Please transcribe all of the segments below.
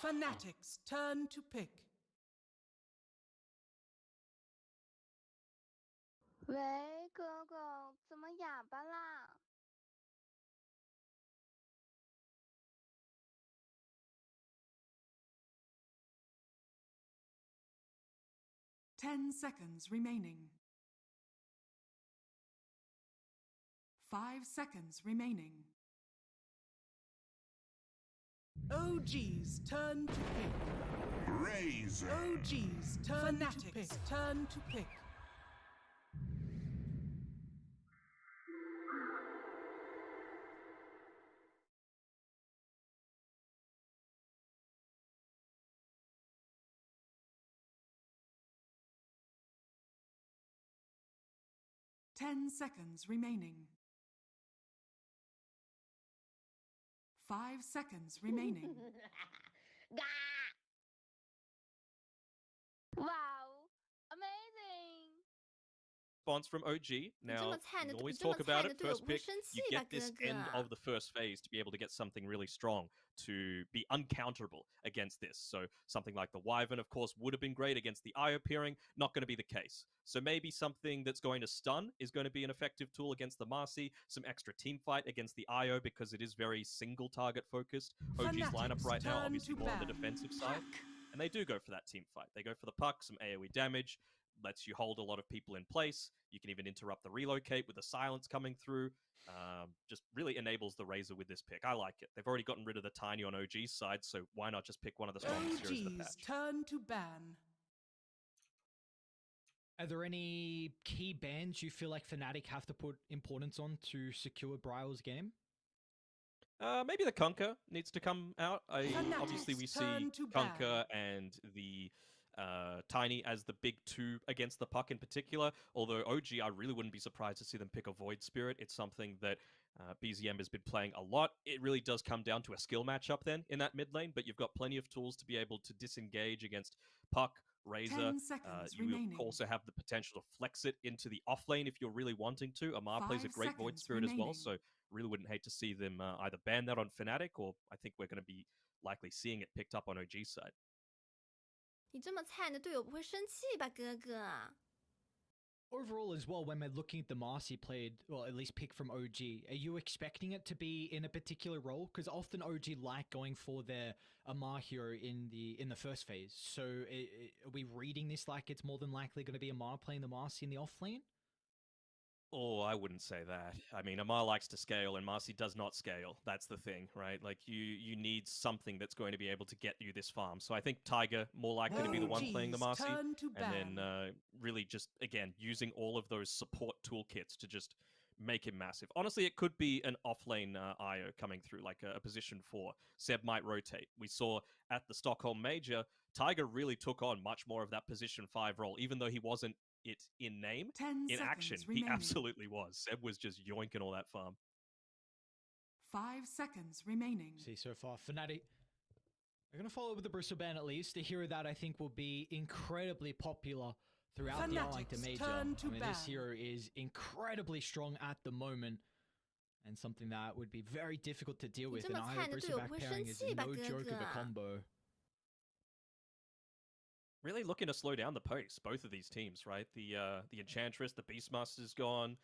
FANATIC's turn to pick. 喂，哥哥，怎么哑巴啦？ 10 seconds remaining. 5 seconds remaining. OG's turn to pick. RAZER. OG's turn to pick. Turn to pick. Ten seconds remaining. 5 seconds remaining. Wow, amazing! Response from OG. Now, 这么菜 we 的 always 这么 talk 菜 about 的 it. 队友 First 不会 pick, 生 you 气吧， get this 哥 end 哥？ of the first phase to be able to get something really strong to be uncounterable against this. So something like the Wyvern, of course, would have been great against the Io peering. Not going to be the case. So maybe something that's going to stun is going to be an effective tool against the Marcy. Some extra team fight against the Io because it is very single target focused. OG's lineup FANATIC's right now, turn obviously to more on the ban. defensive side. And they do go for that team fight. They go for the puck, some AoE damage, lets you hold a lot of people in place. You can even interrupt the relocate with the silence coming through. Just really enables the Razor with this pick. I like it. They've already gotten rid of the Tiny on OG's side, so why not just pick one of the strongest heroes of the OG's patch? turn to ban. Are there any key bans you feel like Fnatic have to put importance on to secure Bryle's game? Maybe the Kunkka needs to come out. Obviously, we FANATIC's see turn to Kunkka ban. and the Tiny as the big two against the puck in particular. Although OG, I really wouldn't be surprised to see them pick a Void Spirit. It's something that BZM has been playing a lot. It really does come down to a skill matchup then in that mid lane, but you've got plenty of tools to be able to disengage against puck, Razor. 10 seconds You remaining. also have the potential to flex it into the off lane if you're really wanting to. Amar plays a 5 great Void seconds Spirit as well, remaining. so really wouldn't hate to see them either ban that on Fnatic, or I think we're going to be likely seeing it picked up on OG side. 你这么菜，你的队友不会生气吧，哥哥？ Overall as well, when we're looking at the Marcy played, well, at least pick from OG, are you expecting it to be in a particular role? Because often OG like going for their Amar hero in the first phase. So are we reading this like it's more than likely going to be Amar playing the Marcy in the off lane? Oh, I wouldn't say that. I mean, Amar likes to scale, and Marcy does not scale. That's the thing, right? Like, you need something that's going to be able to get you this farm. So I think Tiger more likely to be the one playing the OG's Marcy, turn to and ban. then really just, again, using all of those support toolkits to just make him massive. Honestly, it could be an off-lane IO coming through, like a position 4. Seb might rotate. We saw at the Stockholm Major, Tiger really took on much more of that position 5 role, even though he wasn't it in name. 10 In seconds action, remaining. he absolutely was. Seb was just yoinking all that farm. 5 seconds remaining. See, so far, Fnatic are going to follow with the Bristol ban at least. A hero that I think will be incredibly popular throughout the FANATIC's ARLINGTON Major. turn to I mean, this ban. hero is incredibly strong at the moment, and something that would be very difficult to deal 你 with. 这 An 么 IO 菜，你的队 Bristol 友 back 不会 pairing 生 is 气吧， no 哥 joke of a 哥？ combo. Really looking to slow down the pace, both of these teams, right? The Enchantress, the Beastmaster's gone.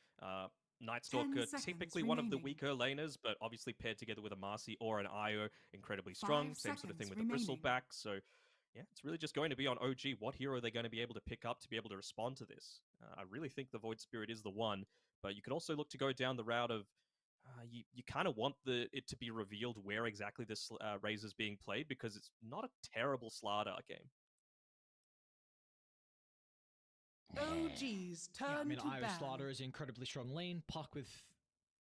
Night 10 Stalker, seconds typically one of the remaining. weaker laners, but obviously paired together with a Marcy or an IO, incredibly strong. 5 Same sort of thing seconds with the Bristle remaining. back. So, yeah, it's really just going to be on OG. What hero are they going to be able to pick up to be able to respond to this? I really think the Void Spirit is the one, but you could also look to go down the route of you kind of want it to be revealed where exactly this Razor is being played, because it's not a terrible Slardar game. OG's turn Yeah, I mean, to IO ban. Slaughter is an incredibly strong lane. Puck with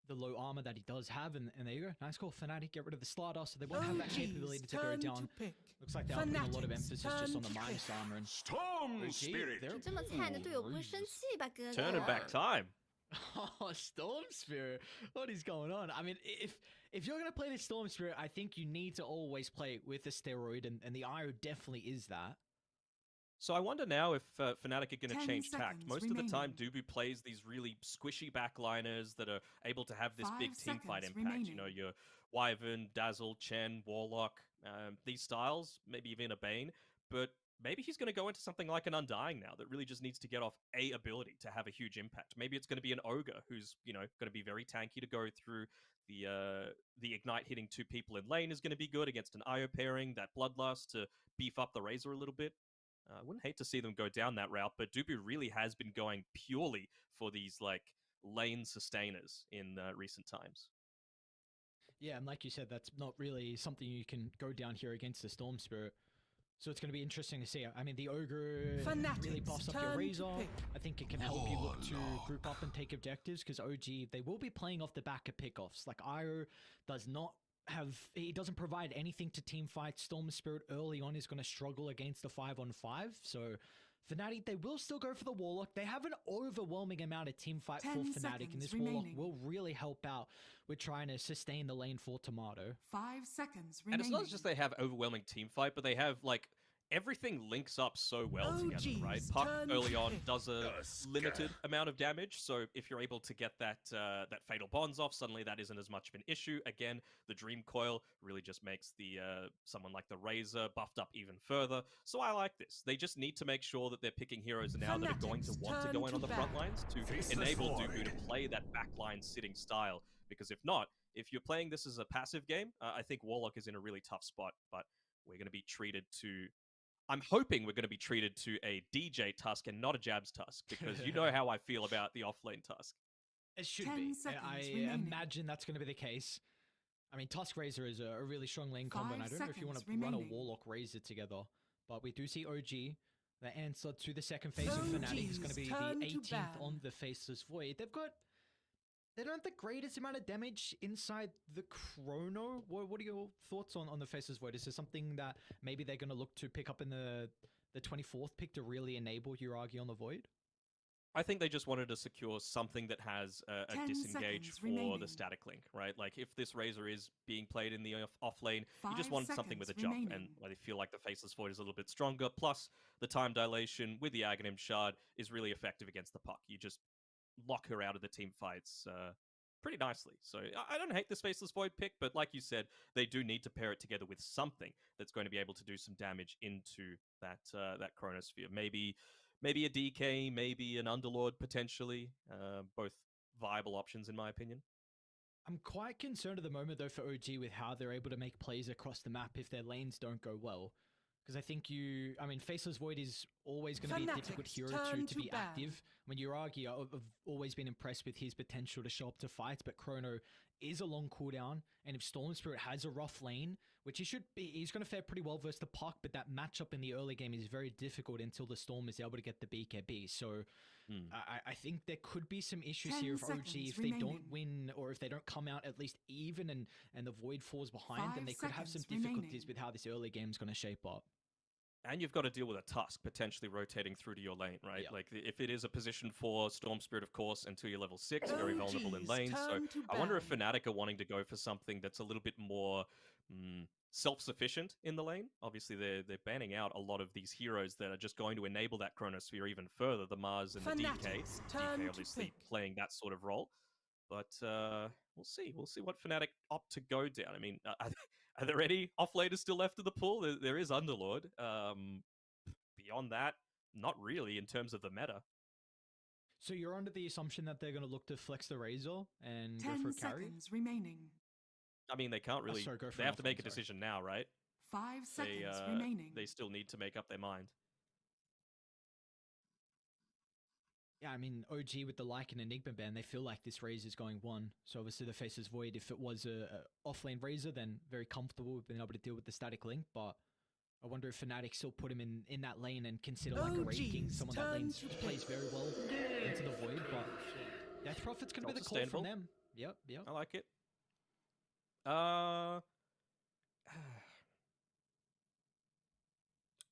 the low armor that he does have, and there you go. Nice call, Fnatic. Get rid of the Slaughter, so they won't have that OG's capability to go turn down. to pick. Looks like they're putting a lot of FANATIC's emphasis just turn on the to minus pick. armor. And Storm OG, Spirit. they're 你这么菜，你的队友不会生 Ooh, 气吧，哥哥？ Turning back time. Oh, Storm Spirit. What is going on? I mean, if you're going to play this Storm Spirit, I think you need to always play it with a steroid, and the IO definitely is that. So I wonder now if Fnatic are going to 10 change tact. seconds Most of the time, remaining. Dubu plays these really squishy backliners that are able to have this 5 big team fight seconds impact. You know, remaining. your Wyvern, Dazzle, Chen, Warlock, These styles, maybe even a Bane, but maybe he's going to go into something like an Undying now that really just needs to get off a ability to have a huge impact. Maybe it's going to be an Ogre who's, going to be very tanky to go through. The Ignite hitting 2 people in lane is going to be good against an IO pairing, that Bloodlust to beef up the Razor a little bit. I wouldn't hate to see them go down that route, but Dubu really has been going purely for these lane sustainers in recent times. Yeah, and like you said, that's not really something you can go down here against the Storm Spirit. So it's going to be interesting to see. I mean, the Ogre really buffs up your Razor. I think it can help you look to group up and take objectives, because OG, they will be playing off the back of pickoffs. Like, IO does not have... He doesn't provide anything to team fight. Storm Spirit early on is going to struggle against the 5-on-5. So Fnatic, they will still go for the Warlock. They have an overwhelming amount of team fight for Fnatic, and this Warlock will really help out with trying to sustain the lane for Tomato. 5 seconds remaining. And it's not just they have overwhelming team fight, but they have everything links up so well together, right? Puck early on does a limited amount of damage, so if you're able to get that Fatal Bonds off, suddenly that isn't as much of an issue. Again, the Dream Coil really just makes the someone like the Razor buffed up even further. So I like this. They just need to make sure that they're picking heroes now that are going to want to go in on the front lines to enable Dubu to play that backline sitting style. Because if not, if you're playing this as a passive game, I think Warlock is in a really tough spot, but we're going to be treated to... I'm hoping we're going to be treated to a DJ Tusk and not a Jabs Tusk, because you know how I feel about the offlane Tusk. It should be. I imagine that's going to be the case. I mean, Tusk Razor is a really strong lane combo, and I don't know if you want to run a Warlock Razor together, but we do see OG. The answer to the second phase of Fnatic is going to be the 18th on the Faceless Void. They don't have the greatest amount of damage inside the Chrono. What are your thoughts on the Faceless Void? Is there something that maybe they're going to look to pick up in the 24th pick to really enable Uragi on the Void? I think they just wanted to secure something that has a disengage for the static link, right? Like, if this Razor is being played in the off lane, you just want something with a jump, and I feel like the Faceless Void is a little bit stronger. Plus, the time dilation with the Aghanim Shard is really effective against the Puck. You just lock her out of the team fights pretty nicely. So I don't hate this Faceless Void pick, but like you said, they do need to pair it together with something that's going to be able to do some damage into that Chronosphere. Maybe a DK, maybe an Underlord potentially. Both viable options in my opinion. I'm quite concerned at the moment though for OG with how they're able to make plays across the map if their lanes don't go well. Because I think Faceless Void is always going to be a difficult hero to be active. When Uragi, I've always been impressed with his potential to show up to fights, but Chrono is a long cooldown, and if Storm Spirit has a rough lane, which he's going to fare pretty well versus the Puck, but that matchup in the early game is very difficult until the Storm is able to get the BKB. So I think there could be some issues here if OG, if they don't win, or if they don't come out at least even and the Void falls behind, then they could have some difficulties with how this early game is going to shape up. And you've got to deal with a Tusk potentially rotating through to your lane, right? Yeah. Like, if it is a position for Storm Spirit, of course, until you're level 6, very vulnerable in lane. So I wonder if Fnatic are wanting to go for something that's a little bit more self-sufficient in the lane. Obviously, they're banning out a lot of these heroes that are just going to enable that Chronosphere even further, the Mars and the DK. DK obviously playing that sort of role. But we'll see. We'll see what Fnatic opt to go down. I mean, are there any offlaners still left in the pool? There is Underlord. Beyond that, not really in terms of the meta. So you're under the assumption that they're going to look to flex the Razor and go for a carry? 10 seconds remaining. I mean, they can't really... they have to make a decision now, right? 5 seconds remaining. They still need to make up their mind. Yeah, I mean, OG with the Lycan Enigma ban, they feel like this Razor is going 1. So obviously the Faceless Void, if it was a off-lane Razor, then very comfortable with being able to deal with the static link. But I wonder if Fnatic still put him in that lane and consider like a Wraith King, someone that plays very well into the Void. But Death Prophet's going to be the call from them. Yep. I like it.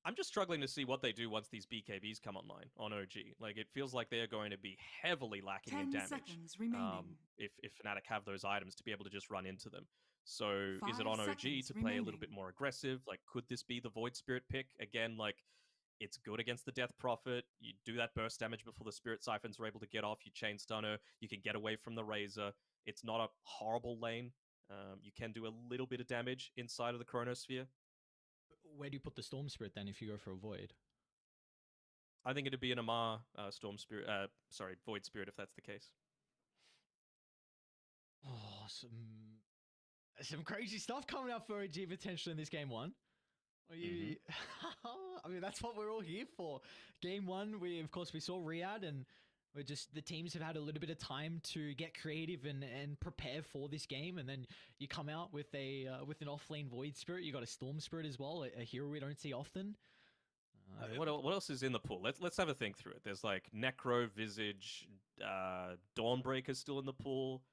I'm just struggling to see what they do once these BKBs come online on OG. Like, it feels like they're going to be heavily lacking in damage. 10 seconds remaining. If Fnatic have those items to be able to just run into them. So is it on OG to play a little bit more aggressive? Like, could this be the Void Spirit pick? Again, like, it's good against the Death Prophet. You do that burst damage before the Spirit Siphons are able to get off. You chain stunner. You can get away from the Razor. It's not a horrible lane. You can do a little bit of damage inside of the Chronosphere. Where do you put the Storm Spirit then if you go for a Void? I think it'd be an Amar Storm Spirit, Void Spirit if that's the case. Oh, some crazy stuff coming up for OG potentially in this game one. Are you? I mean, that's what we're all here for. Game one, we saw Riyadh, and the teams have had a little bit of time to get creative and prepare for this game, and then you come out with an offlane Void Spirit. You got a Storm Spirit as well, a hero we don't see often. What else is in the pool? Let's have a think through it. There's like Necro, Visage, Dawnbreaker's still in the pool.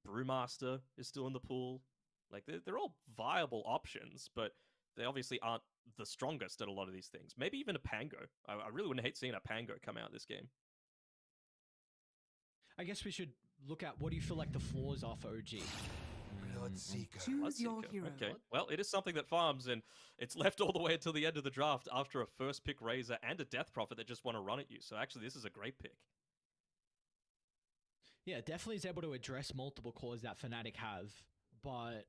Brewmaster is still in the pool. Like they're all viable options, but they obviously aren't the strongest at a lot of these things. Maybe even a Pango. I really wouldn't hate seeing a Pango come out this game. I guess we should look at what do you feel like the flaws are for OG. Choose your hero. Okay, well, it is something that farms, and it's left all the way until the end of the draft after a first pick Razor and a Death Prophet that just want to run at you. So actually, this is a great pick. Yeah, definitely is able to address multiple cores that FANATIC have, but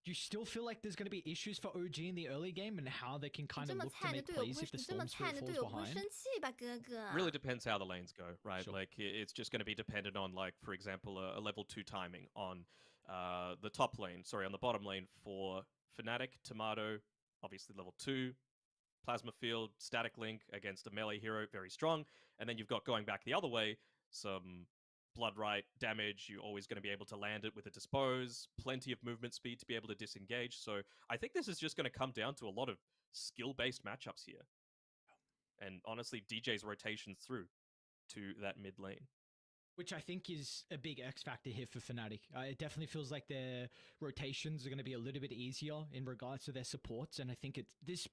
do you still feel like there's going to be issues for OG in the early game and how they can kind of look to make plays if the Storm Spirit falls behind? Really depends how the lanes go, right? Sure. Like, it's just going to be dependent on, like, for example, a level 2 timing on the top lane, on the bottom lane for FANATIC, Tomato, obviously level 2, Plasma Field, Static Link against a melee hero, very strong, and then you've got going back the other way, some Bloodright damage, you're always going to be able to land it with a Dispose, plenty of movement speed to be able to disengage, so I think this is just going to come down to a lot of skill-based matchups here. And honestly, DJ's rotations through to that mid lane. Which I think is a big X factor here for FANATIC. It definitely feels like their rotations are going to be a little bit easier in regards to their supports, and I think this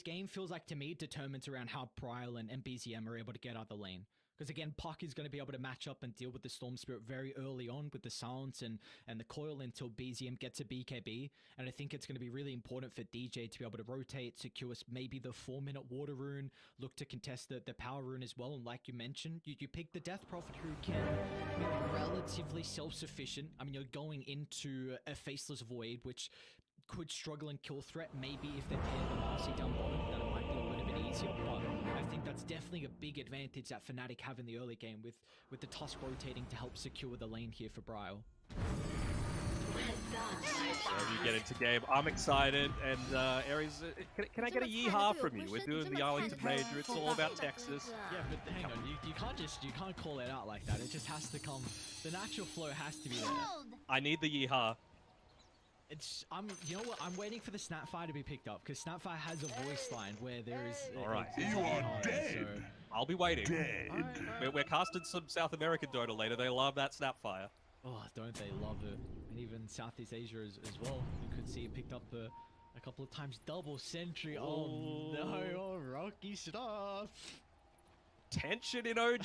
game feels like to me determines around how Prile and BZM are able to get out the lane. Because again, Puck is going to be able to match up and deal with the Storm Spirit very early on with the silence and the coil until BZM gets a BKB. And I think it's going to be really important for DJ to be able to rotate, secure maybe the 4-minute water rune, look to contest the power rune as well. And like you mentioned, you pick the Death Prophet who can be relatively self-sufficient. I mean, you're going into a Faceless Void, which could struggle in kill threat. Maybe if they pair the Marcy down bottom, then it might be a little bit easier. But I think that's definitely a big advantage that FANATIC have in the early game with the Tusk rotating to help secure the lane here for Brile. As you get into game, I'm excited, and Aries, can I get a yeehaw from you? We're doing the Arlington Major, it's all about Texas. Yeah, but hang on, you can't call it out like that. It just has to come, the natural flow has to be there. I need the yeehaw. You know what? I'm waiting for the Snapfire to be picked up because Snapfire has a voice line where there is. All right, You are dead. So. I'll be waiting. Dead. We're casting some South American Dota later. They love that Snapfire. Oh, don't they love it? And even Southeast Asia as well. You could see it picked up a couple of times. Double sentry. Oh no! Oh, rocky stuff. Tension in OG.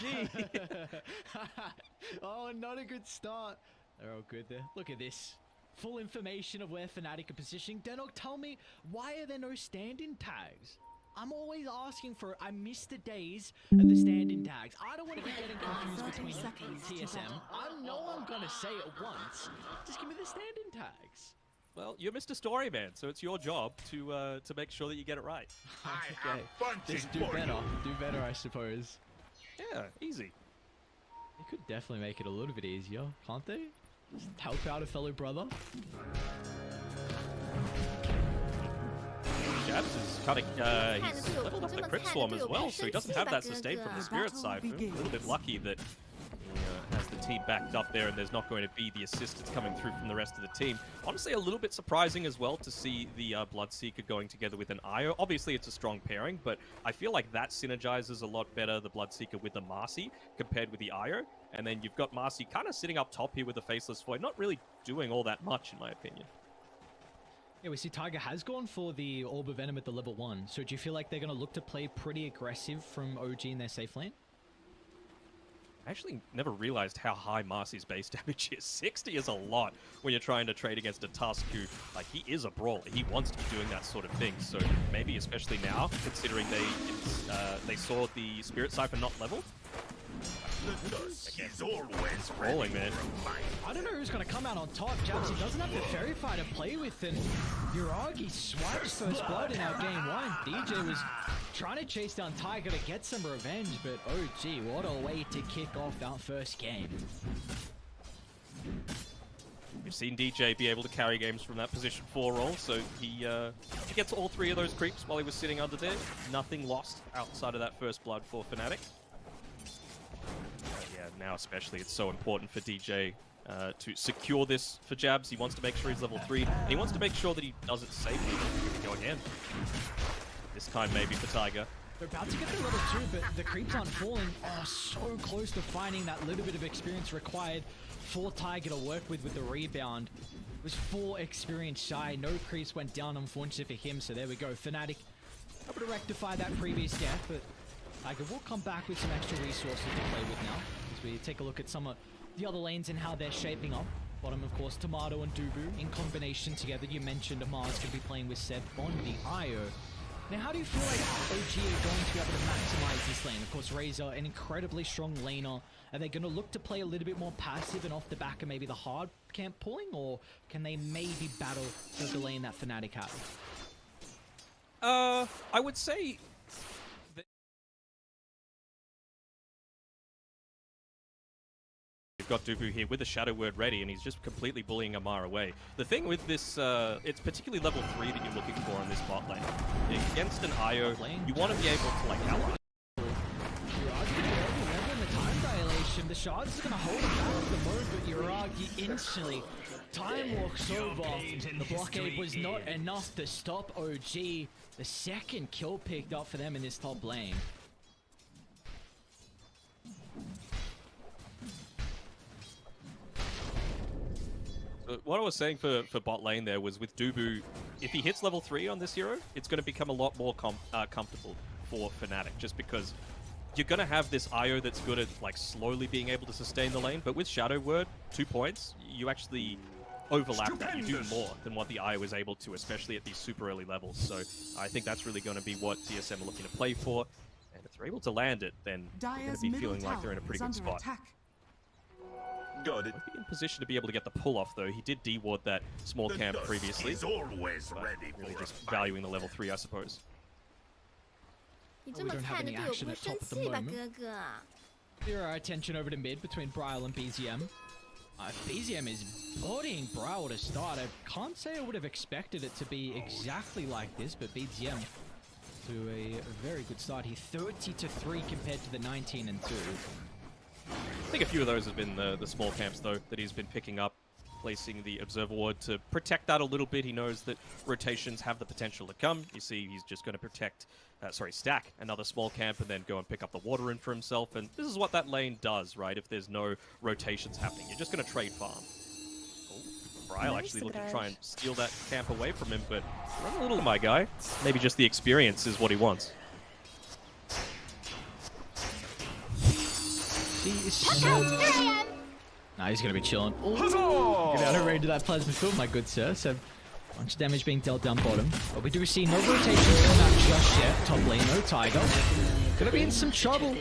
Oh, not a good start. They're all good there. Look at this. Full information of where FANATIC are positioning. Denok, tell me, why are there no stand-in tags? I'm always asking for it. I miss the days of the stand-in tags. I don't want to be getting confused between TSM. I know I'm going to say it once. Just give me the stand-in tags. Well, you're Mr. Storyman, so it's your job to make sure that you get it right. Okay. Just do better. Do better, I suppose. Yeah, easy. They could definitely make it a little bit easier, can't they? Just help out a fellow brother. Jabs is cutting, he's leveled up the Crit Swarm as well, so he doesn't have that sustain from the Spirit Siphon. A little bit lucky that he has the team backed up there and there's not going to be the assistance coming through from the rest of the team. Honestly, a little bit surprising as well to see the Bloodseeker going together with an Io. Obviously, it's a strong pairing, but I feel like that synergizes a lot better, the Bloodseeker with the Marcy, compared with the Io. And then you've got Marcy kind of sitting up top here with the Faceless Void, not really doing all that much, in my opinion. Yeah, we see Tiger has gone for the Orb of Venom at the level 1. So do you feel like they're going to look to play pretty aggressive from OG in their safe lane? I actually never realized how high Marcy's base damage is. 60 is a lot when you're trying to trade against a Tusk who, like, he is a brawler. He wants to be doing that sort of thing. So maybe especially now, considering they saw the Spirit Siphon not leveled. The dusk is always Rolling, man. I don't know who's going to come out on top. Jabs, he doesn't have the Fairy Fire to play with, and Yuragi swipes first blood in our game 1. DJ was trying to chase down Tiger to get some revenge, but OG, what a way to kick off that first game. We've seen DJ be able to carry games from that position 4 role, so he gets all 3 of those creeps while he was sitting under there. Nothing lost outside of that first blood for FANATIC. Yeah, now especially it's so important for DJ to secure this for Jabs. He wants to make sure he's level 3, and he wants to make sure that he does it safely. Here we go again. This time maybe for Tiger. They're about to get to level 2, but the creeps aren't falling. Oh, so close to finding that little bit of experience required for Tiger to work with the rebound. It was 4 experience shy. No creeps went down, unfortunately for him, so there we go. FANATIC able to rectify that previous gap, but Tiger will come back with some extra resources to play with now, as we take a look at some of the other lanes and how they're shaping up. Bottom, of course, Tomato and Dubu in combination together. You mentioned Amar's going to be playing with Seb on the IO. Now, how do you feel like OG are going to be able to maximize this lane? Of course, RAZER, an incredibly strong laner. Are they going to look to play a little bit more passive and off the back of maybe the hard camp pulling? Or can they maybe battle for the lane that FANATIC has? I would say that we've got Dubu here with a Shadow Word ready, and he's just completely bullying Amar away. The thing with this, it's particularly level 3 that you're looking for on this bot lane. Against an IO, you want to be able to like out. The shards is going to hold him back at the moment, but Yuragi instantly time walks over. The blockade was not enough to stop OG. The second kill picked up for them in this top lane. What I was saying for bot lane there was with Dubu, if he hits level 3 on this hero, it's going to become a lot more comfortable for FANATIC, just because you're going to have this IO that's good at like slowly being able to sustain the lane, but with Shadow Word, 2 points, you actually overlap that. You do more than what the IO is able to, especially at these super early levels. So I think that's really going to be what TSM are looking to play for. And if they're able to land it, then they're going to be feeling like they're in a pretty good spot. Got it. In position to be able to get the pull off, though. He did deward that small camp previously. Always ready really for just valuing the level 3, I suppose. 你这么菜，你的队友不会生气吧，哥哥？Here our attention over to mid between Bryle and BZM. BZM is bodying Bryle to start. I can't say I would have expected it to be exactly like this, but BZM to a very good start. He 30-3 compared to the 19-2. I think a few of those have been the small camps, though, that he's been picking up, placing the Observer Ward to protect that a little bit. He knows that rotations have the potential to come. You see, he's just going to stack another small camp and then go and pick up the water in for himself. And this is what that lane does, right? If there's no rotations happening, you're just going to trade farm. Oh, Bryle actually looking to try and steal that camp away from him, but run a little, my guy. Maybe just the experience is what he wants. He is so... Nah, he's gonna be chilling. Oh, get out of range of that plasma field, my good sir. So, bunch of damage being dealt down bottom. But we do see no rotations come out just yet. Top lane, no Tiger. Gonna be in some trouble.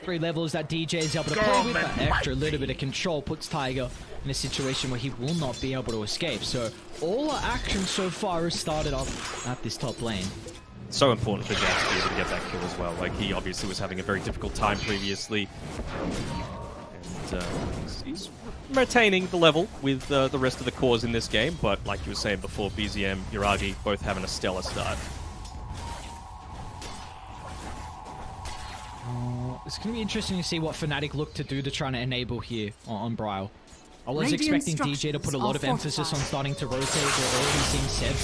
3 levels that DJ is able to play with. That extra little bit of control puts Tiger in a situation where he will not be able to escape. So, all our action so far has started off at this top lane. So important for Jax to be able to get that kill as well. Like, he obviously was having a very difficult time previously. And he's retaining the level with the rest of the cores in this game, but like you were saying before, BZM, Yuragi, both having a stellar start. It's going to be interesting to see what FANATIC look to do to try to enable here on Bryle. I was expecting DJ to put a lot of emphasis on starting to rotate. We're already seeing Seb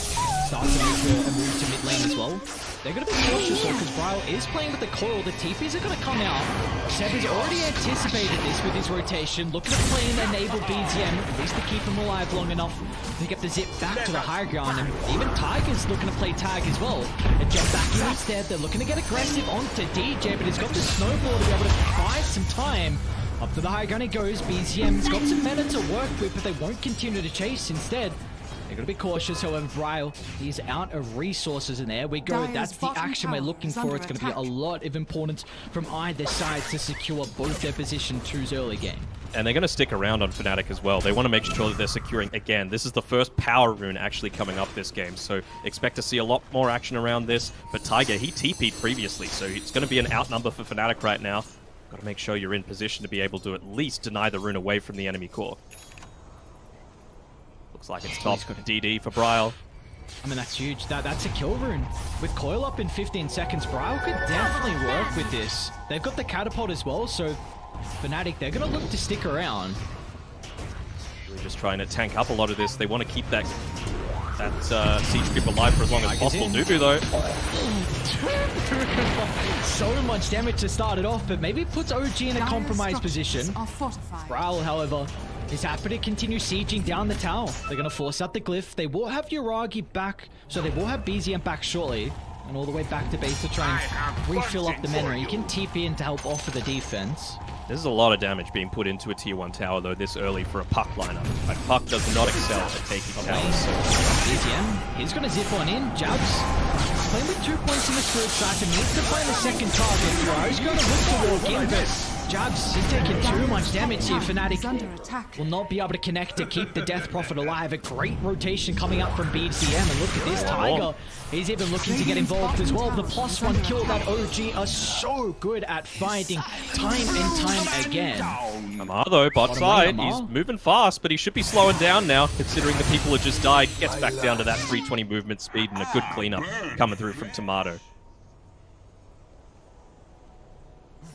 start to make a move to mid lane as well. They're going to be cautious though, because Bryle is playing with the coil. The TPs are going to come out. Seb has already anticipated this with his rotation, looking to play and enable BZM, at least to keep him alive long enough to get the zip back to the high ground. And even Tiger's looking to play tag as well. And jump back in instead. They're looking to get aggressive onto DJ, but he's got the snowball to be able to buy some time. Up to the high ground it goes. BZM's got some meta to work with, but they won't continue to chase. Instead, they're going to be cautious. However, Bryle, he's out of resources, and there we go. That's the action we're looking for. It's going to be a lot of importance from either side to secure both their position 2's early game. And they're going to stick around on FANATIC as well. They want to make sure that they're securing, again, this is the first power rune actually coming up this game, so expect to see a lot more action around this. But Tiger, he TP'd previously, so it's going to be an outnumber for FANATIC right now. Got to make sure you're in position to be able to at least deny the rune away from the enemy core. Looks like it's top DD for Bryle. I mean, that's huge. That's a kill rune. With coil up in 15 seconds, Bryle could definitely work with this. They've got the catapult as well, so FANATIC, they're going to look to stick around. Really just trying to tank up a lot of this. They want to keep that siege creep alive for as long as possible. Nubu, though. So much damage to start it off, but maybe it puts OG in a compromised position. Bryle, however, is happy to continue sieging down the tower. They're going to force out the glyph. They will have Yuragi back, so they will have BZM back shortly. And all the way back to base to try and refill up the mana. You can TP in to help offer the defense. This is a lot of damage being put into a tier 1 tower, though, this early for a Puck lineup. Like, Puck does not excel at taking towers. So. BZM, he's going to zip on in. Jabs, playing with 2 points in the spirit striker, needs to find the second target. He's going to look to walk in, but Jabs is taking too much damage here. FANATIC will not be able to connect to keep the Death Prophet alive. A great rotation coming up from BZM, and look at this Tiger. He's even looking to get involved as well. The +1 kill that OG are so good at finding time and time again. Amar, though, bot side, he's moving fast, but he should be slowing down now, considering the people who just died. Gets back down to that 320 movement speed and a good cleanup coming through from Tomato.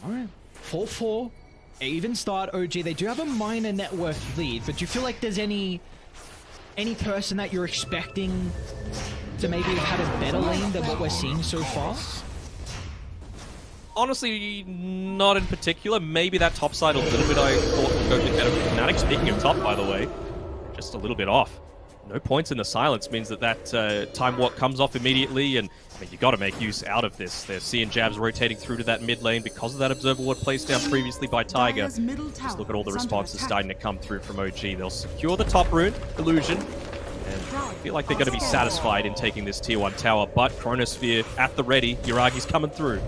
All right, 4-4. Even start, OG. They do have a minor net worth lead, but do you feel like there's any person that you're expecting to maybe have had a better lane than what we're seeing so far? Honestly, not in particular. Maybe that top side a little bit I thought would go a bit better for FANATIC. Speaking of top, by the way, just a little bit off. No points in the silence means that time walk comes off immediately, and I mean, you got to make use out of this. They're seeing Jabs rotating through to that mid lane because of that observer ward placed down previously by Tiger. Just look at all the responses starting to come through from OG. They'll secure the top rune, Illusion, and I feel like they're going to be satisfied in taking this tier 1 tower, but Chronosphere at the ready. Yuragi's coming through.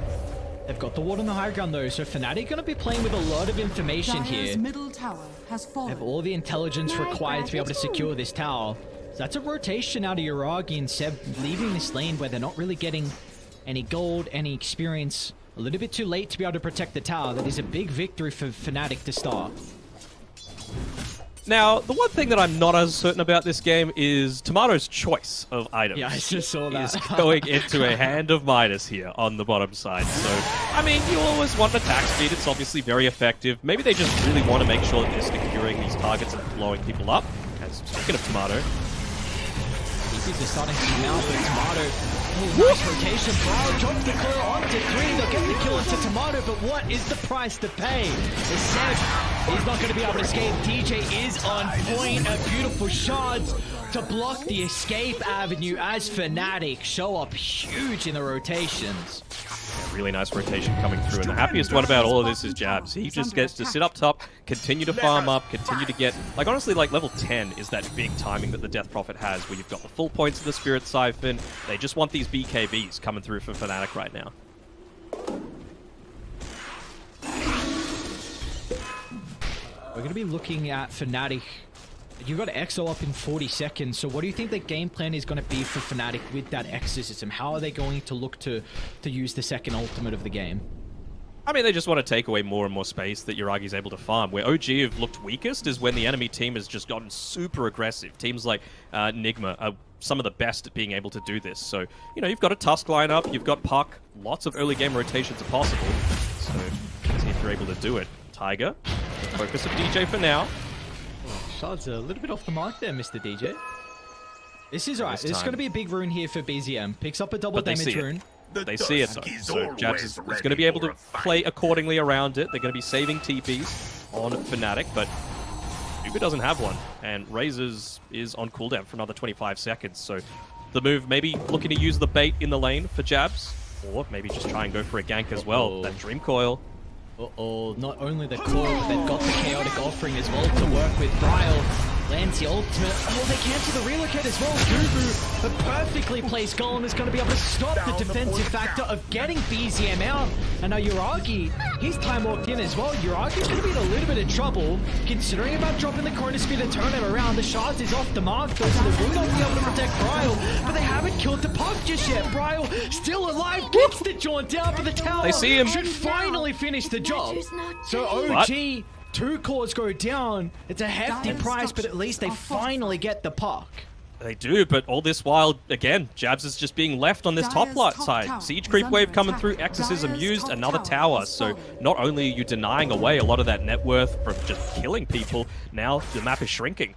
They've got the ward on the high ground though, so FANATIC going to be playing with a lot of information here. They have all the intelligence required to be able to secure this tower. So that's a rotation out of Yuragi and Seb leaving this lane where they're not really getting any gold, any experience. A little bit too late to be able to protect the tower. That is a big victory for FANATIC to start. Now, the one thing that I'm not as certain about this game is Tomato's choice of items. Yeah, I just saw that. Is going into a hand of Midas here on the bottom side. So, I mean, you always want attack speed. It's obviously very effective. Maybe they just really want to make sure that they're securing these targets and blowing people up. And speaking of Tomato, DPs are starting to come out, but Tomato, nice rotation. Bryle drops the coil onto 3. They'll get the kill into Tomato, but what is the price to pay? The Seb, he's not going to be able to escape. DJ is on point. A beautiful shards to block the escape avenue as FANATIC show up huge in the rotations. Yeah, really nice rotation coming through. And the happiest one about all of this is Jabs. He just gets to sit up top, continue to farm up, continue to get... Like, honestly, like, level 10 is that big timing that the Death Prophet has, where you've got the full points of the Spirit Siphon. They just want these BKBs coming through for FANATIC right now. We're going to be looking at FANATIC. You've got EXO up in 40 seconds, so what do you think the game plan is going to be for FANATIC with that exorcism? How are they going to look to use the second ultimate of the game? I mean, they just want to take away more and more space that Yuragi's able to farm. Where OG have looked weakest is when the enemy team has just gotten super aggressive. Teams like Nigma are some of the best at being able to do this. So, you know, you've got a Tusk lineup, you've got Puck, lots of early game rotations are possible. So, see if you're able to do it. Tiger, focus of DJ for now. Shards a little bit off the mark there, Mr. DJ. This is right. This is going to be a big rune here for BZM. Picks up a double damage rune. They see it, though. So Jabs is going to be able to play accordingly around it. They're going to be saving TPs on FANATIC, but Uber doesn't have one. And Razors is on cooldown for another 25 seconds. So the move, maybe looking to use the bait in the lane for Jabs, or maybe just try and go for a gank as well. That Dream Coil. Uh-oh, not only the coil, but they've got the chaotic offering as well to work with. Bryle anti ultimate. Oh, they cancel the relocate as well. Gubu, a perfectly placed golem, is going to be able to stop the defensive factor of getting BZM out. And now Uragi, his time walked in as well. Uragi's going to be in a little bit of trouble, considering about dropping the chronosphere to turn him around. The shards is off the mark, though, so they will not be able to protect Bryle. But they haven't killed the puck just yet. Bryle still alive, gets the jaunt down for the tower. They see him. Should finally finish the job. So OG, 2 cores go down. It's a hefty price, but at least they finally get the puck. They do, but all this while, again, Jabs is just being left on this top side. Siege creep wave coming through, exorcism used, another tower. So not only are you denying away a lot of that net worth from just killing people, now the map is shrinking.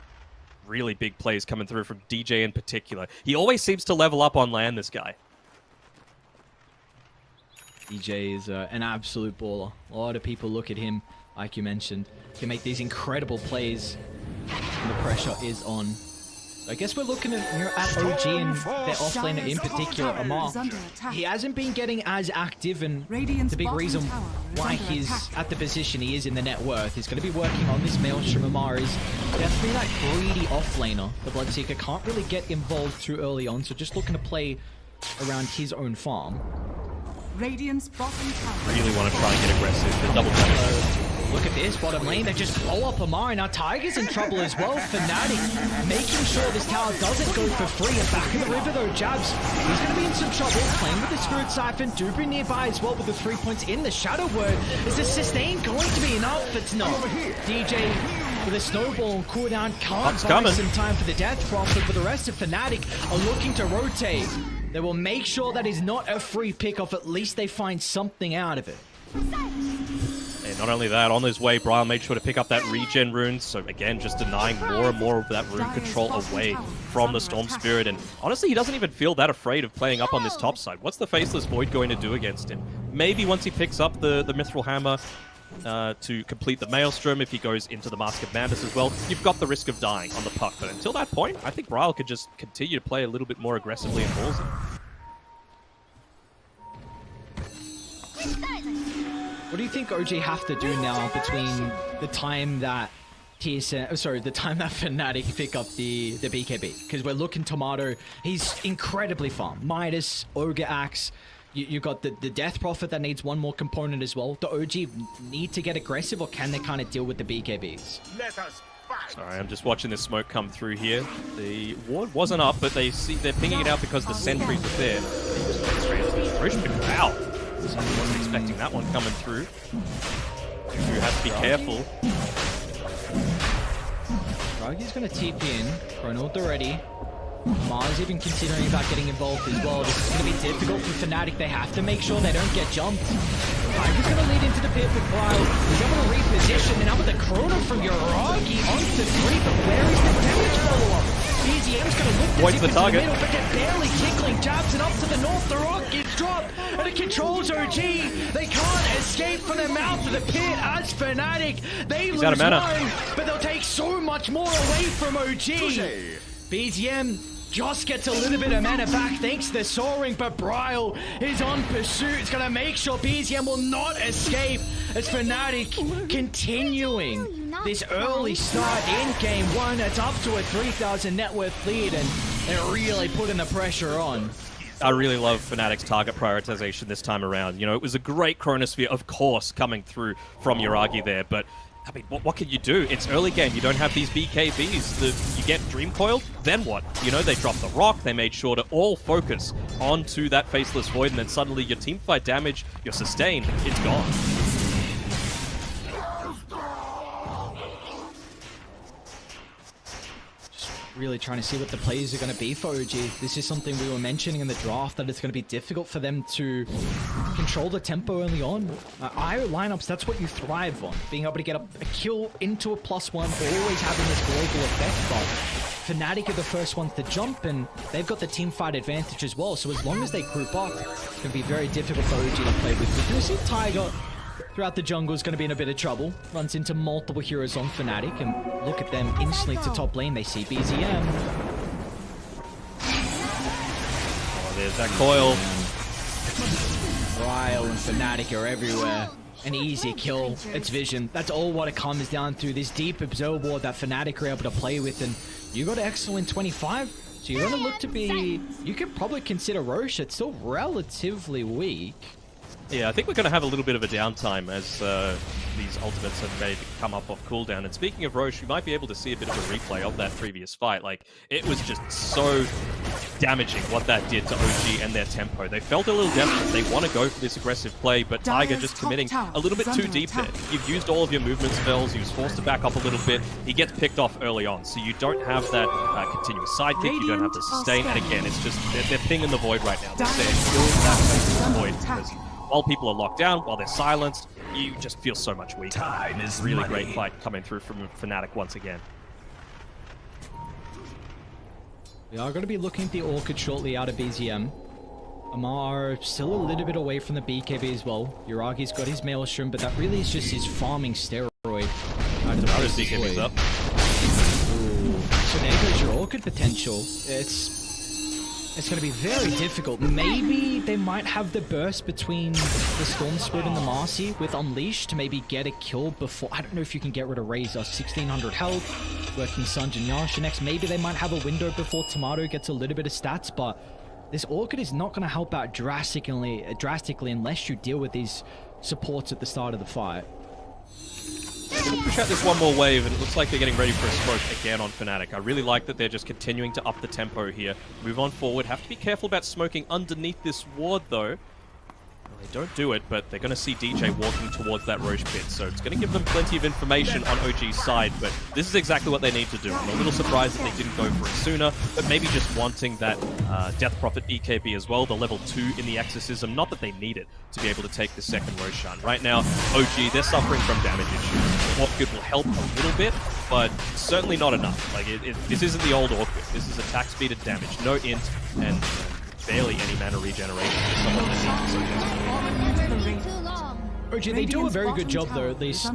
Really big plays coming through from DJ in particular. He always seems to level up on land, this guy. DJ is an absolute baller. A lot of people look at him, like you mentioned, can make these incredible plays. And the pressure is on. I guess we're looking at OG and their offlaner in particular, Amar. He hasn't been getting as active, and the big reason why he's at the position he is in the net worth. He's going to be working on this Maelstrom. Amar is definitely that greedy offlaner. The Bloodseeker can't really get involved too early on, so just looking to play around his own farm. Radiant's bottom tower. Really want to try and get aggressive. The double damage. Look at this bottom lane. They just blow up Amar. Now Tiger's in trouble as well. FANATIC making sure this tower doesn't go for free. And back in the river though, Jabs, he's going to be in some trouble. Playing with the Spirit Siphon. Dubu nearby as well with the 3 points in the Shadow Word. Is the sustain going to be enough? It's not. DJ with a snowball and cooldown can't buy some time for the Death Prophet. But the rest of FANATIC are looking to rotate. They will make sure that is not a free pick-off. At least they find something out of it. And not only that, on his way, Bryle made sure to pick up that regen rune. So again, just denying more and more of that rune control away from the Storm Spirit. And honestly, he doesn't even feel that afraid of playing up on this top side. What's the Faceless Void going to do against him? Maybe once he picks up the Mithril Hammer to complete the Maelstrom, if he goes into the Mask of Madness as well, you've got the risk of dying on the puck. But until that point, I think Bryle could just continue to play a little bit more aggressively and ballsy. What do you think OG have to do now between the time that the time that FANATIC pick up the BKB? Because we're looking Tomato, he's incredibly farm. Midas, Ogre Axe, you got the Death Prophet that needs one more component as well. Do OG need to get aggressive, or can they kind of deal with the BKBs? Let us fight. Sorry, I'm just watching this smoke come through here. The ward wasn't up, but they're pinging it out because the sentries are there. They just went straight into the approach, but wow. I wasn't expecting that one coming through. You have to be careful. Ragi's going to TP in. Chrono already. Mars even considering about getting involved as well. This is going to be difficult for FANATIC. They have to make sure they don't get jumped. Tiger's going to lead into the pit with Bryle. He's able to reposition. And now with the Chrono from Uragi onto 3. But where is the damage follow-up? BZM's going to look Points the target. Middle, but they're barely tickling. Jabs it up to the north. The rock gets dropped. And it controls OG. They can't escape from the mouth of the pit as FANATIC. They lose one, but they'll take so much more away from OG. BZM just gets a little bit of mana back thanks to the soaring, but Bryle is on pursuit. It's going to make sure BZM will not escape as FANATIC continuing this early start in game 1. It's up to a 3,000 net worth lead, and they're really putting the pressure on. I really love FANATIC's target prioritization this time around. You know, it was a great Chronosphere, of course, coming through from Uragi there, but I mean, what can you do? It's early game. You don't have these BKBs. You get Dream Coiled, then what? You know, they dropped the rock. They made sure to all focus onto that Faceless Void, and then suddenly your teamfight damage, your sustain, it's gone. Really trying to see what the plays are going to be for OG. This is something we were mentioning in the draft, that it's going to be difficult for them to control the tempo early on. IO lineups, that's what you thrive on. Being able to get a kill into a +1, always having this global effect. But FANATIC are the first ones to jump, and they've got the team fight advantage as well. So as long as they group up, it's going to be very difficult for OG to play with. We do see Tiger throughout the jungle is going to be in a bit of trouble. Runs into multiple heroes on FANATIC, and look at them instantly to top lane. They see BZM. Oh, there's that coil. Bryle and FANATIC are everywhere. an easy kill. It's vision. That's all what it comes down to. This deep observer ward that FANATIC are able to play with, and you got excellent 25. So you're going to look to be... You could probably consider Roche. It's still relatively weak. Yeah, I think we're going to have a little bit of a downtime as these ultimates have made come up off cooldown. And speaking of Roche, you might be able to see a bit of a replay of that previous fight. Like, it was just so damaging what that did to OG and their tempo. They felt a little desperate. They want to go for this aggressive play, but Tiger just committing a little bit too deep there. You've used all of your movement spells. He was forced to back up a little bit. He gets picked off early on, so you don't have that continuous sidekick. You don't have the sustain. And again, it's just, they're pinging the void right now. They're saying, kill that void, because while people are locked down, while they're silenced, you just feel so much weaker. Time is really money. great fight coming through from FANATIC once again. We are going to be looking at the Orchid shortly out of BZM. Amar still a little bit away from the BKB as well. Uragi's got his Maelstrom, but that really is just his farming steroid. Tomato's BKB's up. Ooh. So there goes your Orchid potential. It's going to be very difficult. Maybe they might have the burst between the Storm Spirit and the Marcy with Unleashed to maybe get a kill before... I don't know if you can get rid of Razor. 1600 health, working Sanj and Yasha next. Maybe they might have a window before Tomato gets a little bit of stats, but this Orchid is not going to help out drastically unless you deal with these supports at the start of the fight. Gonna push out this one more wave, and it looks like they're getting ready for a smoke again on FANATIC. I really like that they're just continuing to up the tempo here. Move on forward. Have to be careful about smoking underneath this ward, though. Well, they don't do it, but they're going to see DJ walking towards that Roche pit, so it's going to give them plenty of information on OG's side, but this is exactly what they need to do. I'm a little surprised that they didn't go for it sooner, but maybe just wanting that Death Prophet BKB as well, the level 2 in the Exorcism. Not that they need it to be able to take the second Roshan. Right now, OG, they're suffering from damage issues. Orchid will help a little bit, but certainly not enough. Like, this isn't the old Orchid. This is attack speed and damage. No int, and barely any mana regeneration for someone that needs it. OG, they do a very good job, though, at least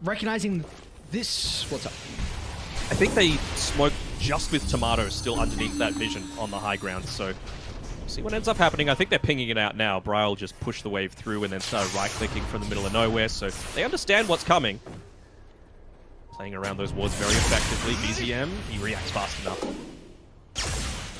recognizing this... What's up? I think they smoke just with Tomato still underneath that vision on the high ground, so we'll see what ends up happening. I think they're pinging it out now. Bryle just pushed the wave through and then started right-clicking from the middle of nowhere, so they understand what's coming. Playing around those wards very effectively. BZM, he reacts fast enough.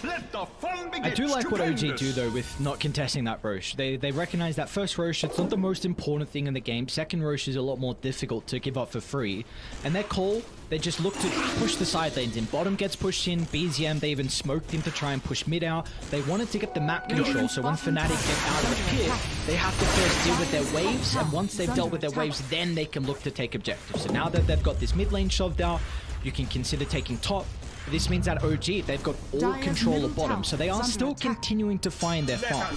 I do like what OG do, though, with not contesting that Roche. They recognize that first Roche, it's not the most important thing in the game. Second Roche is a lot more difficult to give up for free. And their call, they just look to push the side lanes in. Bottom gets pushed in, BZM, they even smoked him to try and push mid out. They wanted to get the map control, so when FANATIC get out of the pit, they have to first deal with their waves, and once they've dealt with their waves, then they can look to take objectives. So now that they've got this mid lane shoved out, you can consider taking top. This means that OG, they've got all control of bottom, so they are still continuing to find their farm.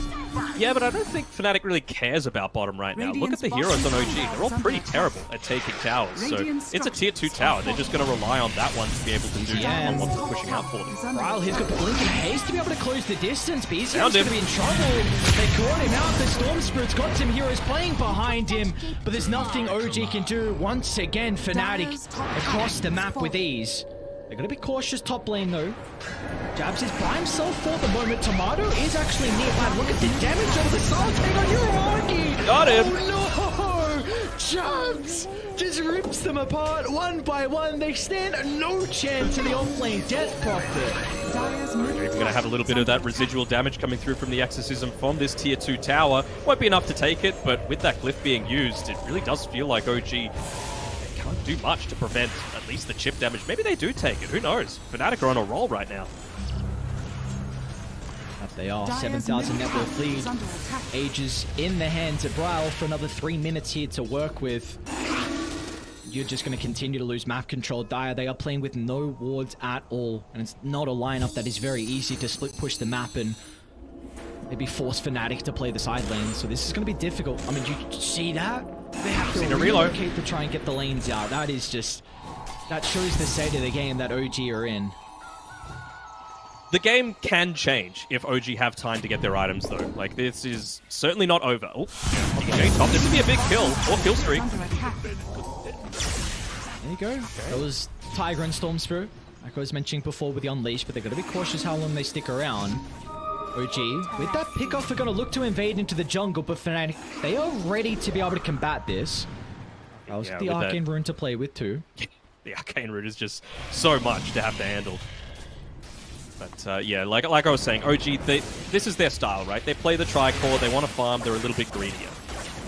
Yeah, but I don't think FANATIC really cares about bottom right now. Look at the heroes on OG. They're all pretty terrible at taking towers, so it's a tier 2 tower. They're just going to rely on that one to be able to do on what's pushing out for them. Bryle, he's got the blink and haste to be able to close the distance. BZM's going to be in trouble. They caught him out. The Storm Spirit's got some heroes playing behind him, but there's nothing OG can do. Once again, FANATIC across the map with ease. They're going to be cautious top lane, though. Jabs is by himself for the moment. Tomato is actually nearby. Look at the damage of the Sultan on Uragi. Got him. Oh, no. Jabs just rips them apart one by one. They stand no chance in the off-lane Death Prophet. You're even going to have a little bit of that residual damage coming through from the Exorcism from this tier 2 tower. Won't be enough to take it, but with that glyph being used, it really does feel like OG can't do much to prevent at least the chip damage. Maybe they do take it. Who knows? FANATIC are on a roll right now. That they are. 7,000 net worth lead. Ages in the hands of Bryle for another 3 minutes here to work with. You're just going to continue to lose map control. Dire, they are playing with no wards at all. And it's not a lineup that is very easy to split push the map and maybe force FANATIC to play the side lane. So this is going to be difficult. I mean, you see that? They have to relocate to try and get the lanes out. That is just... That shows the state of the game that OG are in. The game can change if OG have time to get their items, though. Like, this is certainly not over. Oh, DJ top. This would be a big kill. Or kill streak. There you go. That was Tiger and Storm Spirit, like I was mentioning before with the Unleash, but they're going to be cautious how long they stick around. OG, with that pickoff, are going to look to invade into the jungle, but FANATIC, they are ready to be able to combat this. Also, the Arcane Rune to play with too. The Arcane Rune is just so much to have to handle. But yeah, like I was saying, OG, this is their style, right? They play the tri-core, they want to farm, they're a little bit greedier.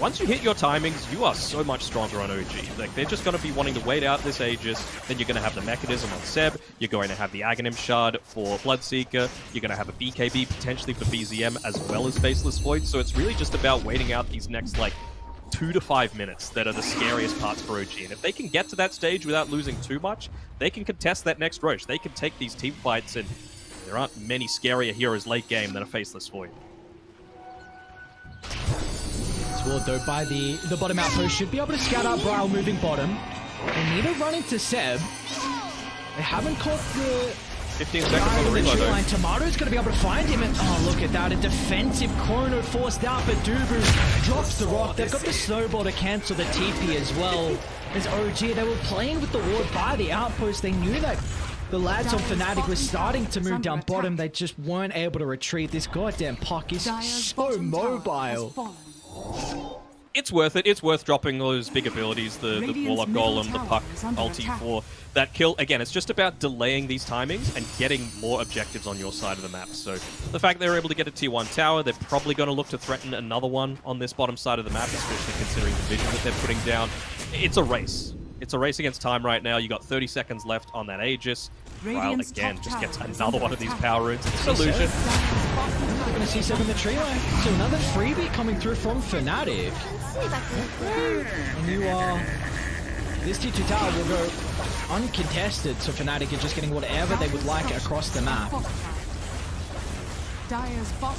Once you hit your timings, you are so much stronger on OG. Like, they're just going to be wanting to wait out this Aegis, then you're going to have the Mechanism on Seb, you're going to have the Aghanim Shard for Bloodseeker, you're going to have a BKB potentially for BZM as well as Faceless Void, so it's really just about waiting out these next, like, 2 to 5 minutes that are the scariest parts for OG. And if they can get to that stage without losing too much, they can contest that next Roche. They can take these team fights, and there aren't many scarier heroes late game than a Faceless Void. Sword though by the bottom outpost should be able to scout out Brile moving bottom. They need to run into Seb. They haven't caught the 15 seconds on the reload though. Tomato's going to be able to find him, and oh, look at that, a defensive chrono forced out, but Dubu drops the rock. They've got the snowball to cancel the TP as well. As OG, they were playing with the ward by the outpost. They knew that the lads on FANATIC were starting to move down bottom. They just weren't able to retreat. This goddamn puck is so mobile. It's worth it. It's worth dropping those big abilities, the Warlock Golem, the Puck ulti for that kill. Again, it's just about delaying these timings and getting more objectives on your side of the map. So the fact they're able to get a T1 tower, they're probably going to look to threaten another one on this bottom side of the map, especially considering the vision that they're putting down. It's a race. It's a race against time right now. You got 30 seconds left on that Aegis. Brile again just gets another one of these power runes. It's an illusion. We're going to see 7 in the tree line. So another freebie coming through from FANATIC. And you are... This T2 tower will go uncontested, so FANATIC is just getting whatever they would like across the map.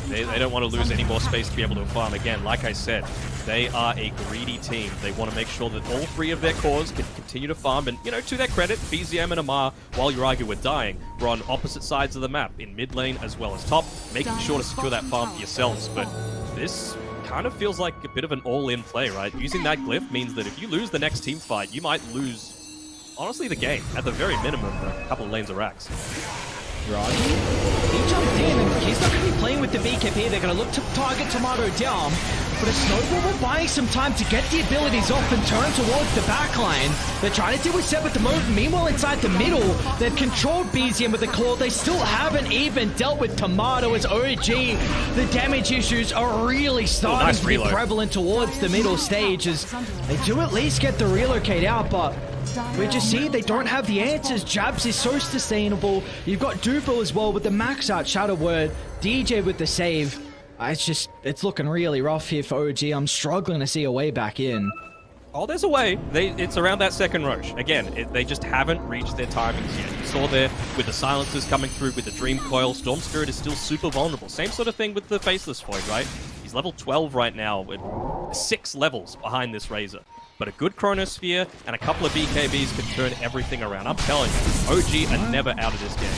They don't want to lose any more space to be able to farm. Again, like I said, they are a greedy team. They want to make sure that all 3 of their cores can continue to farm. And, you know, to their credit, BZM and Amar, while Uragu were dying, were on opposite sides of the map, in mid lane as well as top, making sure to secure that farm for yourselves. But this kind of feels like a bit of an all-in play, right? Using that glyph means that if you lose the next team fight, you might lose, honestly, the game. At the very minimum, a couple of lanes of racks. Raji, he jumped in, and he's not going to be playing with the BKB. They're going to look to target Tomato down, but a Snowball will buy some time to get the abilities off and turn towards the backline. They're trying to deal with Seb at the moment. Meanwhile, inside the middle, they've controlled BZM with the claw. They still haven't even dealt with Tomato as OG. The damage issues are really starting to be prevalent towards the middle stage as they do at least get the relocate out, but we just see they don't have the answers. Jabs is so sustainable. You've got Dupo as well with the max out Shadow Word. DJ with the save. It's looking really rough here for OG. I'm struggling to see a way back in. Oh, there's a way. It's around that second Roche. Again, they just haven't reached their timings yet. You saw there with the silencers coming through with the Dream Coil. Storm Spirit is still super vulnerable. Same sort of thing with the Faceless Void, right? He's level 12 right now with 6 levels behind this Razor. But a good Chronosphere and a couple of BKBs can turn everything around. I'm telling you, OG are never out of this game.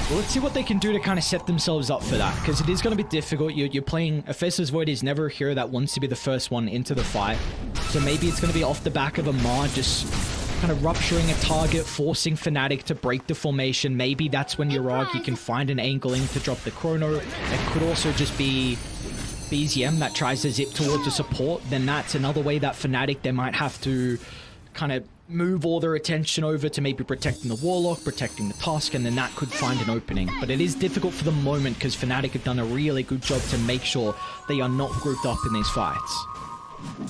Well, let's see what they can do to kind of set themselves up for that, because it is going to be difficult. You're playing... A Faceless Void is never a hero that wants to be the first one into the fight. So maybe it's going to be off the back of a Mar just kind of rupturing a target, forcing FANATIC to break the formation. Maybe that's when Uragi can find an angling to drop the Chrono. It could also just be BZM that tries to zip towards a support. Then that's another way that FANATIC, they might have to kind of move all their attention over to maybe protecting the Warlock, protecting the Tusk, and then that could find an opening. But it is difficult for the moment because FANATIC have done a really good job to make sure they are not grouped up in these fights.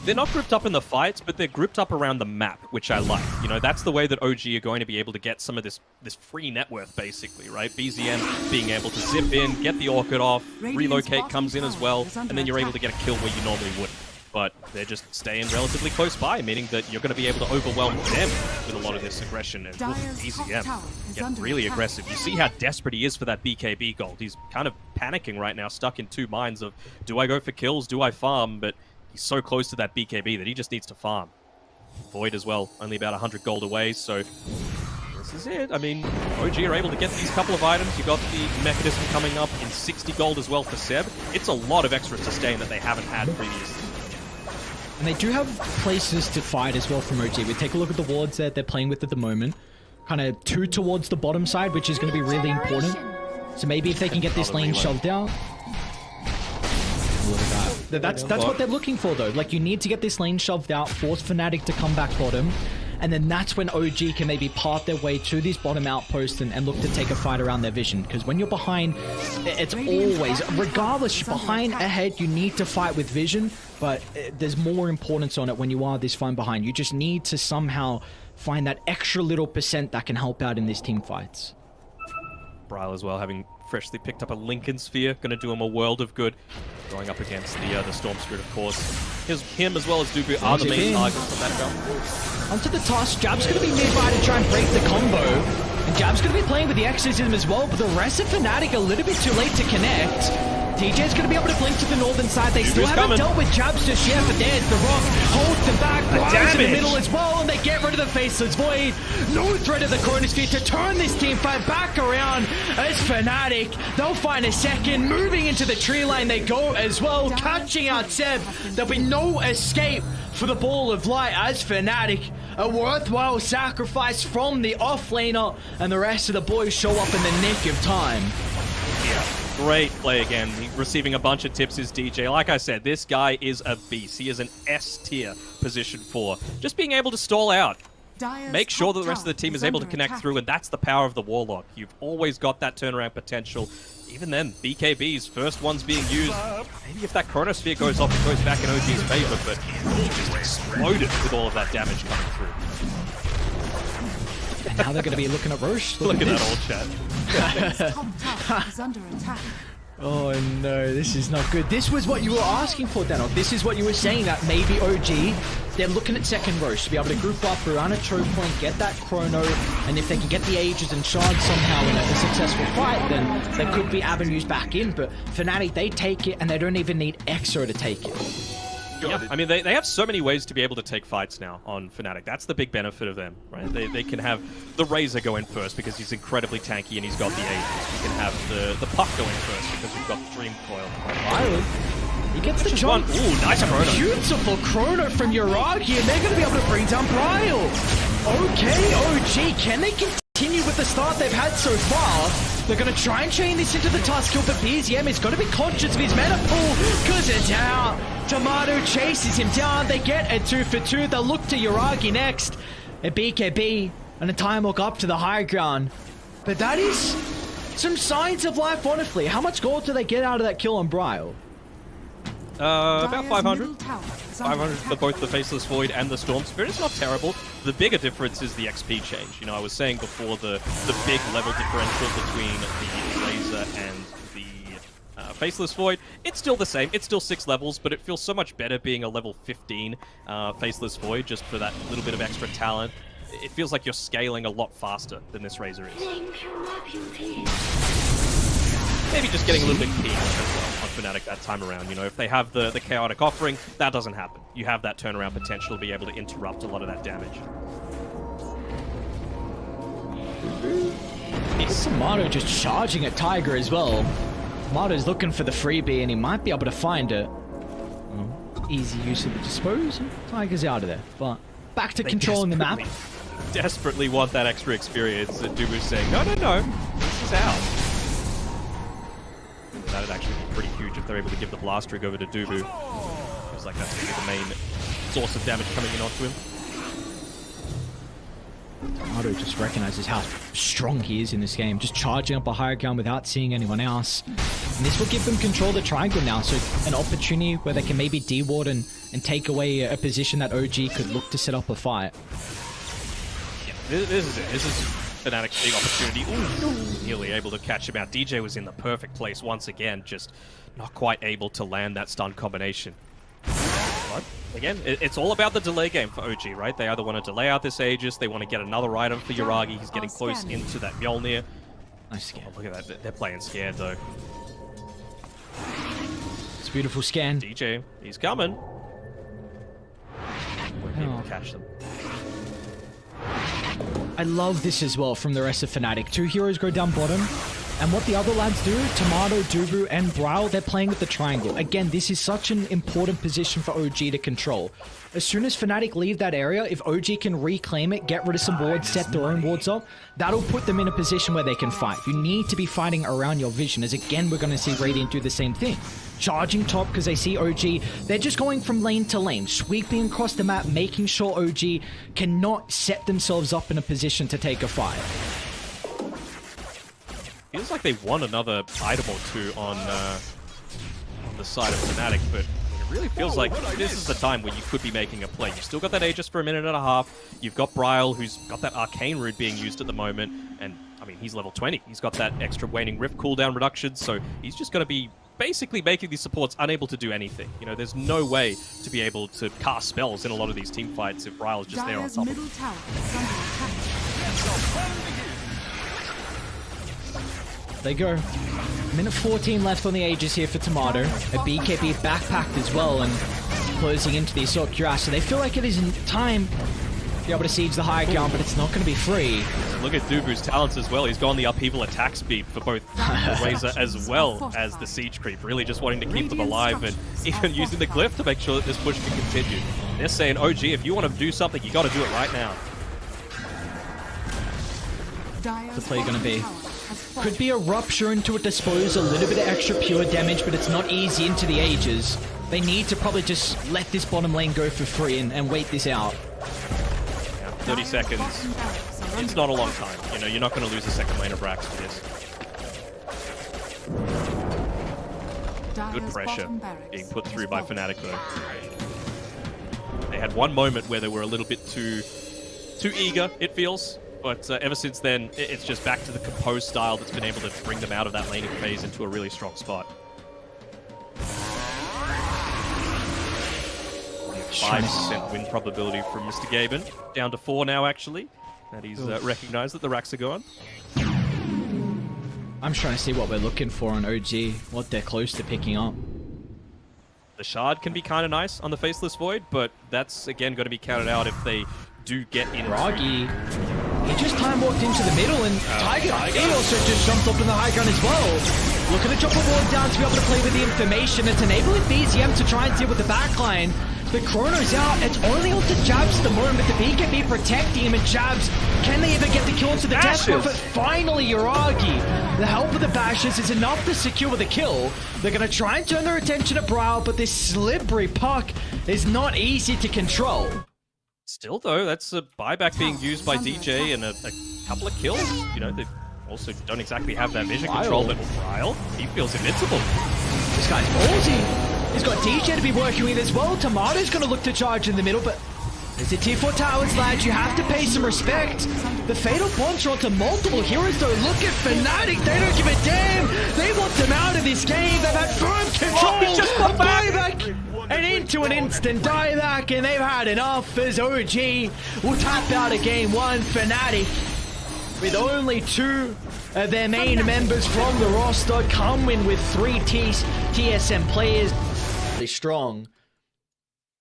They're not grouped up in the fights, but they're grouped up around the map, which I like. You know, that's the way that OG are going to be able to get some of this free net worth, basically, right? BZM being able to zip in, get the Orchid off, relocate comes in as well, and then you're able to get a kill where you normally wouldn't. But they're just staying relatively close by, meaning that you're going to be able to overwhelm them with a lot of this aggression. And look, BZM get really aggressive. You see how desperate he is for that BKB gold. He's kind of panicking right now, stuck in 2 minds of, do I go for kills, do I farm? But he's so close to that BKB that he just needs to farm. Void as well, only about 100 gold away, so this is it. I mean, OG are able to get these couple of items. You got the Mechanism coming up in 60 gold as well for Seb. It's a lot of extra sustain that they haven't had previously. And they do have places to fight as well from OG. We take a look at the wards that they're playing with at the moment. Kind of 2 towards the bottom side, which is going to be really important. So maybe if they can get this lane shoved out. Look at that. That's what they're looking for though. Like you need to get this lane shoved out, force FANATIC to come back bottom, and then that's when OG can maybe part their way to this bottom outpost and look to take a fight around their vision. Because when you're behind, it's always, regardless, you're behind, ahead, you need to fight with vision, but there's more importance on it when you are this far behind. You just need to somehow find that extra little percent that can help out in these team fights. Bryle as well, having freshly picked up a Lincoln Sphere, going to do him a world of good. Going up against the Storm Spirit, of course. Him as well as Dubu are the main targets on that round. Onto the toss, Jab's going to be nearby to try and break the combo. And Jab's going to be playing with the exorcism as well, but the rest of FANATIC a little bit too late to connect. TJ's going to be able to blink to the northern side. They still haven't dealt with Jabs just yet, but there's the rock. Holds them back. Brian's in the middle as well, and they get rid of the Faceless Void. No threat of the Chronosphere to turn this team fight back around as FANATIC. They'll find a second. Moving into the tree line they go as well, catching out Seb. There'll be no escape for the Ball of Light as FANATIC. A worthwhile sacrifice from the offlaner, and the rest of the boys show up in the nick of time. Yeah. Great play again. Receiving a bunch of tips is DJ. Like I said, this guy is a beast. He is an S tier position 4. Just being able to stall out. Make sure that the rest of the team is able to connect through, and that's the power of the Warlock. You've always got that turnaround potential. Even then, BKB's first one's being used. Maybe if that Chronosphere goes off, it goes back in OG's favor, but he just exploded with all of that damage coming through. And now they're going to be looking at Roche. Look at that old chat. is under attack. Oh no, this is not good. This was what you were asking for, Dano. This is what you were saying, that maybe OG, they're looking at second Roche to be able to group up around a choke point, get that chrono, and if they can get the Ages and Shards somehow in a successful fight, then there could be avenues back in. But FANATIC, they take it, and they don't even need Exo to take it. Yeah, I mean, they have so many ways to be able to take fights now on FANATIC. That's the big benefit of them, right? They can have the RAZER go in first because he's incredibly tanky and he's got the Aegis. You can have the Puck go in first because we've got the Dream Coil. Violet, he gets the jump. Ooh, nice chrono. Beautiful chrono from Uragi, and they're going to be able to bring down Bryle. Okay, OG, can they continue with the start they've had so far? They're going to try and chain this into the task kill, but BZM is going to be conscious of his mana pool because it's out. Tomato chases him down. They get a 2 for 2. They'll look to Uragi next. A BKB and a time walk up to the high ground. But that is some signs of life, honestly. How much gold do they get out of that kill on Bryle? About 500. 500 for both the Faceless Void and the Storm Spirit. It's not terrible. The bigger difference is the XP change. You know, I was saying before the big level differential between the RAZER and the Faceless Void. It's still the same. It's still 6 levels, but it feels so much better being a level 15 Faceless Void just for that little bit of extra talent. It feels like you're scaling a lot faster than this RAZER is. Maybe just getting a little bit keen as well on FANATIC that time around. You know, if they have the chaotic offering, that doesn't happen. You have that turnaround potential to be able to interrupt a lot of that damage. It's Tomato just charging at Tiger as well. Tomato's looking for the freebie and he might be able to find it. Easy use of the dispose. Tiger's out of there. But back to controlling the map. Desperately want that extra experience, and Dubu's saying, no, this is out. That would actually be pretty huge if they're able to give the blast rig over to Dubu. Feels like that's going to be the main source of damage coming in onto him. Tomato just recognizes how strong he is in this game, just charging up a higher ground without seeing anyone else. And this will give them control of the triangle now, so an opportunity where they can maybe deward and take away a position that OG could look to set up a fight. Yeah, this is it. This is FANATIC's big opportunity. Ooh, nearly able to catch him out. DJ was in the perfect place once again, just not quite able to land that stun combination. But again, it's all about the delay game for OG, right? They either want to delay out this Aegis, they want to get another item for Uragi. He's getting close into that Mjolnir. Nice scan. Oh, look at that. They're playing scared, though. It's a beautiful scan. DJ, he's coming. We're able to catch them. I love this as well from the rest of FANATIC. 2 heroes go down bottom. And what the other lads do, Tomato, Dubu, and Brow, they're playing with the triangle. Again, this is such an important position for OG to control. As soon as Fnatic leave that area, if OG can reclaim it, get rid of some wards, set their own wards up, that'll put them in a position where they can fight. You need to be fighting around your vision, as again, we're going to see Radiant do the same thing. Charging top because they see OG, they're just going from lane to lane, sweeping across the map, making sure OG cannot set themselves up in a position to take a fight. Feels like they won another item or two on the side of Fnatic, but it really feels like this is the time where you could be making a play. You've still got that Aegis for a minute and a half. You've got Bryle, who's got that Arcane Root being used at the moment, and I mean, he's level 20. He's got that extra Waning Rift cooldown reduction, so he's just going to be basically making these supports unable to do anything. You know, there's no way to be able to cast spells in a lot of these team fights if Bryle is just there on Dire's top of middle them. tower is under attack. They go. Minute 14 left on the Aegis here for Tomato. A BKB backpacked as well and closing into the Assault Cuirass. So they feel like it is in time to be able to siege the high ground, but it's not going to be free. Look at Dubu's talents as well. He's gone the upheaval attack speed for both Razor as well as the siege creep. Really just wanting to keep them alive and even using the glyph to make sure that this push can continue. They're saying, OG, if you want to do something, you got to do it right now. Dire's The play going to be? bottom tower has fallen. Could be a rupture into a dispose, a little bit of extra pure damage, but it's not easy into the Aegis. They need to probably just let this bottom lane go for free and wait this out. 30 seconds. Bottom barracks are It's under not a long time. You know, you're not going to lose a second lane of Brax for this. Good Dire's pressure bottom barracks being put has through by fallen. Fnatic though. They had one moment where they were a little bit too eager, it feels. But ever since then, it's just back to the composed style that's been able to bring them out of that laning phase into a really strong spot. 5% win probability from Mr. Gaben. Down to 4 now, actually. That he's recognized that the racks are gone. I'm trying to see what we're looking for on OG, what they're close to picking up. The Shard can be kind of nice on the Faceless Void, but that's, again, going to be counted out if they do get in. Ragi, he just time walked into the middle, and Tiger, he also just jumped up in the high ground as well. Looking to drop a ward down to be able to play with the information. It's enabling BZM to try and deal with the backline. The Chrono's out. It's only on to Jabs at the moment, but the BKB protecting him, and Jabs, can they even get the kill to the death profit? Finally, Yuragi. The help of the Bashes is enough to secure the kill. They're going to try and turn their attention to Brow, but this slippery puck is not easy to control. Still, though, that's a buyback being used by DJ and a couple of kills. You know, they also don't exactly have that vision control, but Ryle, he feels invincible. This guy's ballsy. He's got DJ to be working with as well. Tomato's going to look to charge in the middle, but there's a tier 4 towers, lads. You have to pay some respect. The Fatal Punch onto multiple heroes, though. Look at Fnatic. They don't give a damn. They want them out of this game. They've had firm control. he just got back. Buyback and into an instant dieback, and they've had enough as OG will tap out of game 1. Fnatic, with only 2 of their main members from the roster, come in with 3 TSM players. Really strong.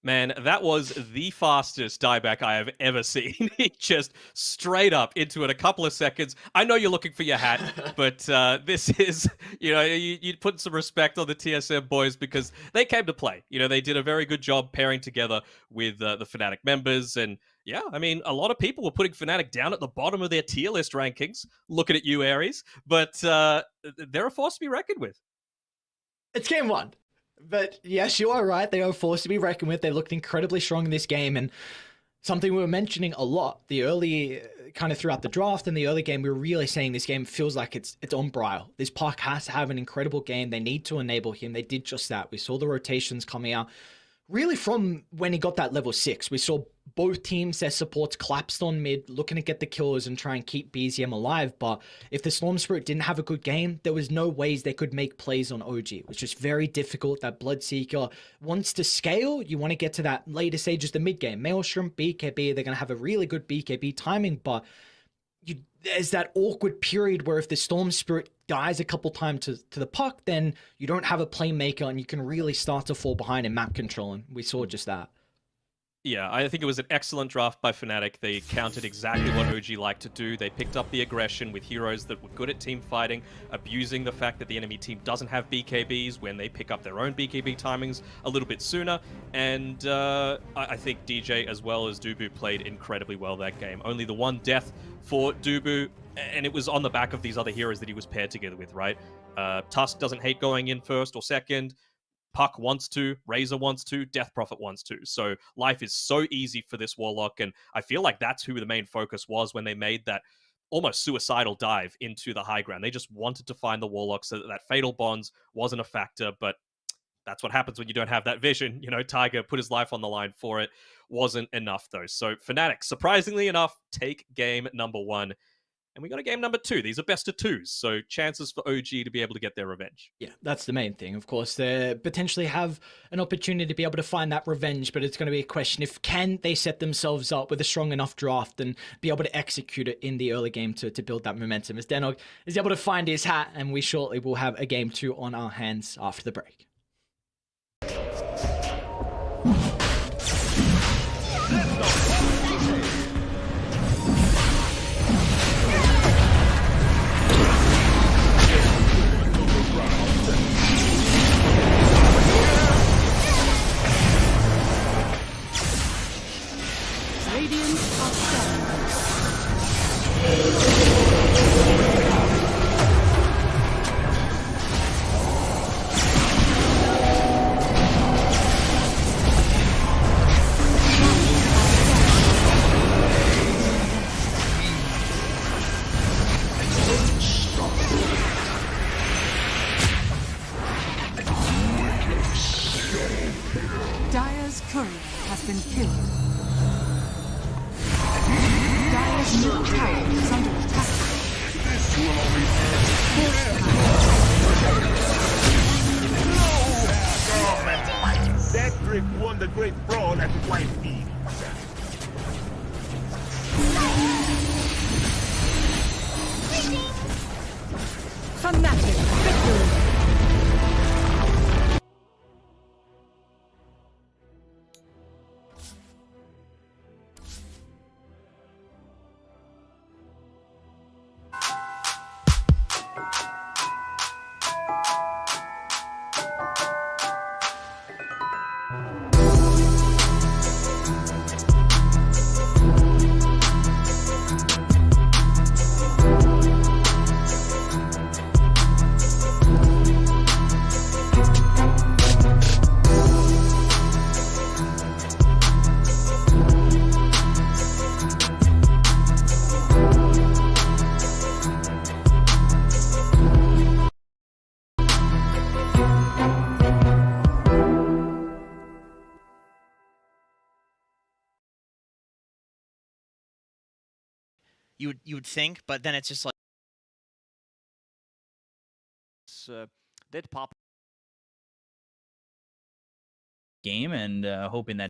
Man, that was the fastest dieback I have ever seen. He just straight up into it a couple of seconds. I know you're looking for your hat, but this is, you know, you put some respect on the TSM boys because they came to play. You know, they did a very good job pairing together with the Fnatic members. And yeah, I mean, a lot of people were putting Fnatic down at the bottom of their tier list rankings. Looking at you, Aries. But they're a force to be reckoned with. It's game 1. But yes, you are right. They are forced to be reckoned with. They looked incredibly strong in this game, and something we were mentioning a lot the early, kind of throughout the draft and the early game, we were really saying this game feels like it's on Bryle. This Park has to have an incredible game. They need to enable him. They did just that. We saw the rotations coming out. Really from when he got that level 6, we saw both teams, their supports collapsed on mid, looking to get the kills and try and keep BZM alive. But if the Storm Spirit didn't have a good game, there was no ways they could make plays on OG. It was just very difficult. That Bloodseeker wants to scale. You want to get to that later stages, the mid game. Maelstrom, BKB, they're going to have a really good BKB timing, but there's that awkward period where if the Storm Spirit dies a couple times to the puck, then you don't have a playmaker and you can really start to fall behind in map control, and we saw just that. Yeah, I think it was an excellent draft by FANATIC. They countered exactly what OG liked to do. They picked up the aggression with heroes that were good at team fighting, abusing the fact that the enemy team doesn't have BKBs when they pick up their own BKB timings a little bit sooner. And I think DJ as well as Dubu played incredibly well that game. Only the one death for Dubu, and it was on the back of these other heroes that he was paired together with, right? Tusk doesn't hate going in first or second. Puck wants to, Razor wants to, Death Prophet wants to. So life is so easy for this Warlock, and I feel like that's who the main focus was when they made that almost suicidal dive into the high ground. They just wanted to find the Warlock so that that Fatal Bonds wasn't a factor, but that's what happens when you don't have that vision. You know, Tiger put his life on the line for it. Wasn't enough, though. So FANATIC, surprisingly enough, take game number 1. And we got a game number 2. These are best of 2s, so chances for OG to be able to get their revenge. Yeah, that's the main thing. Of course, they potentially have an opportunity to be able to find that revenge, but it's going to be a question if can they set themselves up with a strong enough draft and be able to execute it in the early game to build that momentum. As Denog is able to find his hat, and we shortly will have a game 2 on our hands after the break. Dire's courier has been killed. Dire's middle tower is under attack. That trick won the great brawl at WIFI. FANATIC victory. You would think, but then it's just like did pop game and hoping that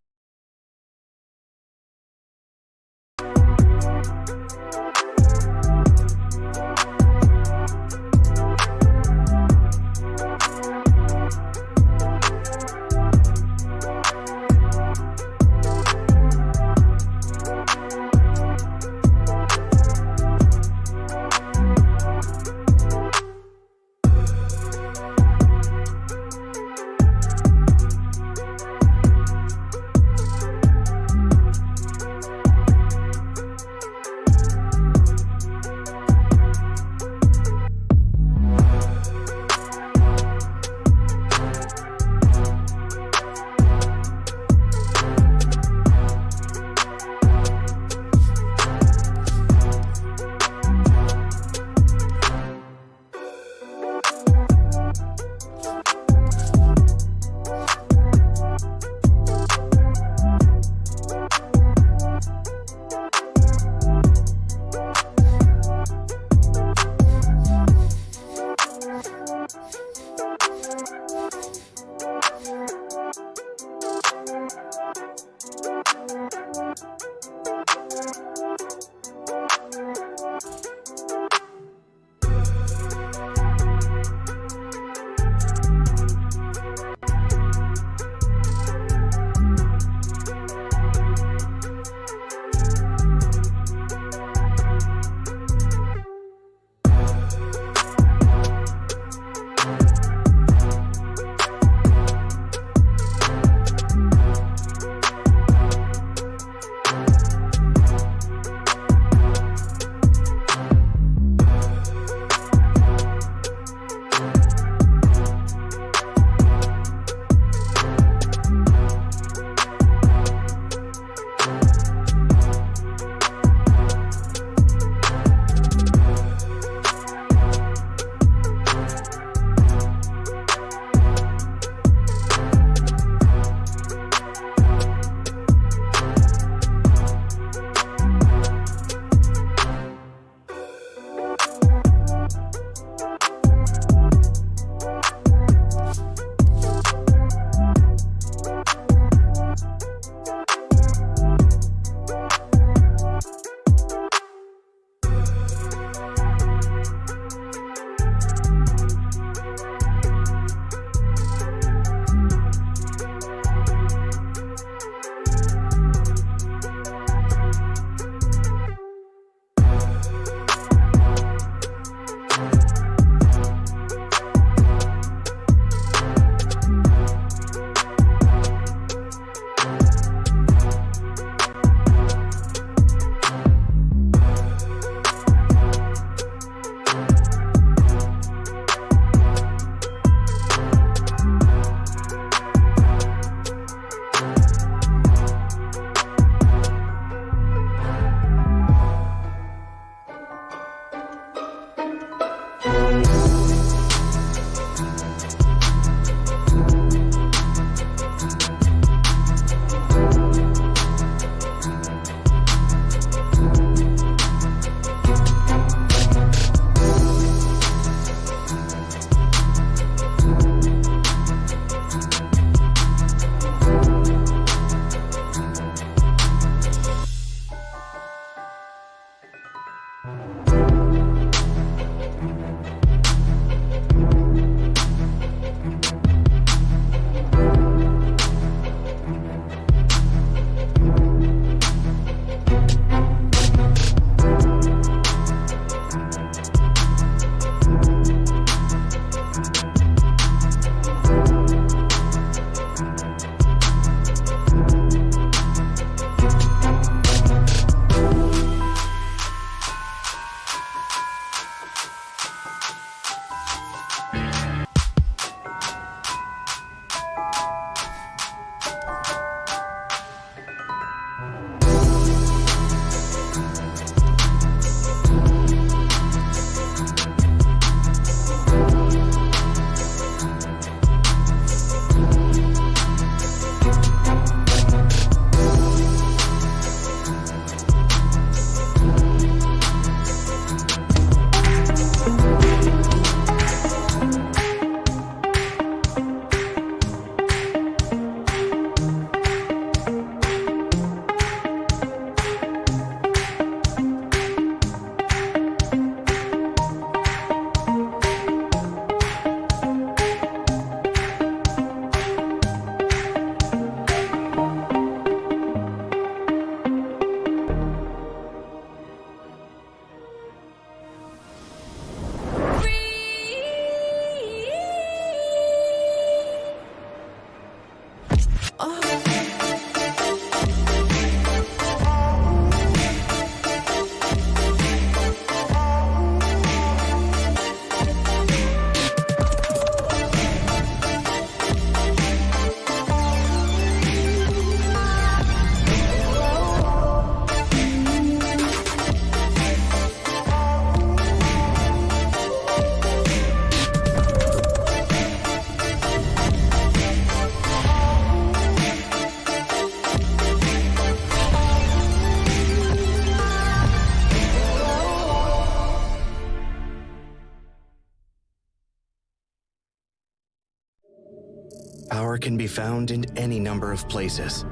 Power can be found in any number of places.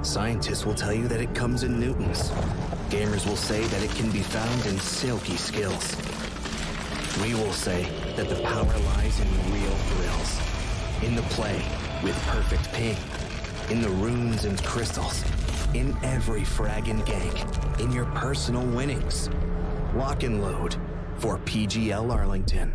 Scientists will tell you that it comes in newtons. Gamers will say that it can be found in silky skills. We will say that the power lies in real thrills. In the play with perfect ping. In the runes and crystals. In every frag and gank. In your personal winnings. Lock and load for PGL Arlington.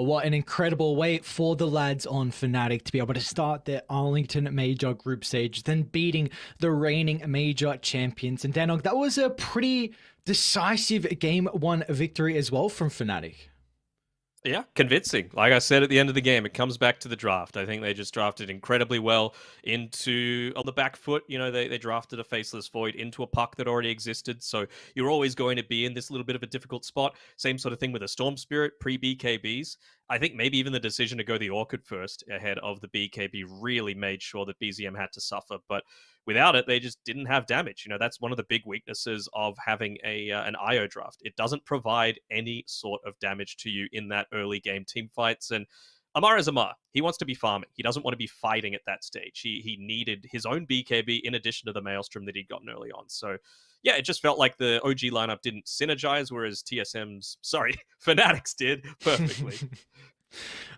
But what an incredible way for the lads on FANATIC to be able to start their Arlington Major group stage, then beating the reigning Major champions. And Danog, that was a pretty decisive Game 1 victory as well from FANATIC. Yeah, convincing. Like I said at the end of the game, it comes back to the draft. I think they just drafted incredibly well into on the back foot. You know, they drafted a Faceless Void into a puck that already existed. So you're always going to be in this little bit of a difficult spot. Same sort of thing with a Storm Spirit pre-BKBs. I think maybe even the decision to go the Orchid first ahead of the BKB really made sure that BZM had to suffer. But without it, they just didn't have damage. You know, that's one of the big weaknesses of having an IO draft. It doesn't provide any sort of damage to you in that early game team fights. And Amar is Amar. He wants to be farming. He doesn't want to be fighting at that stage. He needed his own BKB in addition to the Maelstrom that he'd gotten early on. So yeah, it just felt like the OG lineup didn't synergize, whereas FANATIC's did perfectly.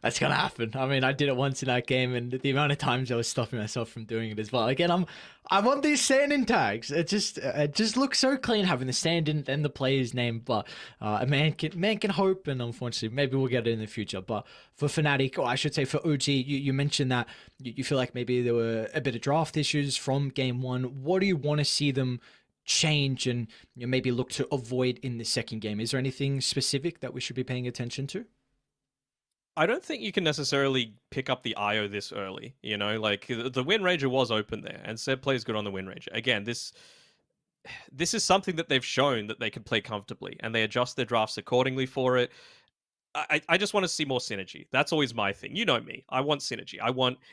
That's gonna happen. I mean, I did it once in that game, and the amount of times I was stopping myself from doing it as well. Again, I want these stand-in tags. It just looks so clean having the stand-in and the player's name. But a man can hope, and unfortunately, maybe we'll get it in the future. But for FANATIC, or I should say for OG, you mentioned that you feel like maybe there were a bit of draft issues from game one. What do you want to see them change and maybe look to avoid in the second game? Is there anything specific that we should be paying attention to? I don't think you can necessarily pick up the IO this early. You know, like the Wind Ranger was open there, and Seb plays good on the Wind Ranger. Again, this is something that they've shown that they can play comfortably, and they adjust their drafts accordingly for it. I just want to see more synergy. That's always my thing. You know me. I want synergy.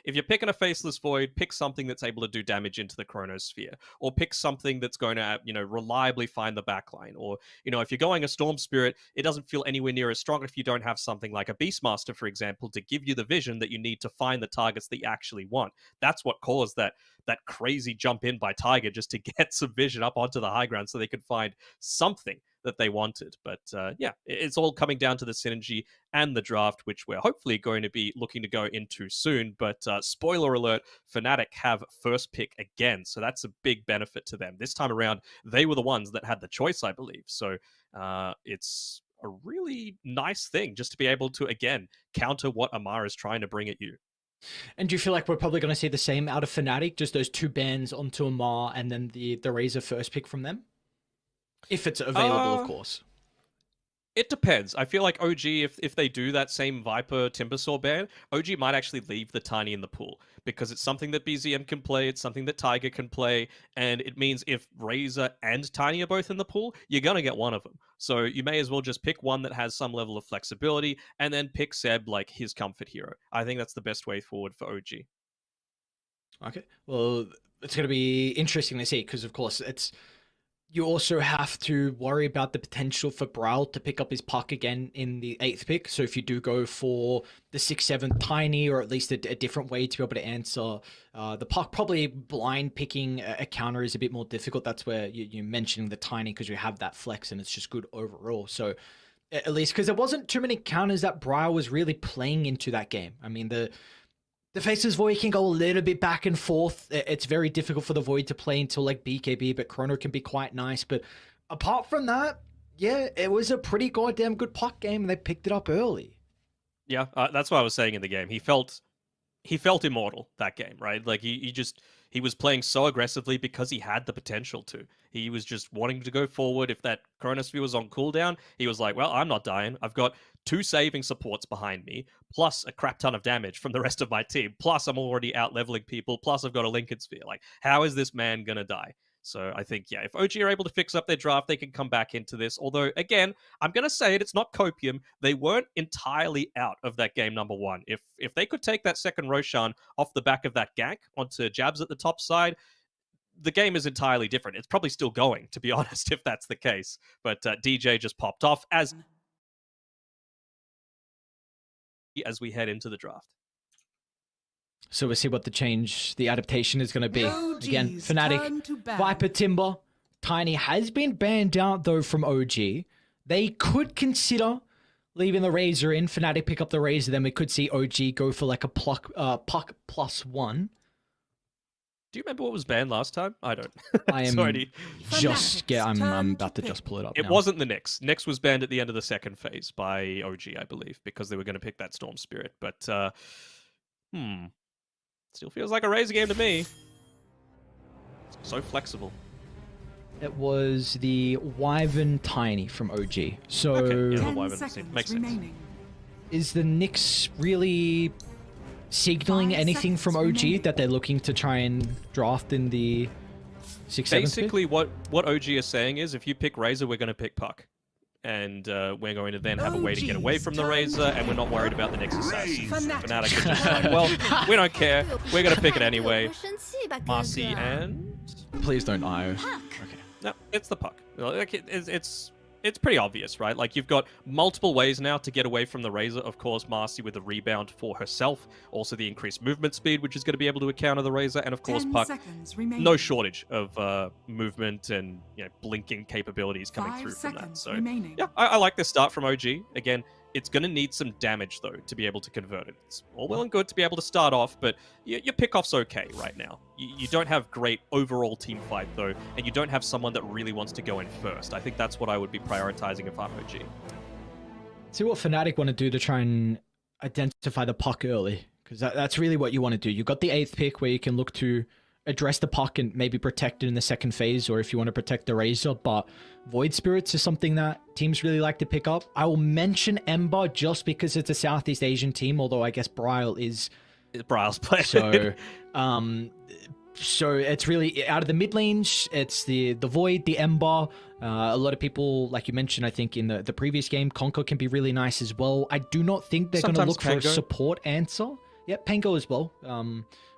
If you're picking a Faceless Void, pick something that's able to do damage into the Chronosphere, or pick something that's going to, reliably find the backline. Or, if you're going a Storm Spirit, it doesn't feel anywhere near as strong if you don't have something like a Beastmaster, for example, to give you the vision that you need to find the targets that you actually want. That's what caused that crazy jump in by Tiger, just to get some vision up onto the high ground so they could find something that they wanted. But yeah, it's all coming down to the synergy and the draft, which we're hopefully going to be looking to go into soon. But spoiler alert, FANATIC have first pick again, so that's a big benefit to them. This time around, they were the ones that had the choice, I believe. So it's a really nice thing just to be able to, again, counter what Amar is trying to bring at you. And do you feel like we're probably going to see the same out of FANATIC, just those two bans onto Amar and then the RAZER first pick from them? If it's available, of course. It depends. I feel like OG, if they do that same Viper Timbersaw ban, OG might actually leave the Tiny in the pool, because it's something that BZM can play, it's something that Tiger can play, and it means if RAZER and Tiny are both in the pool, you're going to get one of them. So you may as well just pick one that has some level of flexibility, and then pick Seb like his comfort hero. I think that's the best way forward for OG. Okay. Well, it's going to be interesting to see, because of course you also have to worry about the potential for Brawl to pick up his puck again in the 8th pick. So if you do go for the 6th, 7th Tiny, or at least a different way to be able to answer the puck, probably blind picking a counter is a bit more difficult. That's where you're mentioning the Tiny, because you have that flex and it's just good overall. So at least, because there wasn't too many counters that Brawl was really playing into that game. I mean, the Faceless Void can go a little bit back and forth. It's very difficult for the Void to play until like BKB, but Chrono can be quite nice. But apart from that, yeah, it was a pretty goddamn good puck game, and they picked it up early. Yeah, that's what I was saying in the game. He felt immortal that game, right? Like he was playing so aggressively because he had the potential to. He was just wanting to go forward. If that Chronosphere was on cooldown, he was like, well, I'm not dying. I've got 2 saving supports behind me, plus a crap ton of damage from the rest of my team, plus I'm already out leveling people, plus I've got a Lincoln Sphere. Like, how is this man gonna die? So I think, yeah, if OG are able to fix up their draft, they can come back into this. Although, again, I'm going to say it's not copium. They weren't entirely out of that game number 1. If they could take that second Roshan off the back of that gank onto Jabs at the top side, the game is entirely different. It's probably still going, to be honest, if that's the case. But DJ just popped off as we head into the draft. So we'll see what the adaptation is going to be. Oh, Again, geez, FANATIC, turn to ban. Viper Timber, Tiny has been banned out though from OG. They could consider leaving the RAZER in. FANATIC pick up the RAZER, then we could see OG go for like a puck +1. Do you remember what was banned last time? I don't. I am I'm about to just pull it up. It wasn't the Nyx. Nyx was banned at the end of the second phase by OG, I believe, because they were going to pick that Storm Spirit. But still feels like a RAZER game to me. So flexible. It was the Wyvern Tiny from OG. So okay. Yeah, the 10 Wyvern seconds makes sense. remaining. is the Knicks really signaling 5 anything from OG seconds remaining. that they're looking to try and draft in the 6-7 pick? Basically, what OG is saying is, if you pick Razor, we're going to pick Puck. And we're going to then have a way to get away from the Razor, and we're not worried about the next assassin. Fnatic are just like, well, we don't care. We're going to pick it anyway. 队友不会生气吧，哥哥？ Marcy and... Please don't IO. No, it's the Puck. Like, it's pretty obvious, right? Like, you've got multiple ways now to get away from the Razor. Of course, Marcy with the rebound for herself. Also the increased movement speed, which is going to be able to counter the Razor. And of course, 10 Puck, seconds remaining. no shortage of movement and blinking capabilities coming 5 through from that. seconds So, remaining. yeah, I like this start from OG. Again, it's going to need some damage, though, to be able to convert it. It's all well and good to be able to start off, but your pickoff's okay right now. You don't have great overall team fight, though, and you don't have someone that really wants to go in first. I think that's what I would be prioritizing if I'm OG. See what Fnatic want to do to try and identify the Puck early, because that's really what you want to do. You've got the 8th pick where you can look to address the Puck and maybe protect it in the second phase, or if you want to protect the Razor, but Void Spirits is something that teams really like to pick up. I will mention Ember just because it's a Southeast Asian team, although I guess Bryle is... Bryle's player. So it's really out of the mid lanes, it's the Void, the Ember. A lot of people, like you mentioned, I think in the previous game, Conco can be really nice as well. I do not think they're going to Sometimes look for a Pango. support answer. Yep, Pango as well,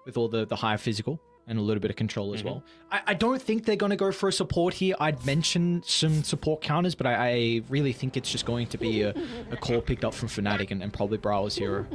with all the higher physical and a little bit of control as well. I don't think they're going to go for a support here. I'd mention some support counters, but I really think it's just going to be a call picked up from Fnatic and probably Bryle's hero.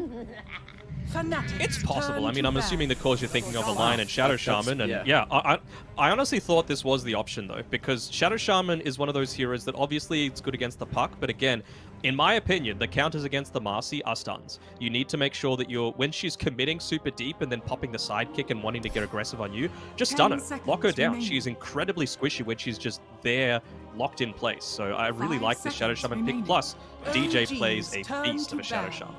It's possible. I mean, I'm assuming the cause you're thinking of a Lion and Shadow Shaman, and yeah, I honestly thought this was the option, though, because Shadow Shaman is one of those heroes that obviously it's good against the Puck, but again, in my opinion, the counters against the Marcy are stuns. You need to make sure that when she's committing super deep and then popping the sidekick and wanting to get aggressive on you, just stun her, 10 seconds lock her down. remaining. She's incredibly squishy when she's just there, locked in place. So I really 5 like this Shadow seconds Shaman remaining. pick. Plus, DJ OG's plays a turn beast to of a Shadow ban. Shaman.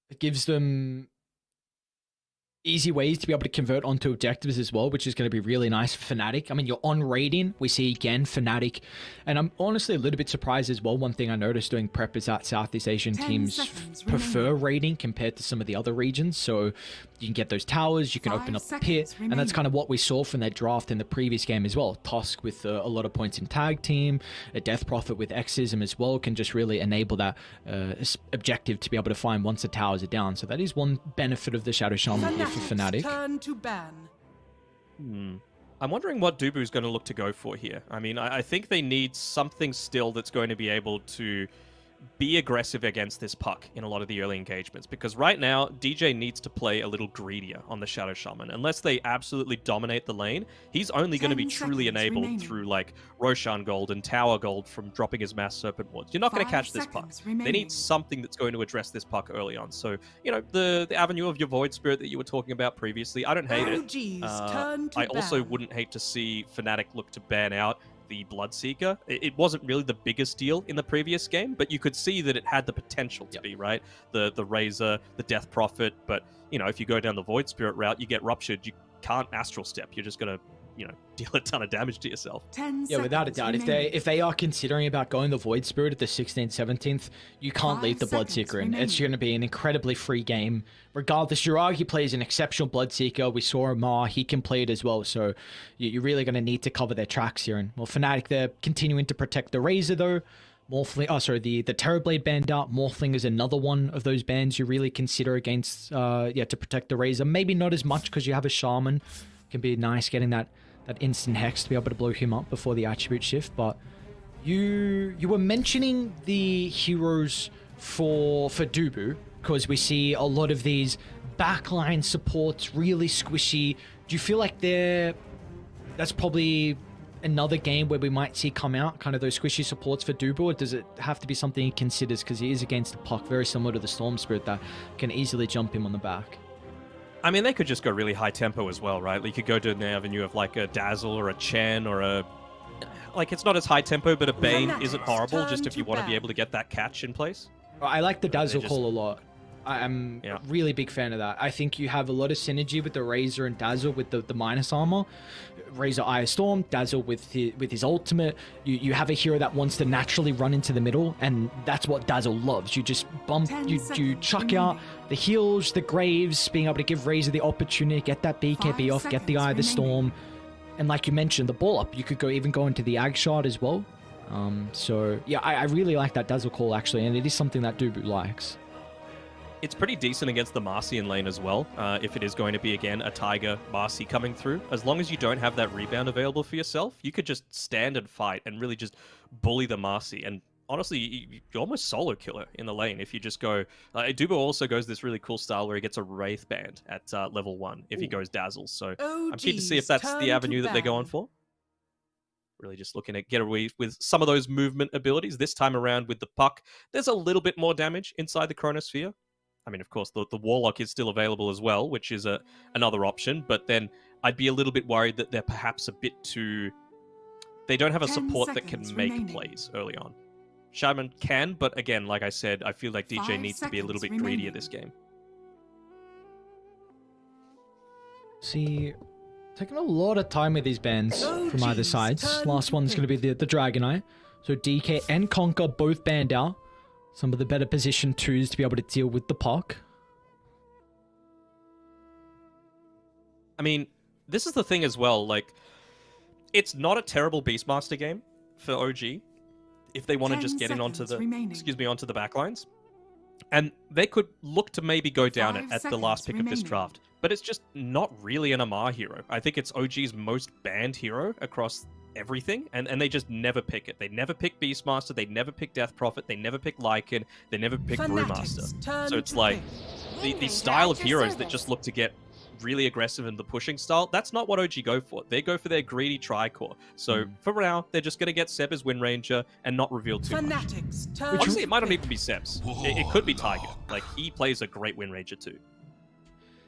It gives them easy ways to be able to convert onto objectives as well, which is going to be really nice for Fnatic. I mean, you're on raiding. We see again Fnatic, and I'm honestly a little bit surprised as well. One thing I noticed doing prep is that Southeast Asian 10 teams seconds prefer remaining. raiding compared to some of the other regions. So you can get those towers, you can 5 open up the seconds pit, and that's remaining. kind of what we saw from their draft in the previous game as well. Tusk with a lot of points in tag team, a Death Prophet with Xism as well can just really enable that objective to be able to find once the towers are down. So that is one benefit of the Shadow Shaman here for Fnatic. Turn to ban. I'm wondering what Dubu's going to look to go for here. I mean, I think they need something still that's going to be able to be aggressive against this Puck in a lot of the early engagements, because right now DJ needs to play a little greedier on the Shadow Shaman. Unless they absolutely dominate the lane, he's only going to be 10 truly seconds enabled remaining. through like Roshan Gold and Tower Gold from dropping his Mass Serpent Wards. You're not going to 5 catch this Puck. seconds They remaining. need something that's going to address this Puck early on. So, you know, the avenue of your Void Spirit that you were talking about previously, I don't hate it. OG's turn to I also ban. wouldn't hate to see Fnatic look to ban out the Bloodseeker. It wasn't really the biggest deal in the previous game, but you could see that it had the potential to be, right? The Razor, the Death Prophet, but, you know, if you go down the Void Spirit route, you get ruptured, you can't Astral Step. You're just going to, you know, deal a ton of damage to yourself. 10 Yeah, without a seconds doubt. remaining. If they are considering about going the Void Spirit at the 16th, 17th, you can't 5 leave the seconds Bloodseeker in. It's remaining. going to be an incredibly free game. Regardless, Jiragi plays an exceptional Bloodseeker. We saw Amar, he can play it as well. So you're really going to need to cover their tracks here. And well, Fnatic, they're continuing to protect the Razor though. Morphling, the Terrorblade band out. Morphling is another one of those bands you really consider against, to protect the Razor. Maybe not as much because you have a Shaman. Can be nice getting that instant hex to be able to blow him up before the attribute shift. But you were mentioning the heroes for Dubu, because we see a lot of these backline supports really squishy. Do you feel like that's probably another game where we might see come out kind of those squishy supports for Dubu, or does it have to be something he considers because he is against the Puck, very similar to the Storm Spirit that can easily jump him on the back? I mean, they could just go really high tempo as well, right? You could go to the avenue of like a Dazzle or a Chen or a... Like, it's not as high tempo, but a Bane isn't horrible, just if you want to be able to get that catch in place. I like the Dazzle just- call a lot. I'm a really big fan of that. I think you have a lot of synergy with the Razor and Dazzle with the minus armor. Razor Eye of Storm, Dazzle with his ultimate. You have a hero that wants to naturally run into the middle, and that's what Dazzle loves. You just bump, you chuck out the heals, the graves, being able to give Razor the opportunity to get that BKB off, get the Eye of the Storm. And like you mentioned, the ball up, you could even go into the Ag shot as well. So yeah, I really like that Dazzle call actually, and it is something that Dubu likes. It's pretty decent against the Marcian lane as well, if it is going to be, again, a Tiger Marci coming through. As long as you don't have that rebound available for yourself, you could just stand and fight and really just bully the Marci. And honestly, you almost solo killer in the lane if you just go... Dubo also goes this really cool style where he gets a Wraith Band at level 1 if he goes Dazzle. So I'm keen to see if that's the avenue that they're going for. Really just looking to get away with some of those movement abilities. This time around with the Puck, there's a little bit more damage inside the Chronosphere. I mean, of course, the Warlock is still available as well, which is another option. But then I'd be a little bit worried that they're perhaps a bit too... They don't have a support that can make plays early on. Shaman can, but again, like I said, I feel like DJ needs to be a little bit greedier this game. See, taking a lot of time with these bans from either sides. Last one's going to be the Dragon Eye. So DK and Conquer both banned out. Some of the better position 2s to be able to deal with the Puck. I mean, this is the thing as well, like, it's not a terrible Beastmaster game for OG if they want to just get in onto the, onto the backlines. And they could look to maybe go down it at the last pick of this draft. But it's just not really an Amar hero. I think it's OG's most banned hero across everything, and they just never pick it. They never pick Beastmaster, they never pick Death Prophet, they never pick Lycan, they never pick Brewmaster. So it's like, the style of heroes that just look to get really aggressive in the pushing style, that's not what OG go for. They go for their greedy Tricore. So for now, they're just going to get Seb as Wind Ranger and not reveal too much. Honestly, it might not even be Seb's. It could be Tiger. Like, he plays a great Wind Ranger too.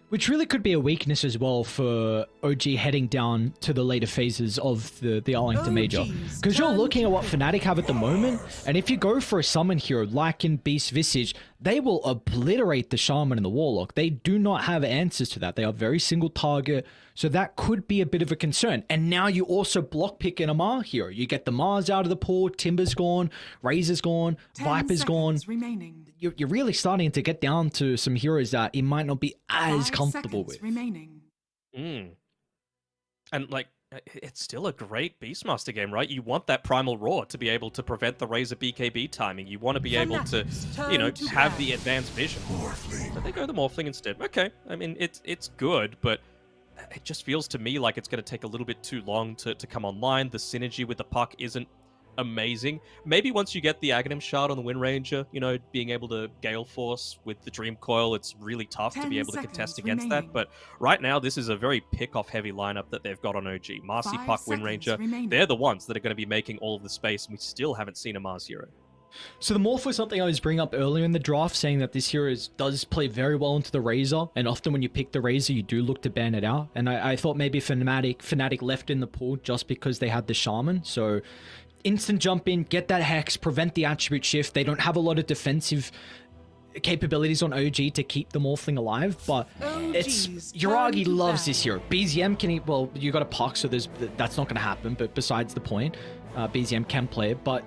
Which really could be a weakness as well for OG heading down to the later phases of the Arlington Major. Because you're looking at what FANATIC have at the moment, and if you go for a summon hero like in Beast Visage, they will obliterate the Shaman and the Warlock. They do not have answers to that. They are very single target, so that could be a bit of a concern. And now you also block pick an Amar hero. You get the Mars out of the pool, Timber's gone, Razor's gone, Viper's gone. You're really starting to get down to some heroes that you might not be as comfortable with. And like, it's still a great Beastmaster game, right? You want that Primal Roar to be able to prevent the Razor BKB timing. You want to be able to, you know, have the advanced vision. But they go the Morphling instead. Okay, I mean, it's good, but it just feels to me like it's going to take a little bit too long to come online. The synergy with the Puck isn't amazing. Maybe once you get the Aghanim Shard on the Wind Ranger, you know, being able to Gale Force with the Dream Coil, it's really tough to be able to contest against that. But right now, this is a very pick-off heavy lineup that they've got on OG. Marci, Puck, Wind Ranger, they're the ones that are going to be making all of the space, and we still haven't seen a Mars hero. So the Morph was something I was bringing up earlier in the draft, saying that this hero does play very well into the Razor, and often when you pick the Razor, you do look to ban it out. And I thought maybe FANATIC left in the pool just because they had the Shaman, so instant jump in, get that Hex, prevent the attribute shift. They don't have a lot of defensive capabilities on OG to keep the Morphling alive, but Yuragi loves this hero. BZM can, well, you got a Puck, so that's not going to happen, but besides the point, BZM can play it, but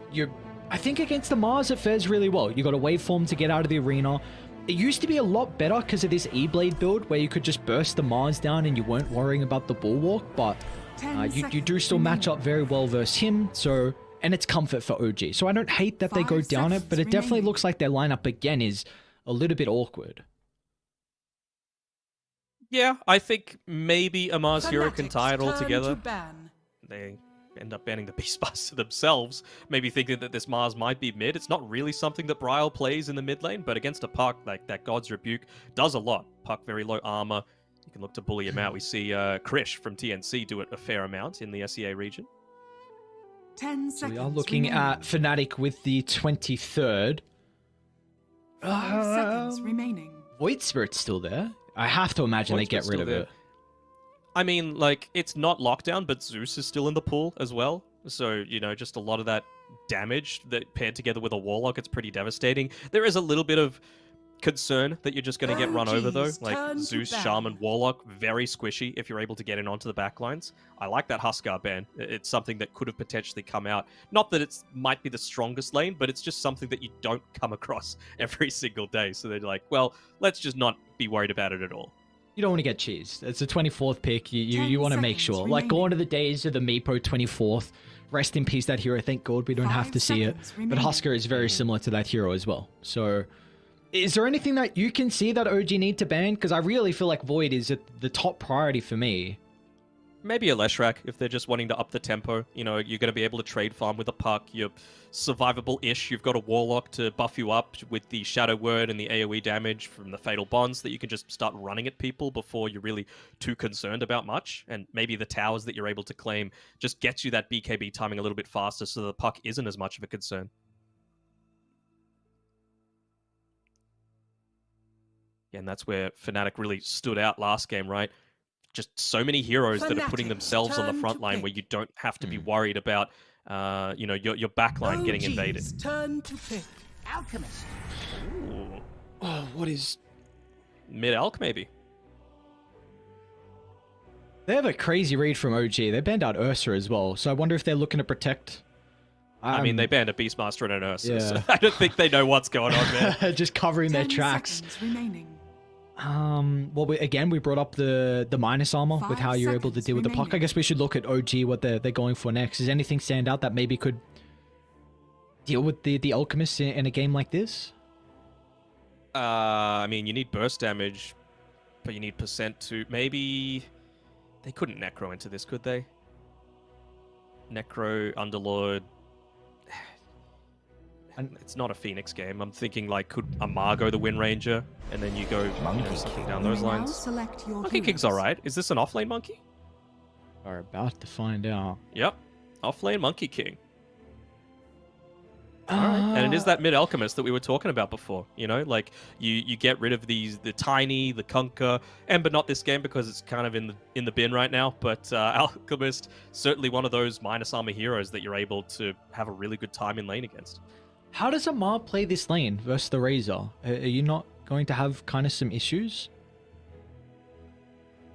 I think against the Mars it fares really well. You got a waveform to get out of the arena. It used to be a lot better because of this E-Blade build where you could just burst the Mars down and you weren't worrying about the Bulwark, but you do still match up very well versus him, so, and it's comfort for OG. So I don't hate that they go down it, but it definitely looks like their lineup again is a little bit awkward. Yeah, I think maybe a Mars hero can tie it all together. They end up banning the Beastmaster themselves, maybe thinking that this Mars might be mid. It's not really something that Bryle plays in the mid lane, but against a Puck, like that God's Rebuke does a lot. Puck very low armor. You can look to bully him out. We see Krish from TNC do it a fair amount in the SEA region. 10 seconds. So we are looking at FANATIC with the 23rd. 5 seconds remaining. Void Spirit's still there. I have to imagine they get rid of it. I mean, like, it's not lockdown, but Zeus is still in the pool as well. So, you know, just a lot of that damage that paired together with a Warlock, it's pretty devastating. There is a little bit of concern that you're just going to get run over, though. OG's Like, turn to Zeus, ban. Shaman, Warlock, very squishy if you're able to get in onto the backlines. I like that Huskar ban. It's something that could have potentially come out. Not that it might be the strongest lane, but it's just something that you don't come across every single day. So they're like, well, let's just not be worried about it at all. You don't want to get cheesed. It's the 24th pick. You 10 want to make seconds sure. Like, remaining. going to the days of the Meepo 24th. Rest in peace, that hero. Thank God we don't have 5 to see it. seconds But remaining. Huskar is very similar to that hero as well. So, is there anything that you can see that OG need to ban? Because I really feel like Void is the top priority for me. Maybe a Leshrac if they're just wanting to up the tempo. You know, you're going to be able to trade farm with a puck. You're survivable-ish. You've got a Warlock to buff you up with the Shadow Word and the AoE damage from the Fatal Bonds that you can just start running at people before you're really too concerned about much. And maybe the towers that you're able to claim just gets you that BKB timing a little bit faster so the puck isn't as much of a concern. And that's where FANATIC really stood out last game, right? Just so many heroes that are putting FANATIC's themselves on the turn front to line where pick. you don't have to be worried about, you know, your backline getting invaded. OG's turn to pick. Alchemist. Ooh. Oh, what is... Mid-Alk, maybe. They have a crazy read from OG. They banned out Ursa as well. So I wonder if they're looking to protect... I mean, they banned a Beastmaster and an Ursa, yeah. so I don't think they know what's going on, man. just covering their 10 tracks. seconds remaining. Well, we brought up the minus armor with 5 how you're able to seconds deal with the puck. I remaining. guess we should look at OG, what they're going for next. Does anything stand out that maybe could deal with the Alchemist in a game like this? I mean, you need burst damage, but you need percent to... Maybe... They couldn't Necro into this, could they? Necro, Underlord... It's not a Phoenix game. I'm thinking, like, could Amar go the Wind Ranger? And then you go, you know, something down those You may now lines. select your Monkey King's heroes. alright. Is this an off-lane Monkey? Are about to find out. Yep. Off-lane Monkey King. Alright. And it is that mid-alchemist that we were talking about before. You know, like, you get rid of the Tiny, the Kunkka, Ember not this game because it's kind of in the bin right now, but Alchemist, certainly one of those minus armor heroes that you're able to have a really good time in lane against. How does Amar play this lane versus the Razor? Are you not going to have kind of some issues?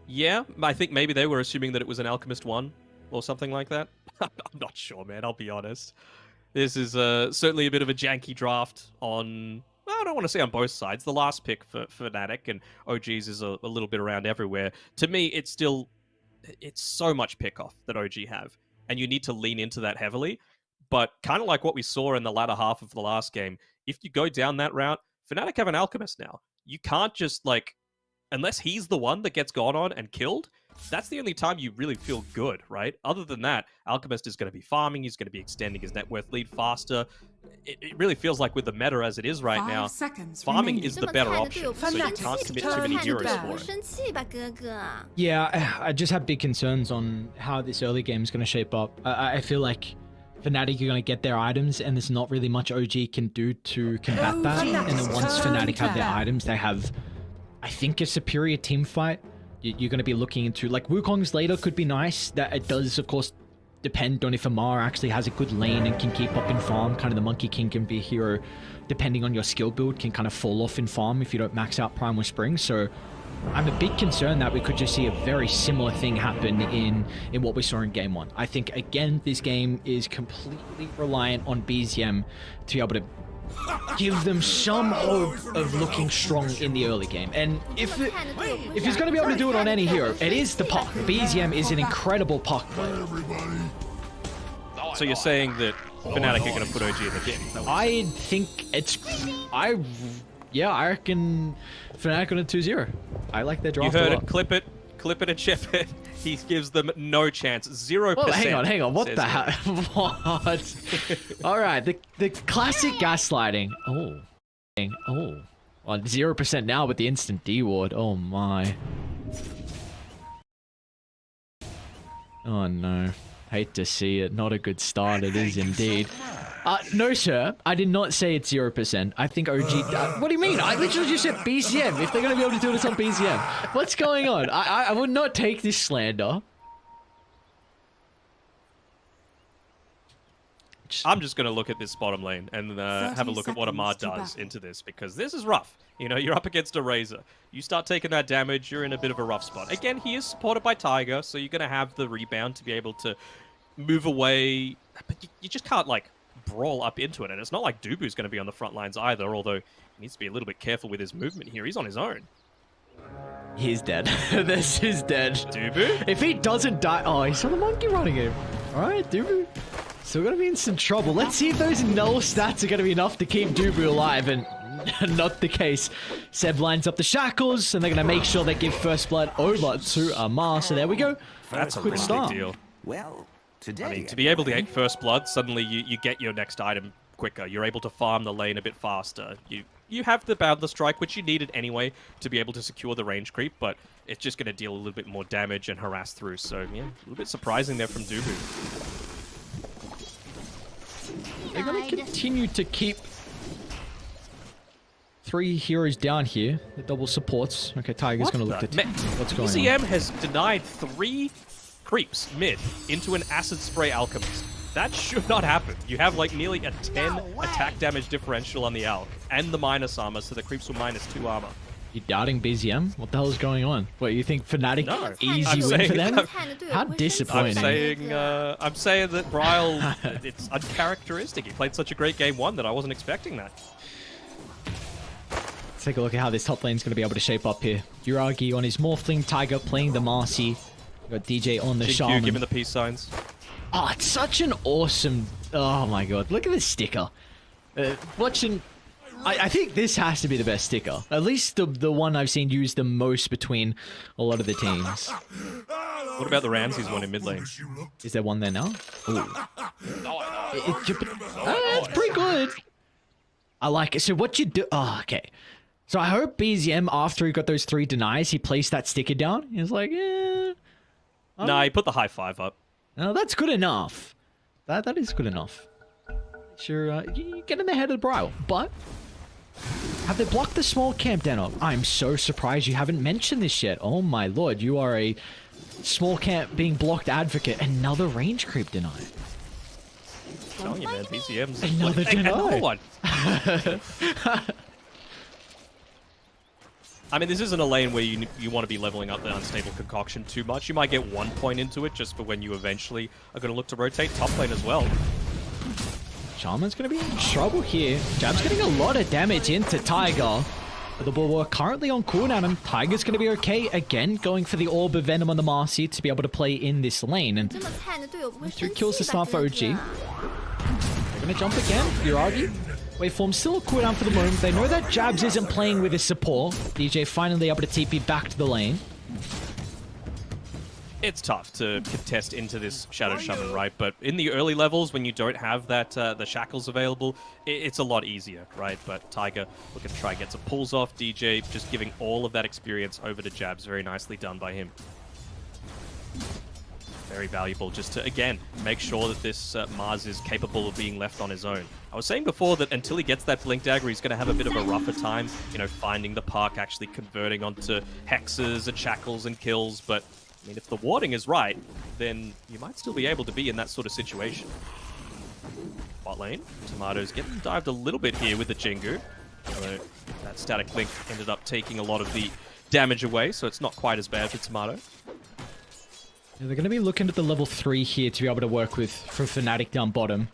Yeah, I think maybe they were assuming that it was an Alchemist 1 or something like that. I'm not sure, man, I'll be honest. This is certainly a bit of a janky draft on... Well, I don't want to say on both sides. The last pick for FANATIC and OG's is a little bit around everywhere. To me, it's still... It's so much pick-off that OG have. And you need to lean into that heavily. But kind of like what we saw in the latter half of the last game, if you go down that route, FANATIC have an Alchemist now. You can't just, like... Unless he's the one that gets gone on and killed, that's the only time you really feel good, right? Other than that, Alchemist is going to be farming, he's going to be extending his net worth lead faster. It really feels like with the meta as it is right 5 now, seconds farming remaining. is the better 这么菜的队 option, 友不 so you 生 can't 气， commit 这 too 么 many 菜的 heroes 队友 for 不 it. 生气吧，哥哥？ Yeah, I just have big concerns on how this early game is going to shape up. I feel like FANATIC are going to get their items, and there's not really much OG can do to combat that. And then once FANATIC have their items, they have, I think, a superior team fight. You're going to be looking into, like, Wukong's later could be nice. That it does, of course, depend on if Amar actually has a good lane and can keep up in farm. Kind of the Monkey King can be a hero, depending on your skill build, can kind of fall off in farm if you don't max out Primal Spring. So I'm a big concern that we could just see a very similar thing happen in what we saw in Game 1. I think, again, this game is completely reliant on BZM to be able to give them some hope of looking strong in the early game. And if he's going to be able to do it on any hero, it is the puck. BZM is an incredible puck player. So you're saying that FANATIC are going to put OG in the bin? Is that what I think it's... I reckon FANATIC on a 2-0. I like their you draft a heard lot. it, clip it and chip it. He gives them no chance, 0%. Oh, hang on, what says the he. hell? What? Alright, the classic gaslighting. Oh. On 0% now with the instant D ward. Oh my. Oh no. Hate to see it. Not a good start, it is indeed. No sir, I did not say it's 0%. I think OG... what do you mean? I literally just said BCM. If they're going to be able to do this on BCM. What's going on? I would not take this slander. much. I'm just going to look at this bottom lane and have a look at what 30 Amar seconds to does battle. into this, because this is rough. You know, you're up against a Razor. You start taking that damage, you're in a bit of a rough spot. Again, he is supported by Tiger, so you're going to have the rebound to be able to move away. But you just can't, like, brawl up into it. And it's not like Dubu's going to be on the front lines either, although he needs to be a little bit careful with his movement here. He's on his own. He's dead. This is dead. Dubu? If he doesn't die... Oh, he saw the monkey running him. Alright, Dubu. Still gonna be in some trouble. Let's see if those null stats are gonna be enough to keep Dubu alive, and not the case. Seb lines up the shackles, and they're gonna make sure they give first blood over to Amar. So there we go. That's a Good really start. big deal. Well, today. I mean, to be able to get first blood, suddenly you get your next item quicker. You're able to farm the lane a bit faster. You have the Boundless Strike, which you needed anyway to be able to secure the range creep, but it's just going to deal a little bit more damage and harass through. So, yeah, a little bit surprising there from Dubu. They're going to continue to keep 3 heroes down here. The double supports. Okay, Tiger's going to look at what's going on. ECM has denied 3 creeps mid into an Acid Spray Alchemist. That should not happen. You have like nearly a 10 attack damage differential on the Alch and the minus armor, so the creeps were -2 armor. You doubting BZM? What the hell is going on? What, you think FANATIC No. easy I'm win saying- for them? How I'm disappointing. saying that Bryle, it's uncharacteristic. He played such a great game 1 that I wasn't expecting that. Let's take a look at how this top lane's going to be able to shape up here. Uragi on his Morphling, Tiger playing the Marcy. We've got DJ on the GQ Shaman. giving the peace signs. Oh, it's such an awesome... Oh my god, look at this sticker. Watching... I think this has to be the best sticker. At least the one I've seen used the most between a lot of the teams. What about the Ramses one in mid lane? Is there one there now? Ooh. It's pretty good. I like it. So what you do... Oh, okay. So I hope BZM, after he got those 3 denies, he placed that sticker down. He was like, eh... Nah, he put the high 5 up. No, that's good enough. That is good enough. Sure, you get in the head of the Bryle. But have they blocked the small camp down? I'm so surprised you haven't mentioned this yet. Oh my lord, you are a small camp being blocked advocate. Another range creep deny. I'm telling you, man, PCM's Another deny. Another one. I mean, this isn't a lane where you want to be leveling up the unstable concoction too much. You might get 1 point into it just for when you eventually are going to look to rotate top lane as well. Shaman's going to be in trouble here. Jab's getting a lot of damage into Tiger. The Bulwark currently on cooldown, and Tiger's going to be okay again, going for the Orb of Venom on the Marcy to be able to play in this lane. And 3 kills to start for OG. They're going to jump again. Uragi. Waveform still a cooldown for the moment. They know that Jabs isn't playing with his support. DJ finally able to TP back to the lane. It's tough to contest into this Shadow Shaman, right? But in the early levels, when you don't have that the shackles available, it's a lot easier, right? But Tiger looking to try and get some pulls off. DJ just giving all of that experience over to Jabs. Very nicely done by him. Very valuable just to, again, make sure that this Mars is capable of being left on his own. I was saying before that until he gets that Blink Dagger, he's going to have a bit of a rougher time, you know, finding the park, actually converting onto hexes and shackles and kills. But, I mean, if the warding is right, then you might still be able to be in that sort of situation. Bot lane, Tomatoes getting dived a little bit here with the Jingu. Although that Static Link ended up taking a lot of the damage away, so it's not quite as bad for Tomato. Yeah, they're going to be looking at the level 3 here to be able to work with for FANATIC down bottom.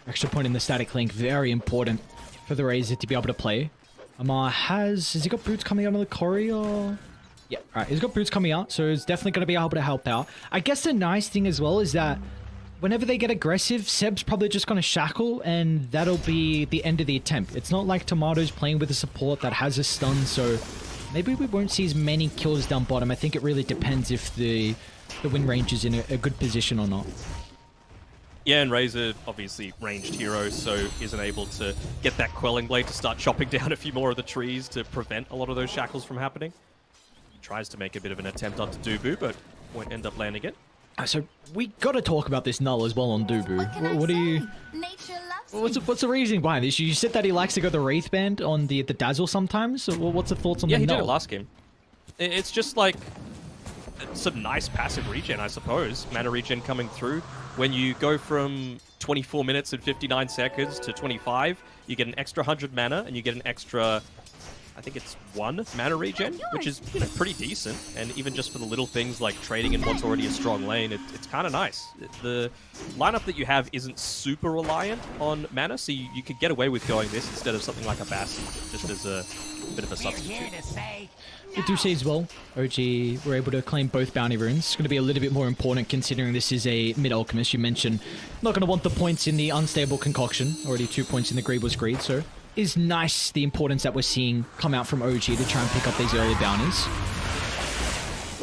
Extra point in the Static Link, very important for the Razor to be able to play. Amar has he got boots coming out of the corridor? Yeah, alright, he's got boots coming out, so it's definitely going to be able to help out. I guess the nice thing as well is that whenever they get aggressive, Seb's probably just going to shackle, and that'll be the end of the attempt. It's not like Tomato's playing with a support that has a stun, so maybe we won't see as many kills down bottom. I think it really depends if the win range is in a good position or not. Yeah, and Razor, obviously ranged hero, so isn't able to get that Quelling Blade to start chopping down a few more of the trees to prevent a lot of those shackles from happening. He tries to make a bit of an attempt onto Dubu, but won't end up landing it. So we got to talk about this null as well on Dubu. What do you... What's the reasoning behind this? You said that he likes to go the Wraith Band on the Dazzle sometimes, so what's the thoughts on the null? Yeah, he did it last game. It's just like some nice passive regen, I suppose. Mana regen coming through. When you go from 24 minutes and 59 seconds to 25, you get an extra 100 mana, and you get an extra, I think it's 1 mana regen, which is, you know, pretty decent. And even just for the little things like trading in what's already a strong lane, it's kind of nice. The lineup that you have isn't super reliant on mana, so you could get away with going this instead of something like a Bastion, just as a bit of a substitute. We do see as well, OG were able to claim both bounty runes. It's going to be a little bit more important considering this is a mid-alchemist. You mentioned not going to want the points in the unstable concoction. Already 2 points in the Greed was Greed, so is nice the importance that we're seeing come out from OG to try and pick up these early bounties.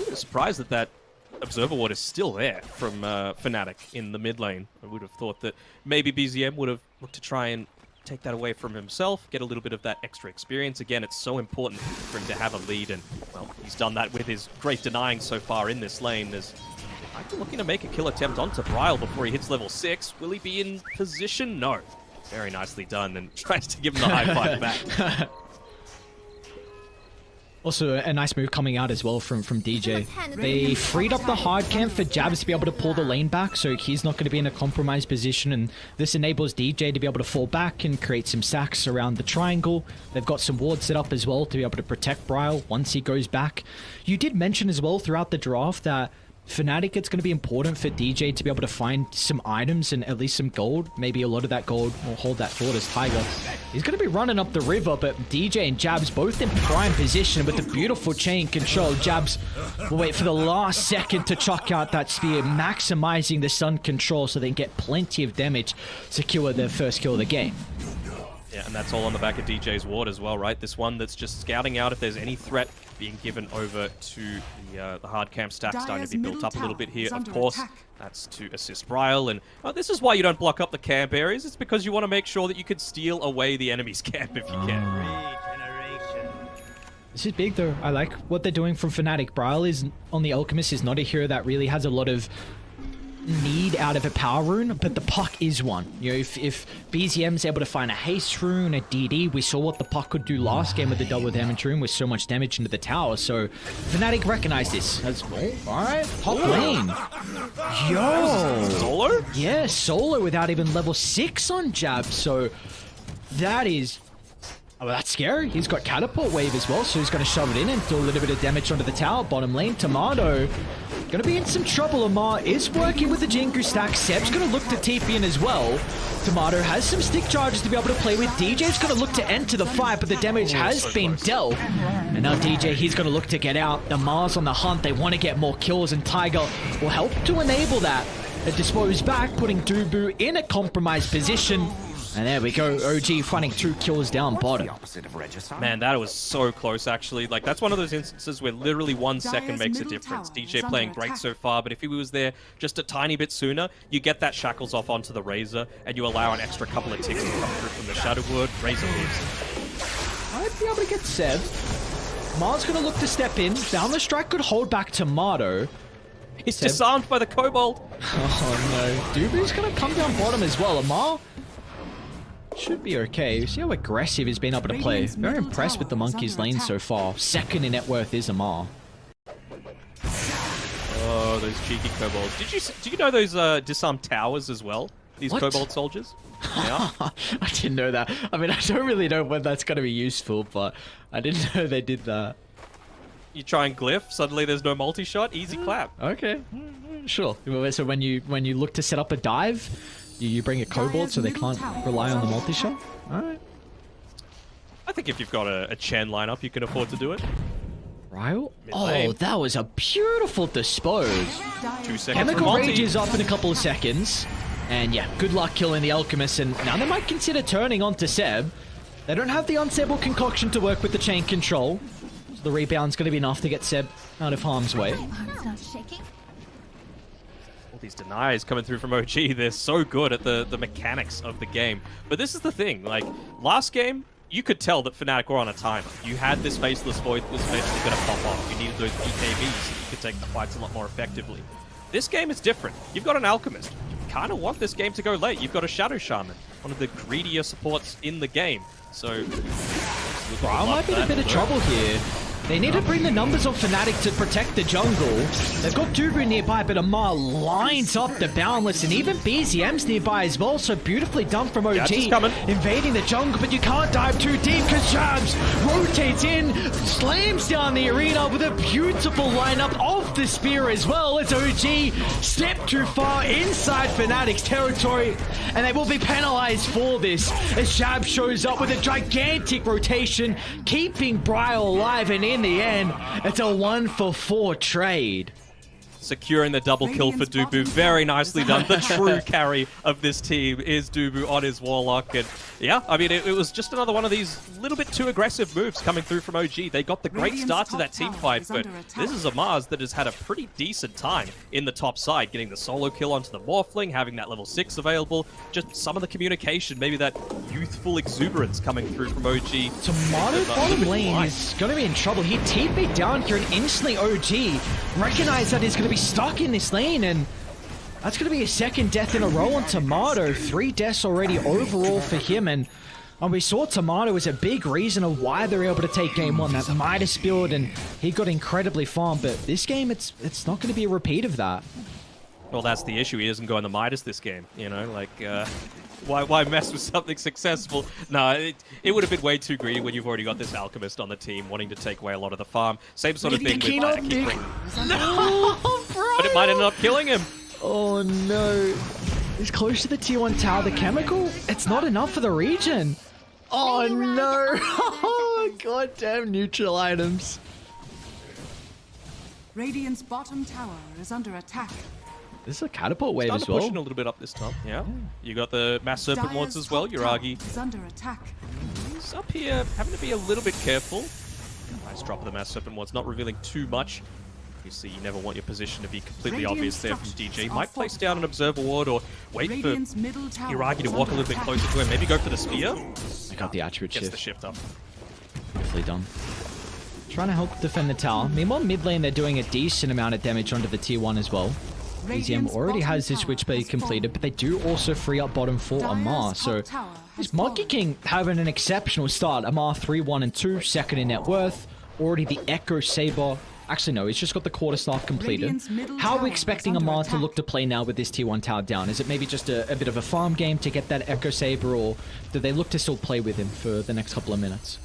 I'm surprised that that Observer Ward is still there from FANATIC in the mid lane. I would have thought that maybe BZM would have looked to try and take that away from himself, get a little bit of that extra experience. Again, it's so important for him to have a lead, and, well, he's done that with his great denying so far in this lane. There's looking to make a kill attempt onto Bryle before he hits level 6. Will he be in position? No. Very nicely done, and tries to give him the high five back. Also, a nice move coming out as well from DJ. They freed up the hard camp for Jabs to be able to pull the lane back, so he's not going to be in a compromised position, and this enables DJ to be able to fall back and create some sacks around the triangle. They've got some wards set up as well to be able to protect Bryle once he goes back. You did mention as well throughout the draft that FANATIC, it's going to be important for DJ to be able to find some items and at least some gold. Maybe a lot of that gold will hold that thought as Tiger. He's going to be running up the river, but DJ and Jabs both in prime position with the beautiful chain control. Jabs will wait for the last second to chuck out that spear, maximizing the sun control so they can get plenty of damage, secure their first kill of the game. Yeah, and that's all on the back of DJ's ward as well, right? This one that's just scouting out if there's any threat being given over to the hard camp stack, starting to be built up a little bit here. Of course, that's to assist Bryle, and this is why you don't block up the camp areas. It's because you want to make sure that you can steal away the enemy's camp if you can. This is big though. I like what they're doing from FANATIC. Bryle is on the Alchemist, is not a hero that really has a lot of need out of a power rune, but the puck is one. You know, if BZM's able to find a haste rune, a DD, we saw what the puck could do last game with the double damage rune with so much damage into the tower. So FANATIC recognize this as alright, top lane. Yo! Solo? Yeah, solo without even level 6 on Jab. So that is, oh, that's scary. He's got catapult wave as well, so he's going to shove it in and do a little bit of damage onto the tower. Bottom lane, Tomato going to be in some trouble. Amar is working with the Jinku stack. Seb's going to look to TP in as well. Tomato has some stick charges to be able to play with. DJ's going to look to enter the fight, but the damage has been dealt. And now DJ, he's going to look to get out. Amar's on the hunt. They want to get more kills, and Tiger will help to enable that. It dispose back, putting Dubu in a compromised position. And there we go, OG finding 2 kills down bottom. Man, that was so close, actually. Like, that's one of those instances where literally 1 second makes a difference. DJ playing great so far, but if he was there just a tiny bit sooner, you get that shackles off onto the Razor, and you allow an extra couple of ticks to come through from the Shadow Word. Razor lives. I'd be able to get Seb. Mars going to look to step in. Down the strike could hold back Tomato. He's disarmed by the Kobold. Oh no, Dubu's going to come down bottom as well. Amar should be okay. You see how aggressive he's been able to play. Very impressed with the Monkey's lane so far. Second in net worth is Amar. Oh, those cheeky kobolds. Did you know those disarmed towers as well? These What? kobold soldiers? Yeah. I didn't know that. I mean, I don't really know when that's going to be useful, but I didn't know they did that. You try and glyph, suddenly there's no multi-shot, easy clap. Okay, sure. So when you look to set up a dive, you bring a kobold so they can't rely on the multi-shot? Alright. I think if you've got a Chen lineup, you can afford to do it. Ryle? Mid-lane. Oh, that was a beautiful dispose. 2 seconds Chemical for Rage Monty. is up in a couple of seconds. And yeah, good luck killing the Alchemist. And now they might consider turning on to Seb. They don't have the unstable concoction to work with the chain control. So the rebound's going to be enough to get Seb out of harm's way. All these denies coming through from OG, they're so good at the mechanics of the game. But this is the thing, like, last game, you could tell that FANATIC were on a timer. You had this Faceless Void that was eventually going to pop off. You needed those BKBs so you could take the fights a lot more effectively. This game is different. You've got an Alchemist. You kind of want this game to go late. You've got a Shadow Shaman, one of the greedier supports in the game. So, Bryle might be in a bit of trouble here. They need to bring the numbers on FANATIC to protect the jungle. They've got Dubu nearby, but Amar lines up the Boundless, and even BZM's nearby as well, so beautifully done from OG. Invading the jungle, but you can't dive too deep because Jabs rotates in, slams down the arena with a beautiful lineup of the spear as well. It's OG stepped too far inside FANATIC's territory, and they will be penalized for this as Jabs shows up with a gigantic rotation, keeping Briar alive, and in the end, it's a 1-for-4 trade. Securing the double kill for Dubu. Very nicely done. The true carry of this team is Dubu on his Warlock. And yeah, I mean, it was just another one of these little bit too aggressive moves coming through from OG. They got the great start to that team fight, but this is a Mars that has had a pretty decent time in the top side, getting the solo kill onto the Morphling, having that level 6 available. Just some of the communication, maybe that youthful exuberance coming through from OG. Tomato bottom lane is going to be in trouble. He TP'd down here and instantly OG recognized that he's going to be stuck in this lane, and that's going to be a second death in a row on Tomato. 3 deaths already overall for him, and we saw Tomato as a big reason of why they're able to take game 1, that Midas build, and he got incredibly farmed, but this game, it's not going to be a repeat of that. Well, that's the issue. He isn't going to Midas this game, you know, like, why mess with something successful? No, it would have been way too greedy when you've already got this Alchemist on the team wanting to take away a lot of the farm. Same sort of thing with No, bro! But it might end up killing him. Oh no. He's close to the tier 1 tower. The chemical, it's not enough for the region. Oh no. Oh, goddamn neutral items. Radiant's bottom tower is under attack. This is a catapult wave as well. Pushing a little bit up this top. Yeah. You got the Mass Serpent Wards as well, Yuragi. Is under attack. He's up here, having to be a little bit careful. Nice drop of the Mass Serpent Wards, not revealing too much. Obviously, you never want your position to be completely obvious there from DJ. Might place down an Observer Ward or wait for Yuragi to walk a little bit closer to him. Maybe go for the spear. I got the attribute Gets shift. the shift up. Beautifully done. Trying to help defend the tower. Meanwhile, mid lane, they're doing a decent amount of damage onto the tier 1 as well. BZM already has his Switchblade completed, but they do also free up bottom for Amar. So is Monkey King having an exceptional start? Amar 3, 1, and 2, second in net worth. Already the Echo Saber. Actually, no, he's just got the quarterstaff completed. How are we expecting Amar to look to play now with this tier 1 tower down? Is it maybe just a bit of a farm game to get that Echo Saber, or do they look to still play with him for the next couple of minutes?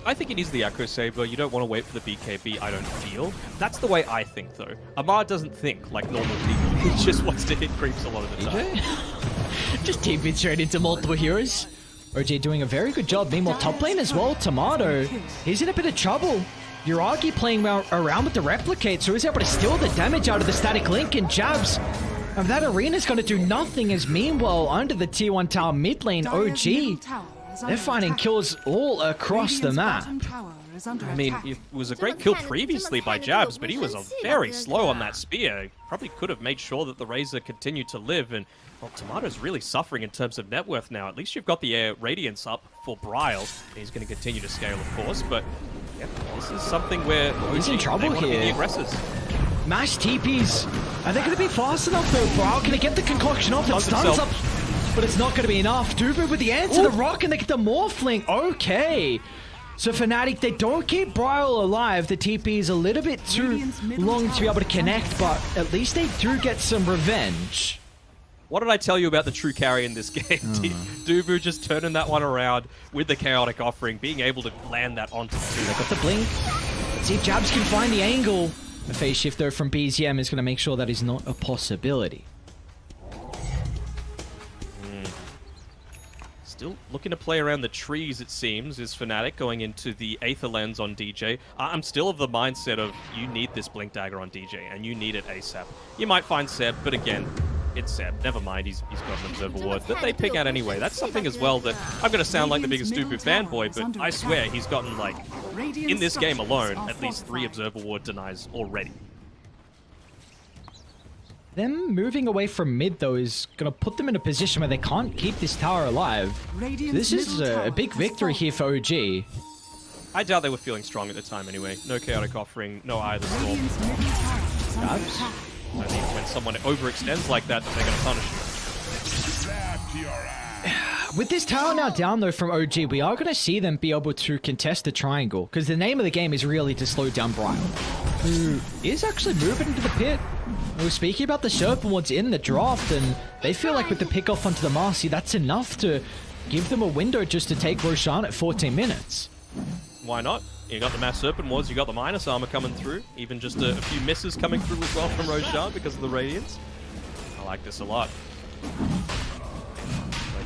I think it is the Echo Saber. You don't want to wait for the BKB, I don't feel. That's the way I think, though. Amar doesn't think like normal people. He just wants to hit creeps a lot of the time. Just TP straight into multiple heroes. OG doing a very good job. Meanwhile, top lane as well, Tomato. He's in a bit of trouble. Yuragi playing around with the Replicate, so he's able to steal the damage out of the Static Link, and Jabs. And that arena's going to do nothing, as meanwhile, under the tier 1 tower mid lane, OG, they're finding kills all across the map. I mean, it was a great kill previously by Jabs, but he was very slow on that spear. Probably could have made sure that the Razor continued to live, and well, Tomato's really suffering in terms of net worth now. At least you've got the Radiance up for Bryle. He's going to continue to scale, of course, but yeah, this is something where he's in trouble here. The aggressors. Mash TPs. Are they going to be fast enough though? Bryle, can he get the concoction off? It stuns up, but it's not going to be enough. Dubu with the answer, the rock, and they get the Morphling. Okay. So FANATIC, they don't keep Bryle alive. The TP is a little bit too long to be able to connect, but at least they do get some revenge. What did I tell you about the true carry in this game? Dubu just turning that one around with the Chaotic Offering, being able to land that onto the They got the blink. Let's see if Jabs can find the angle. The phase shift though from BZM is going to make sure that is not a possibility. Still looking to play around the trees, it seems, is FANATIC going into the Aether Lens on DJ. I'm still of the mindset of you need this Blink Dagger on DJ, and you need it ASAP. You might find Seb, but again, it's Seb. Never mind, he's got an Observer Ward that they pick out anyway. That's something as well that I'm going to sound like the biggest stupid fanboy, but I swear he's gotten, like, in this game alone, at least 3 Observer Ward denies already. Them moving away from mid, though, is going to put them in a position where they can't keep this tower alive. So this is a big victory here for OG. I doubt they were feeling strong at the time anyway. No Chaotic Offering, no Either Storm. Jabs? I mean, when someone overextends like that, they're going to punish you. With this tower now down though from OG, we are going to see them be able to contest the triangle, because the name of the game is really to slow down Brile, who is actually moving into the pit. We were speaking about the Serpent Wards in the draft, and they feel like with the pick off onto the Marcy, that's enough to give them a window just to take Roshan at 14 minutes. Why not? You got the Mass Serpent Wards, you got the minus armor coming through, even just a few misses coming through as well from Roshan because of the Radiance. I like this a lot.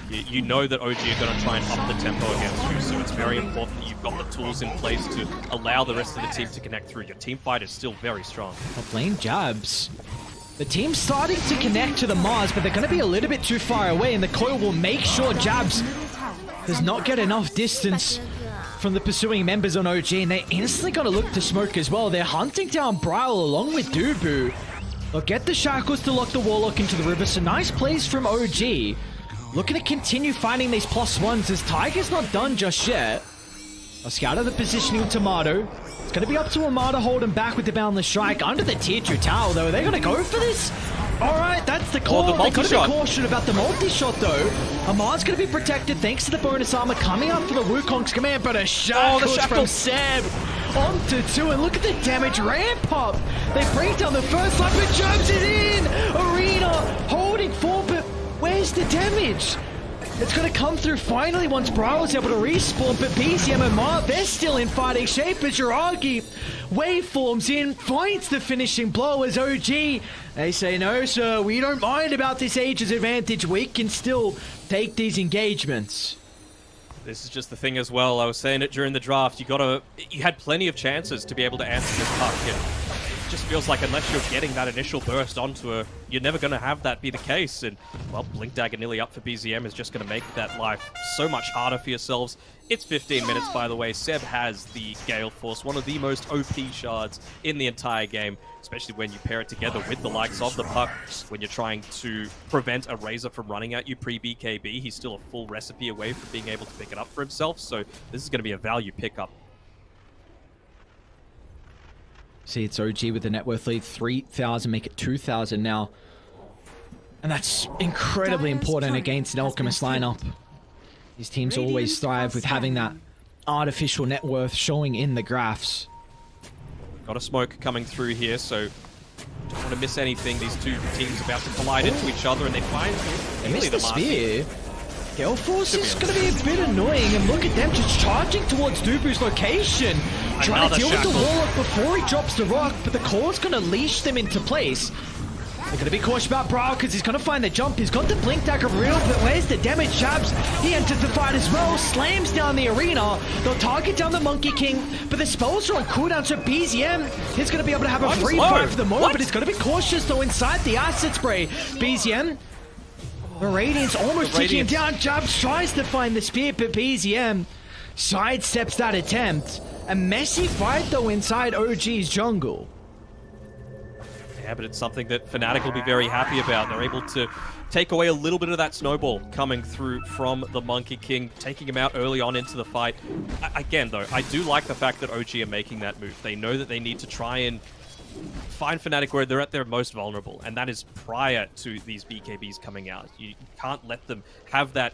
Like, you know that OG are going to try and up the tempo against you, so it's very important that you've got the tools in place to allow the rest of the team to connect through. Your team fight is still very strong. Playing jabs. The team's starting to connect to the Mars, but they're going to be a little bit too far away, and the coil will make sure Jabs does not get enough distance from the pursuing members on OG, and they're instantly going to look to smoke as well. They're hunting down Brile along with Dubu. They'll get the Shackles to lock the Warlock into the river, so nice plays from OG. Looking to continue finding these +1s as Tiger's not done just yet. I'll scout out the positioning of Tomato. It's going to be up to Amada holding back with the Boundless Strike. Under the tier 2 tower, though. Are they going to go for this? Alright, that's the call. They've got to be cautious about the multi-shot, though. Amar's going to be protected thanks to the bonus armor coming up for the Wukong's command, but a shackle from Seb onto 2, and look at the damage ramp up. They break down the first line, but Jobs is in! Arena holding 4, but where's the damage? It's going to come through finally once Brile was able to respawn, but BCM and Mar, they're still in fighting shape as Jiragi waveforms in, finds the finishing blow as OG. They say, no, sir, we don't mind about this age's advantage. We can still take these engagements. This is just the thing as well. I was saying it during the draft. You had plenty of chances to be able to answer this puck. It just feels like unless you're getting that initial burst onto her, you're never going to have that be the case. And, well, Blink Dagger nearly up for BZM is just going to make that life so much harder for yourselves. It's 15 minutes, by the way. Seb has the Gale Force, one of the most OP shards in the entire game, especially when you pair it together with the likes of the puck. When you're trying to prevent a Razor from running at you pre-BKB, he's still a full recipe away from being able to pick it up for himself. So this is going to be a value pickup. See, it's OG with the net worth lead, 3,000, make it 2,000 now. And that's incredibly important against an Alchemist lineup. These teams always thrive with having that artificial net worth showing in the graphs. Got a smoke coming through here, so don't want to miss anything. These two teams about to collide into each other, and they find really the spear. Geforce is going to be a bit annoying, and look at them just charging towards Dubu's location. Trying to deal with the Warlock before he drops the rock, but the core's going to leash them into place. They're going to be cautious about Brile because he's going to find the jump. He's got the Blink Dagger real, but where's the damage? Jabs, he enters the fight as well, slams down the arena. They'll target down the Monkey King, but the spells are on cooldown, so BZM is going to be able to have a free fight for the moment, but he's going to be cautious though inside the acid spray. BZM, the Radiance almost taking him down. Jabs tries to find the spear, but BZM sidesteps that attempt. A messy fight though inside OG's jungle. Yeah, but it's something that FANATIC will be very happy about. They're able to take away a little bit of that snowball coming through from the Monkey King, taking him out early on into the fight. Again, though, I do like the fact that OG are making that move. They know that they need to try and find FANATIC where they're at their most vulnerable, and that is prior to these BKBs coming out. You can't let them have that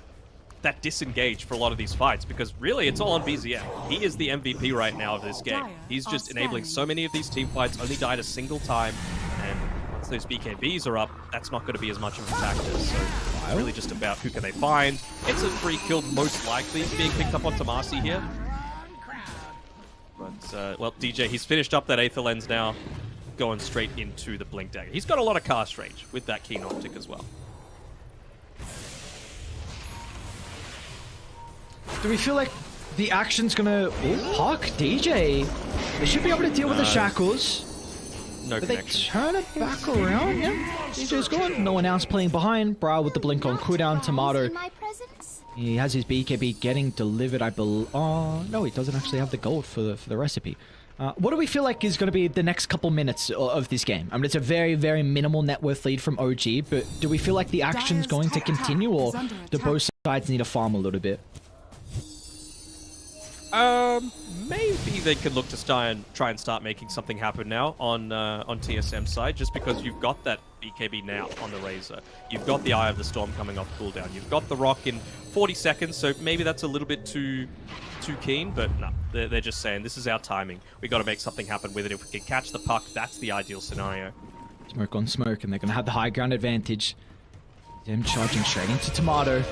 disengage for a lot of these fights, because really it's all on BZM. He is the MVP right now of this game. He's just enabling so many of these team fights, only died a single time, and once those BKBs are up, that's not going to be as much of a factor. So it's really just about who can they find. It's a free kill most likely being picked up on Tomasi here. But, well, DJ, he's finished up that Aether Lens now, going straight into the Blink Dagger. He's got a lot of cast range with that Keen Optic as well. Do we feel like the action's gonna Puck DJ? They should be able to deal with the shackles. No but connection. They turn it back around. Yeah, DJ's gone. No one else playing behind. Brile with the blink on cooldown. Tomato. He has his BKB getting delivered. I believe. Oh no, he doesn't actually have the gold for the recipe. What do we feel like is going to be the next couple minutes of this game? I mean, it's a very, very minimal net worth lead from OG, but do we feel like the action's going to continue, or do both sides need to farm a little bit? Maybe they could look to try and start making something happen now on TSM side, just because you've got that BKB now on the Razor. You've got the Eye of the Storm coming off cooldown. You've got the Rock in 40 seconds, so maybe that's a little bit too keen, but no, they're just saying this is our timing. We got to make something happen with it. If we can catch the puck, that's the ideal scenario. Smoke on smoke, and they're going to have the high ground advantage. Them charging straight into Tomato.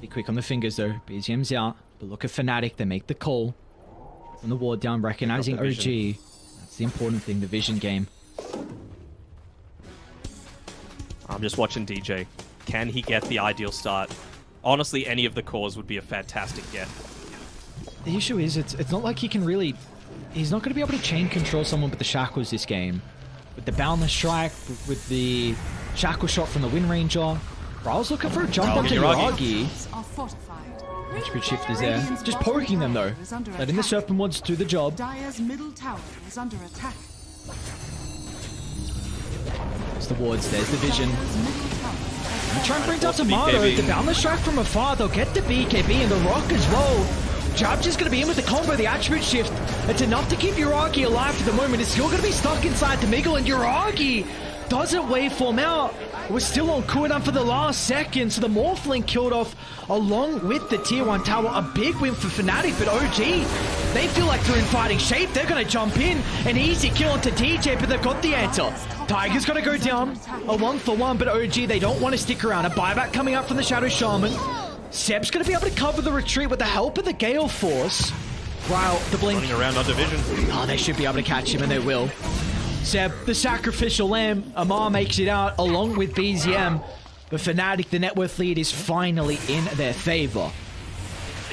Be quick on the fingers though. BZM's out. But look at FANATIC. They make the call. From the ward down, recognizing OG. That's the important thing, the vision game. I'm just watching DJ. Can he get the ideal start? Honestly, any of the cores would be a fantastic get. The issue is, it's not like he can really... He's not going to be able to chain control someone with the shackles this game. With the boundless strike, with the shackle shot from the Wind Ranger. Brawl's looking for a jump onto Yuragi. Attribute shift is there. Just poking them though. Letting the Serpent Wards do the job. Dire's middle tower is under attack. There's the wards, there's the vision. And try and bring down Tomato. The boundless strike from afar. They'll get the BKB and the Rock as well. Jab's just going to be in with the combo, the attribute shift. It's enough to keep Yuragi alive for the moment. It's still going to be stuck inside the Miggle, and Yuragi doesn't waveform out. We're still on cooldown for the last second, so the Morphling killed off along with the tier 1 tower. A big win for FANATIC, but OG, they feel like they're in fighting shape. They're going to jump in. An easy kill onto DJ, but they've got the answer. Tiger's got to go down. A 1-for-1, but OG, they don't want to stick around. A buyback coming up from the Shadow Shaman. Seb's going to be able to cover the retreat with the help of the Gale Force. Wow, the blink. Running around on division. Oh, they should be able to catch him, and they will. Seb, the sacrificial lamb. Amar makes it out along with BZM. But FANATIC, the net worth lead, is finally in their favor.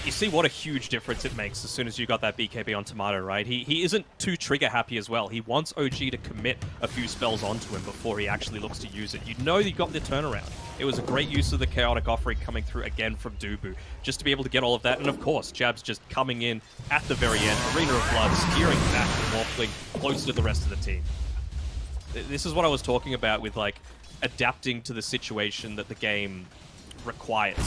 You see what a huge difference it makes as soon as you got that BKB on Tomato, right? He isn't too trigger happy as well. He wants OG to commit a few spells onto him before he actually looks to use it. You know you got the turnaround. It was a great use of the chaotic offering coming through again from Dubu, just to be able to get all of that. And of course, Jab's just coming in at the very end. Arena of Blood, steering back the Morphling closer to the rest of the team. This is what I was talking about with like adapting to the situation that the game requires.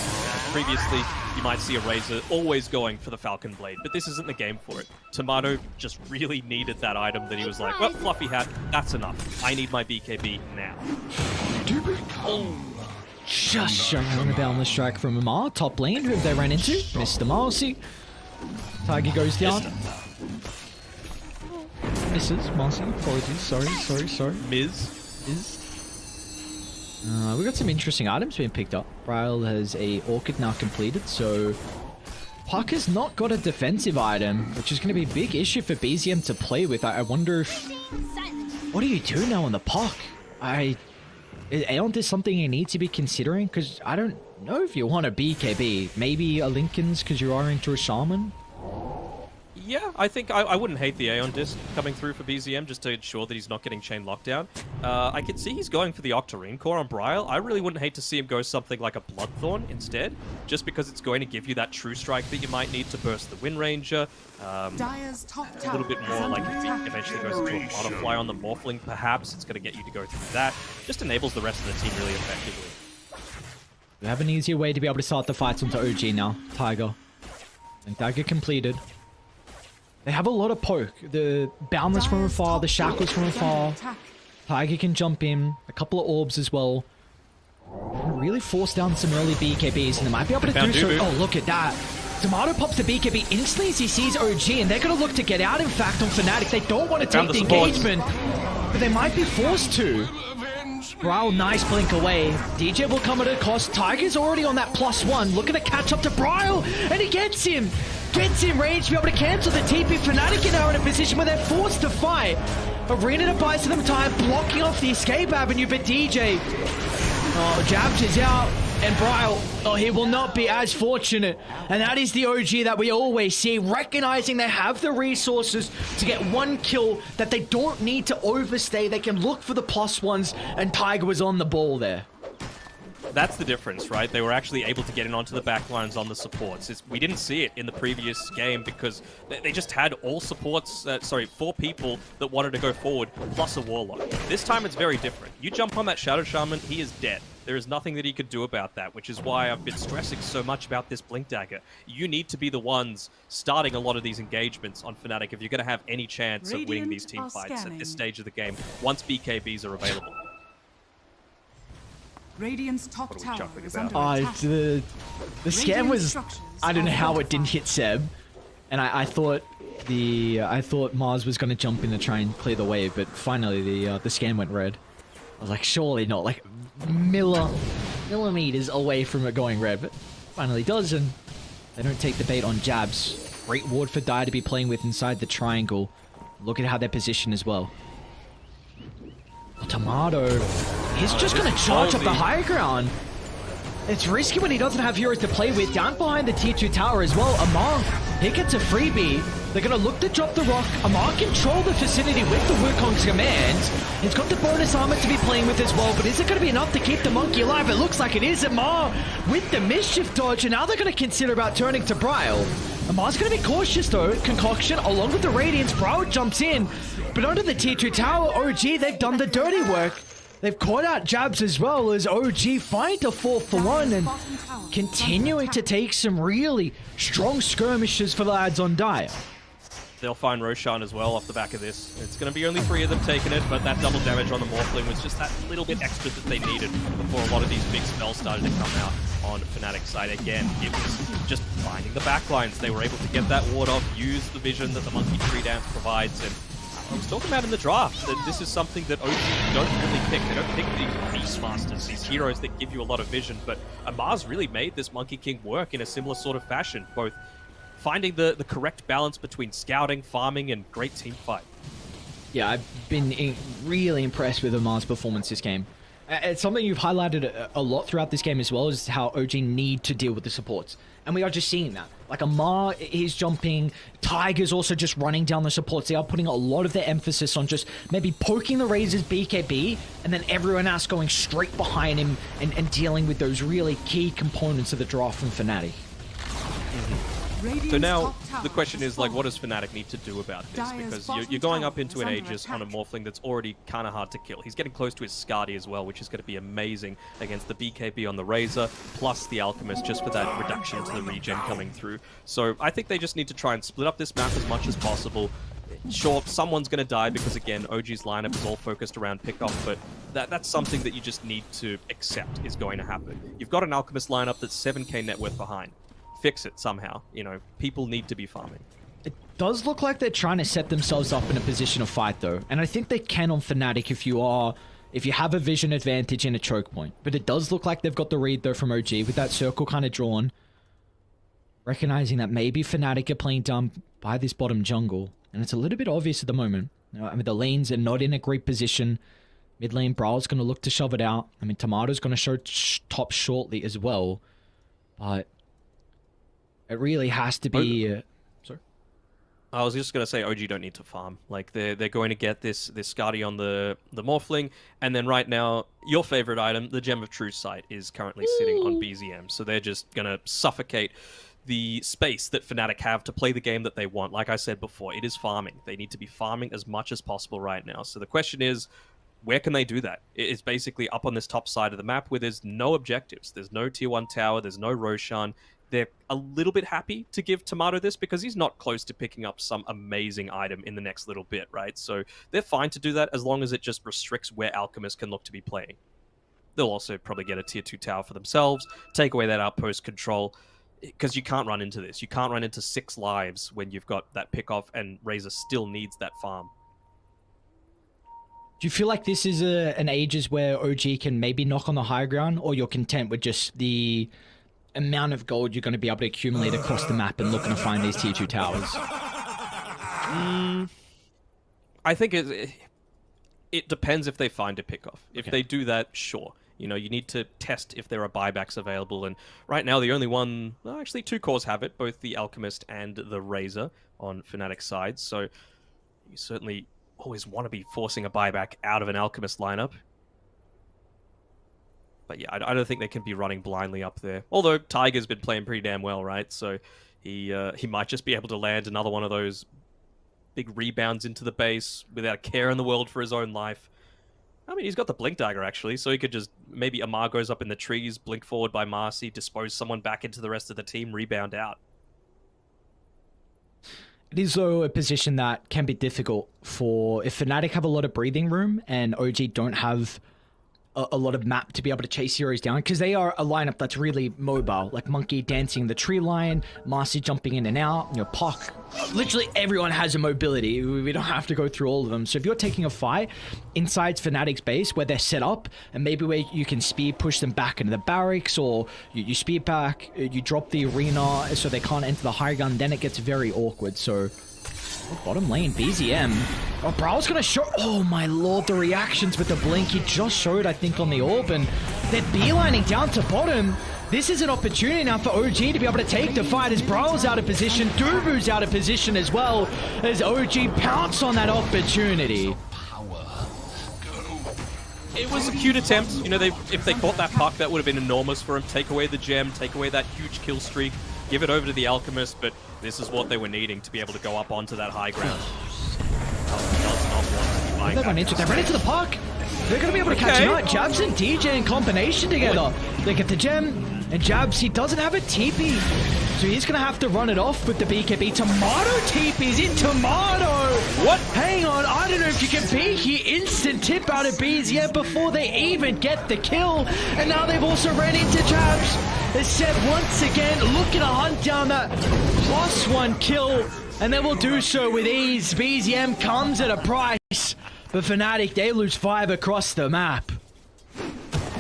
Previously, you might see a Razor always going for the Falcon Blade, but this isn't the game for it. Tomato just really needed that item that he was like, well, Fluffy Hat, that's enough. I need my BKB now. Oh. Just showing on a boundless strike from Amar. Top lane, who they ran into. Mr. Marcy. Tiger goes down. Misses. Marcy, apologies. Sorry. Miz. We got some interesting items being picked up. Bryle has a Orchid now completed, so Puck has not got a defensive item, which is going to be a big issue for BZM to play with. I wonder if... What do you do now on the Puck? Is Aeon this something you need to be considering? Because I don't know if you want a BKB. Maybe a Lincoln's because you are into a Shaman? Yeah, I think I wouldn't hate the Aeon disc coming through for BZM just to ensure that he's not getting chain lockdown. I can see he's going for the Octarine core on Bryle. I really wouldn't hate to see him go something like a Bloodthorn instead, just because it's going to give you that true strike that you might need to burst the Wind Ranger. A little bit more like if he eventually goes into a Butterfly on the Morphling, perhaps it's going to get you to go through that. Just enables the rest of the team really effectively. We have an easier way to be able to start the fights onto OG now. Tiger. And Tiger completed. They have a lot of poke. The boundless from afar, the shackles from afar. Tiger can jump in. A couple of orbs as well. And really force down some early BKBs, and they might be able to do so. Oh, look at that. Tomato pops the BKB instantly as he sees OG, and they're going to look to get out, in fact, on FANATIC. They don't want to take the engagement, but they might be forced to. Bryle, nice blink away. DJ will come at a cost. Tiger's already on that +1, looking to catch up to Bryle, and he gets him. Gets in range to be able to cancel the TP. FANATIC are now in a position where they're forced to fight. Arena to buy some time, blocking off the escape avenue, but DJ... Oh, Jabs is out, and Bryle, oh, he will not be as fortunate. And that is the OG that we always see, recognizing they have the resources to get one kill, that they don't need to overstay. They can look for the +1s, and Tiger was on the ball there. that's the difference, right? They were actually able to get in onto the backlines on the supports. We didn't see it in the previous game because they just had all supports, 4 people that wanted to go forward, plus a Warlock. This time it's very different. You jump on that Shadow Shaman, he is dead. There is nothing that he could do about that, which is why I've been stressing so much about this Blink Dagger. You need to be the ones starting a lot of these engagements on Fnatic if you're going to have any chance of winning these team fights at this stage of the game, once BKBs are available. Radiant's top tower is under attack. The scan was, I don't know how it didn't hit Seb, and I thought Mars was going to jump in to try and clear the wave, but finally the scan went red. I was like, surely not, like millimeters away from it going red, but finally does, and they don't take the bait on jabs. Great ward for Dire to be playing with inside the triangle. Look at how they're positioned as well. Tomato, he's just going to charge up the high ground. It's risky when he doesn't have heroes to play with. Down behind the tier 2 tower as well, Amar, he gets a freebie. They're going to look to drop the rock. Amar control the vicinity with the Wukong's command. He's got the bonus armor to be playing with as well, but is it going to be enough to keep the monkey alive? It looks like it is. Amar with the mischief dodge, and now they're going to consider about turning to Brile. Amar's going to be cautious though. Concoction along with the Radiance. Brile jumps in, but under the tier 2 tower, OG, they've done the dirty work. They've caught out jabs as well as OG find a 4-for-1 and continuing to take some really strong skirmishes for the lads on Dire. They'll find Roshan as well off the back of this. It's going to be only 3 of them taking it, but that double damage on the Morphling was just that little bit extra that they needed before a lot of these big spells started to come out on Fnatic's side. Again, it was just finding the backlines. They were able to get that ward off, use the vision that the Monkey Tree Dance provides, and I was talking about in the draft that this is something that OG don't really pick. They don't pick these Beastmasters, these heroes that give you a lot of vision, but Amar's really made this Monkey King work in a similar sort of fashion, both finding the correct balance between scouting, farming, and great team fight. Yeah, I've been really impressed with Amar's performance this game. It's something you've highlighted a lot throughout this game as well, is how OG need to deal with the supports. And we are just seeing that. Like Amar is jumping, Tiger's also just running down the supports. They are putting a lot of their emphasis on just maybe poking the Razor's BKB, and then everyone else going straight behind him and dealing with those really key components of the draft from Fnatic. So now the question is, like, what does Fnatic need to do about this? Because you're going up into an Aegis on a Morphling that's already kind of hard to kill. He's getting close to his Skadi as well, which is going to be amazing against the BKB on the Razor, plus the Alchemist, just for that reduction to the regen coming through. So I think they just need to try and split up this map as much as possible. Sure, someone's going to die because, again, OG's lineup is all focused around pickoff, but that's something that you just need to accept is going to happen. You've got an Alchemist lineup that's 7k net worth behind. Fix it somehow. You know, people need to be farming. It does look like they're trying to set themselves up in a position of fight though, and I think they can on Fnatic if you have a vision advantage in a choke point. But it does look like they've got the read though from OG with that circle kind of drawn, recognizing that maybe Fnatic are playing down by this bottom jungle, and it's a little bit obvious at the moment. I mean, the lanes are not in a great position. Mid lane, Brawl's going to look to shove it out. I mean, Tomato's going to show top shortly as well, but it really has to be... sorry? I was just going to say OG don't need to farm. Like, they're going to get this Skadi on the Morphling, and then right now, your favorite item, the Gem of Truth Sight, is currently sitting on BZM. So they're just going to suffocate the space that Fnatic have to play the game that they want. Like I said before, it is farming. They need to be farming as much as possible right now. So the question is, where can they do that? It's basically up on this top side of the map where there's no objectives. There's no tier 1 tower, there's no Roshan. They're a little bit happy to give Tomato this because he's not close to picking up some amazing item in the next little bit, right? So they're fine to do that as long as it just restricts where Alchemist can look to be playing. They'll also probably get a tier 2 tower for themselves, take away that outpost control, because you can't run into this. You can't run into 6 lives when you've got that pick off, and Razor still needs that farm. Do you feel like this is an Aegis where OG can maybe knock on the high ground, or you're content with just the amount of gold you're going to be able to accumulate across the map and looking to find these tier 2 towers? I think it depends if they find a pickoff. If they do that, sure. You know, you need to test if there are buybacks available, and right now the only one, well, actually 2 cores have it, both the Alchemist and the Razor on Fnatic's side, so you certainly always want to be forcing a buyback out of an Alchemist lineup. But yeah, I don't think they can be running blindly up there. Although Tiger's been playing pretty damn well, right? So he might just be able to land another one of those big rebounds into the base without a care in the world for his own life. I mean, he's got the Blink Dagger, actually, so he could just... Maybe Amar goes up in the trees, blink forward by Marcy, dispose someone back into the rest of the team, rebound out. It is, though, a position that can be difficult for... If Fnatic have a lot of breathing room and OG don't have a lot of map to be able to chase heroes down, because they are a lineup that's really mobile, like Monkey dancing the tree line, Marcy jumping in and out, you know, Puck. Literally everyone has a mobility. We don't have to go through all of them. So if you're taking a fight inside Fnatic's base where they're set up, and maybe where you can spear push them back into the barracks, or you spear back, you drop the arena so they can't enter the high gun, then it gets very awkward. So bottom lane, BZM. Oh, Brow's gonna show... Oh my lord, the reactions with the blink. He just showed, I think, on the orb, and they're beelining down to bottom. This is an opportunity now for OG to be able to take the fight as Brow's out of position. Dubu's out of position as well, as OG pounce on that opportunity. It was a cute attempt. You know, if they caught that puck, that would have been enormous for him. Take away the gem, take away that huge kill streak, give it over to the Alchemist, but this is what they were needing to be able to go up onto that high ground. They run into the puck. They're going to be able to catch him out. Jabs and DJ in combination together. They get the gem, and Jabs, he doesn't have a TP. So he's going to have to run it off with the BKB. Tomato TP's in Tomato. What? Hang on. I don't know if you can be here. Instant tip out of BZM before they even get the kill. And now they've also ran into Jabs. As Seb once again looking to hunt down that +1 kill. And they will do so with ease. BZM comes at a price. But Fnatic, they lose 5 across the map.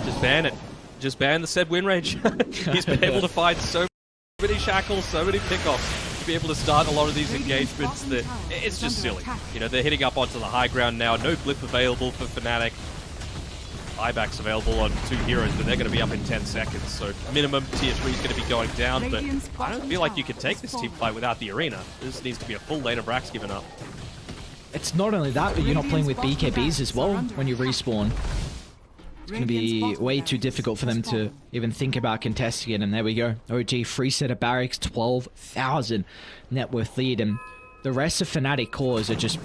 Just ban it. Just ban the Seb win range. He's been able to find so many shackles, so many pickoffs to be able to start a lot of these engagements that it's just silly. You know, they're hitting up onto the high ground now. No blip available for Fnatic. Buybacks available on 2 heroes, but they're going to be up in 10 seconds. So minimum tier 3 is going to be going down, but I don't feel like you can take this team fight without the arena. This needs to be a full lane of racks given up. It's not only that, but you're not playing with BKBs as well when you respawn. It's going to be way too difficult for them to even think about contesting it, and there we go. OG free set of barracks, 12,000 net worth lead, and the rest of Fnatic cores are just,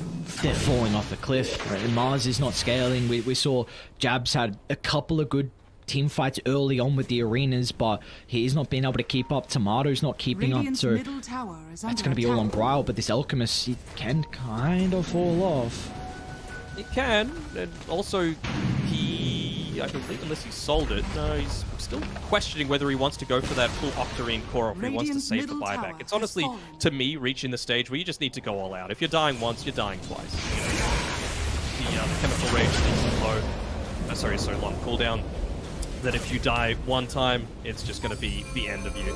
they're falling off the cliff. Right? Mars is not scaling. We saw Jabs had a couple of good team fights early on with the arenas, but he's not being able to keep up. Tomato's not keeping up, so that's going to be all on Bryle, but this Alchemist, he can kind of fall off. It can, and also I believe, unless he sold it, no, he's still questioning whether he wants to go for that full Octarine core or if he wants to save the buyback. It's honestly, to me, reaching the stage where you just need to go all out. If you're dying once, you're dying twice. You know, the chemical rage is so long cooldown that if you die one time, it's just going to be the end of you.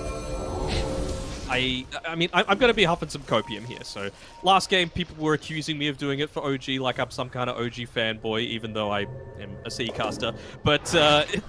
I mean, I'm going to be huffing some copium here. So last game, people were accusing me of doing it for OG, like I'm some kind of OG fanboy, even though I am a C caster. But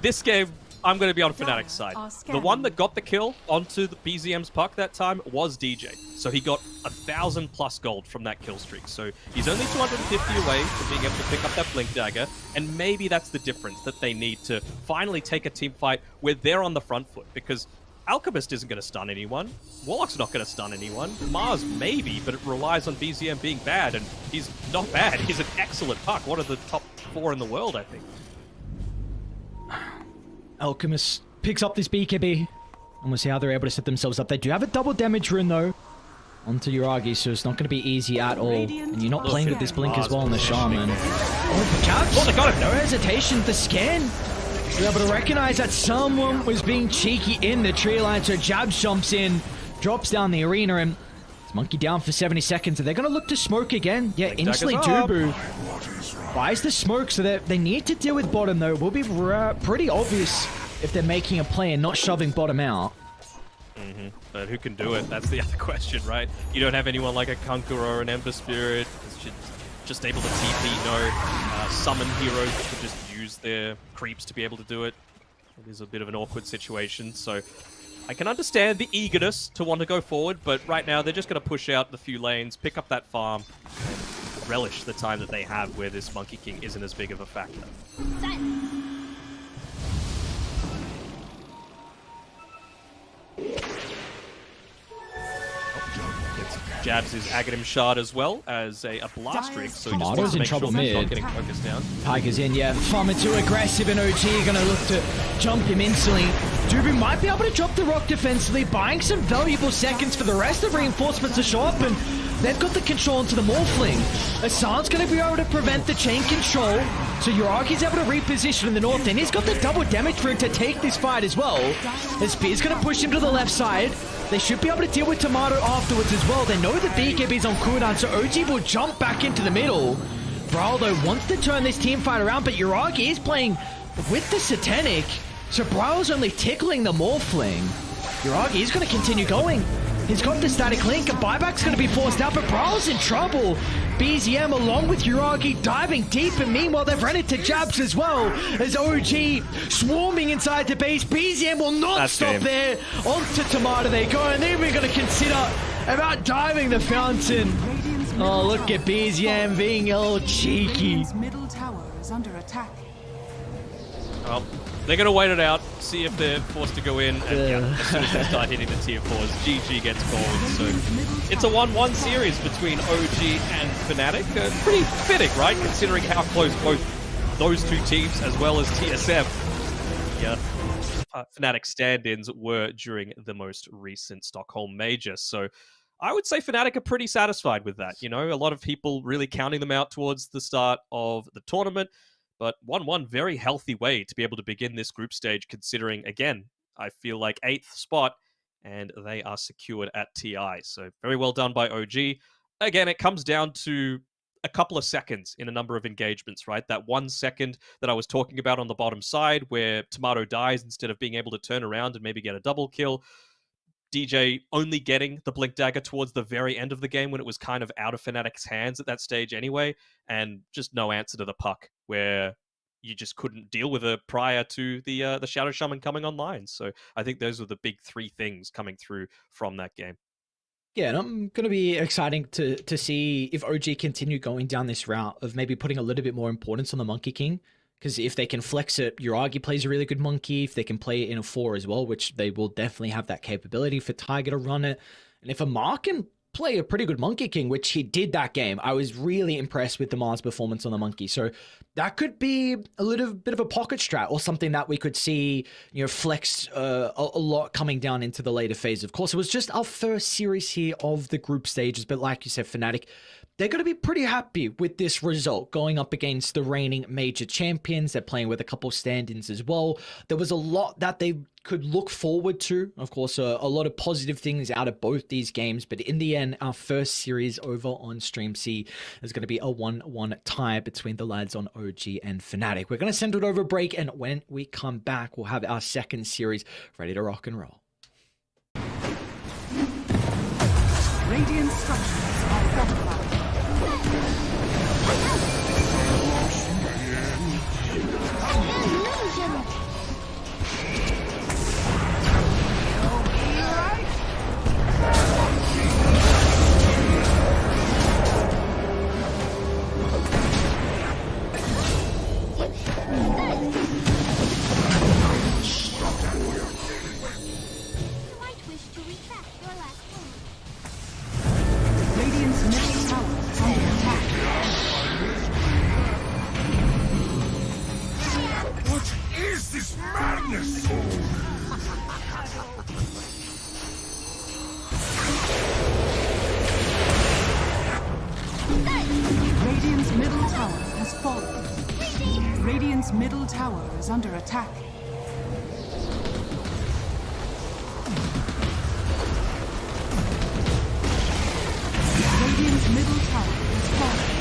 this game, I'm going to be on Fnatic's side. The one that got the kill onto the BZM's puck that time was DJ. So he got 1,000+ gold from that kill streak. So he's only 250 away from being able to pick up that Blink Dagger. And maybe that's the difference that they need to finally take a team fight where they're on the front foot. Because Alchemist isn't going to stun anyone. Warlock's not going to stun anyone. Mars maybe, but it relies on BZM being bad, and he's not bad. He's an excellent puck. One of the top 4 in the world, I think. Alchemist picks up this BKB, and we'll see how they're able to set themselves up. They do have a double damage rune, though, onto Uragi, so it's not going to be easy at all. And you're not playing with this blink as well on the Shaman. Oh, Jabs! Oh, they got it! No hesitation. The scan. We're able to recognize that someone was being cheeky in the tree line, so Jabs jumps in, drops down the arena, and it's Monkey down for 70 seconds. Are they going to look to smoke again? Yeah, instantly Dubu buys the smoke, so they need to deal with bottom, though. It will be pretty obvious if they're making a play and not shoving bottom out. But who can do it? That's the other question, right? You don't have anyone like a Conqueror or an Ember Spirit. It's just able to TP, summon heroes to just use their creeps to be able to do it. It is a bit of an awkward situation, so I can understand the eagerness to want to go forward, but right now they're just going to push out the few lanes, pick up that farm, and relish the time that they have where this Monkey King isn't as big of a factor. jabs his Aghanim Shard as well as a blast rig, so he just Tomato's wants to in make trouble sure he's not mid. getting focused down. Tiger's in, yeah. Farmer too aggressive, and OG gonna look to jump him instantly. Dubu might be able to drop the rock defensively, buying some valuable seconds for the rest of reinforcements to show up, and they've got the control into the Morphling. Assan's gonna be able to prevent the chain control, so Yuragi's able to reposition in the north end. He's got the double damage for him to take this fight as well. As Spear's gonna push him to the left side. They should be able to deal with Tomato afterwards as well. They know the BKB is on cooldown, so OG will jump back into the middle. Brawl, though, wants to turn this team fight around, but Yuragi is playing with the Satanic, so Brawl's only tickling the Morphling. Yuragi is going to continue going. He's got the static link, and buyback's going to be forced out, but Brawl's in trouble. BZM along with Yuragi diving deep, and meanwhile they've run into jabs as well as OG swarming inside the base. BZM will not stop there. Onto Tomato they go, and they're even going to consider about diving the fountain. Oh, look at BZM being a little cheeky. Radiant's middle tower is under attack. Well, they're going to wait it out, see if they're forced to go in, and yeah, as soon as they start hitting the tier 4s, GG gets gold. So it's a 1-1 series between OG and FANATIC. Pretty fitting, right? Considering how close both those two teams, as well as TSM, FANATIC stand-ins were during the most recent Stockholm Major. So I would say FANATIC are pretty satisfied with that. You know, a lot of people really counting them out towards the start of the tournament. But 1-1, very healthy way to be able to begin this group stage, considering, again, I feel like 8th spot, and they are secured at TI. So very well done by OG. Again, it comes down to a couple of seconds in a number of engagements, right? That 1 second that I was talking about on the bottom side where Tomato dies instead of being able to turn around and maybe get a double kill. DJ only getting the Blink Dagger towards the very end of the game when it was kind of out of FANATIC's hands at that stage anyway, and just no answer to the puck where you just couldn't deal with it prior to the Shadow Shaman coming online. So I think those were the big 3 things coming through from that game. Yeah, and I'm going to be exciting to see if OG continue going down this route of maybe putting a little bit more importance on the Monkey King. Because if they can flex it, Yuragi plays a really good Monkey. If they can play it in a 4 as well, which they will definitely have that capability for Tiger to run it. And if Amar can play a pretty good Monkey King, which he did that game, I was really impressed with Amar's performance on the Monkey. So that could be a little bit of a pocket strat or something that we could see, you know, flexed a lot coming down into the later phase. Of course, it was just our first series here of the group stages. But like you said, FANATIC, they're going to be pretty happy with this result going up against the reigning major champions. They're playing with a couple stand-ins as well. There was a lot that they could look forward to. Of course, a lot of positive things out of both these games. But in the end, our first series over on Stream C is going to be a 1-1 tie between the lads on OG and FANATIC. We're going to send it over break, and when we come back, we'll have our second series ready to rock and roll. Radiant structures are fortified. Radiant's middle tower is under attack. What is this madness? Radiant's middle tower has fallen. Radiant's middle tower is under attack. Radiant's middle tower has fallen.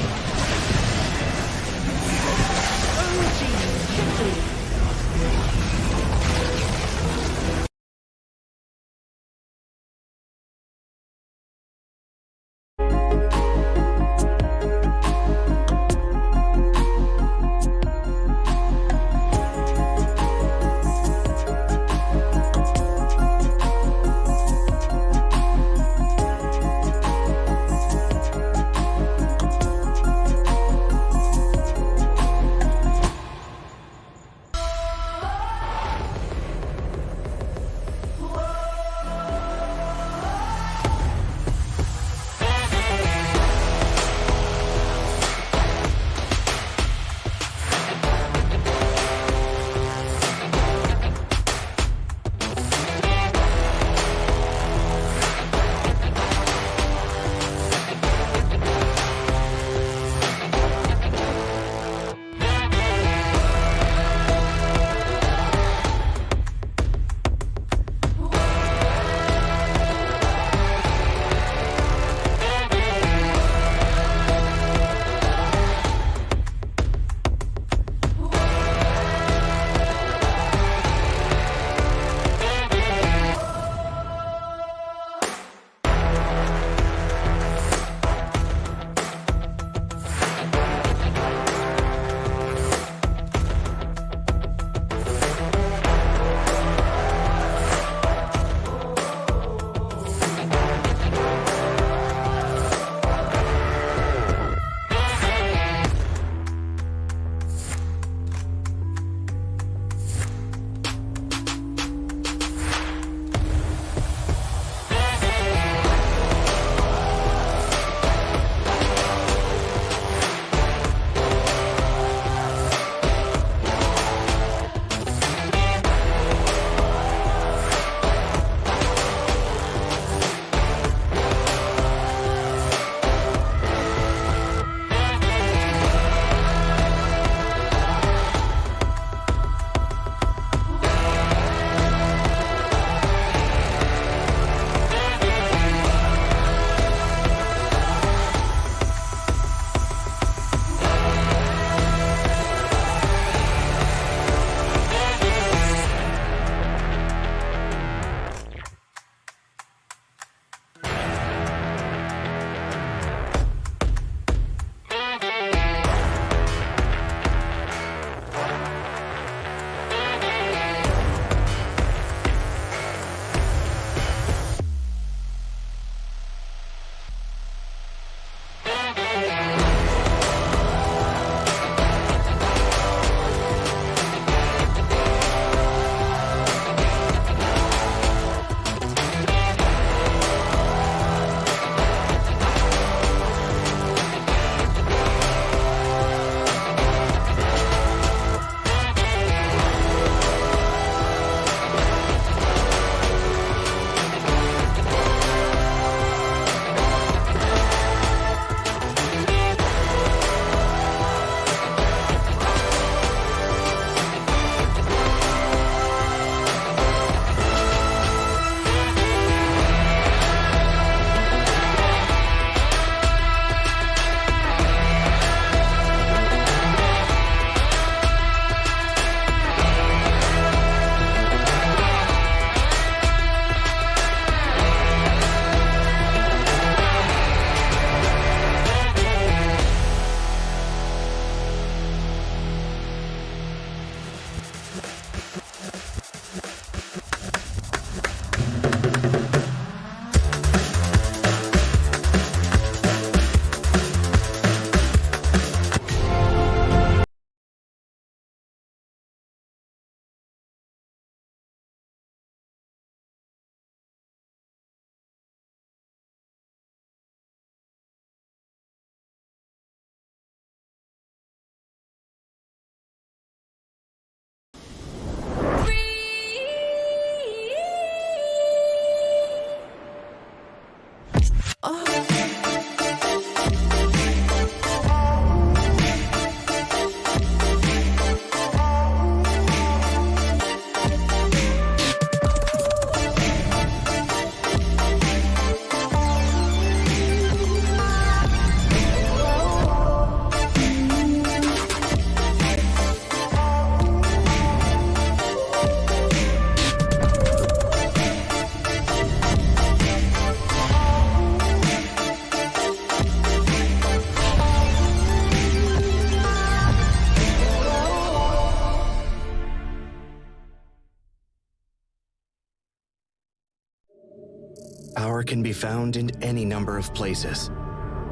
Power can be found in any number of places.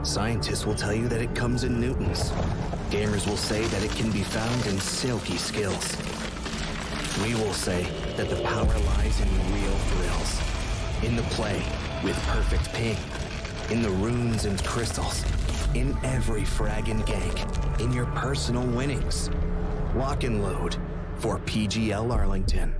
Scientists will tell you that it comes in newtons. Gamers will say that it can be found in silky skills. We will say that the power lies in real thrills. In the play with perfect ping. In the runes and crystals. In every frag and gank. In your personal winnings. Lock and load for PGL Arlington.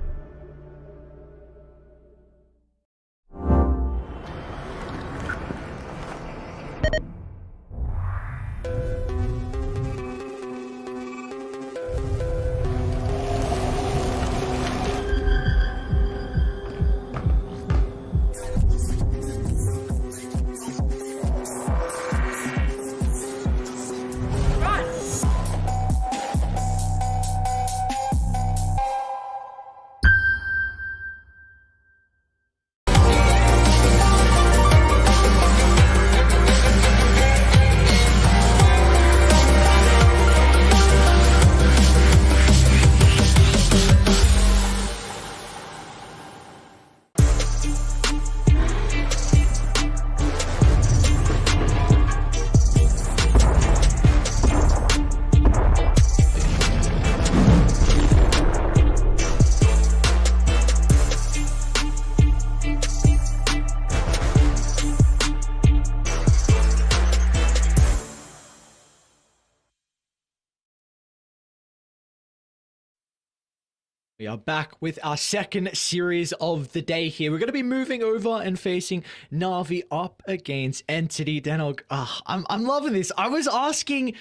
We are back with our second series of the day here. We're going to be moving over and facing Na'Vi up against Entity. Denog, I'm loving this. I was asking,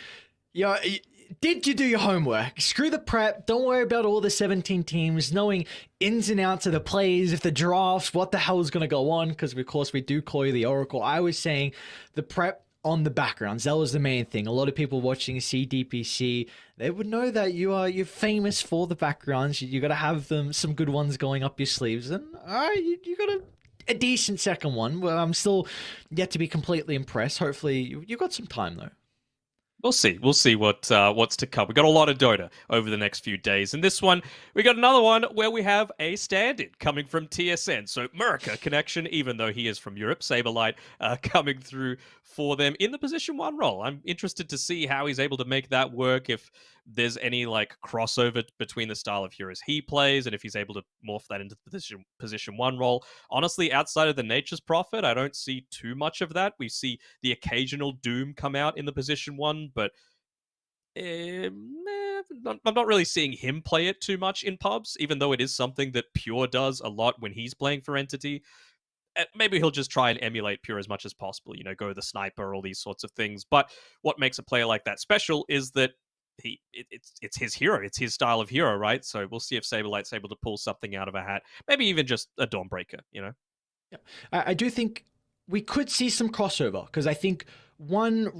did you do your homework? Screw the prep. Don't worry about all the 17 teams, knowing ins and outs of the plays, if the drafts, what the hell is going to go on, because of course we do call you the Oracle. I was saying the prep on the backgrounds, that was the main thing. A lot of people watching CDPC, they would know that you're famous for the backgrounds. You got to have some good ones going up your sleeves, and you got a decent second one. Well, I'm still yet to be completely impressed. Hopefully you got some time though. We'll see. We'll see what's to come. We got a lot of Dota over the next few days. And this one, we got another one where we have a stand-in coming from TSN. So America connection, even though he is from Europe, Saberlight coming through for them in the position 1 role. I'm interested to see how he's able to make that work, if there's any like crossover between the style of heroes he plays, and if he's able to morph that into the position 1 role. Honestly, outside of the Nature's Prophet, I don't see too much of that. We see the occasional Doom come out in the position 1, but I'm not really seeing him play it too much in pubs, even though it is something that Pure does a lot when he's playing for Entity. Maybe he'll just try and emulate Pure as much as possible, go the sniper, all these sorts of things. But what makes a player like that special is that it's his hero, it's his style of hero, right? So we'll see if Saberlight's able to pull something out of a hat, maybe even just a Dawnbreaker. Yeah, I do think we could see some crossover, because I think one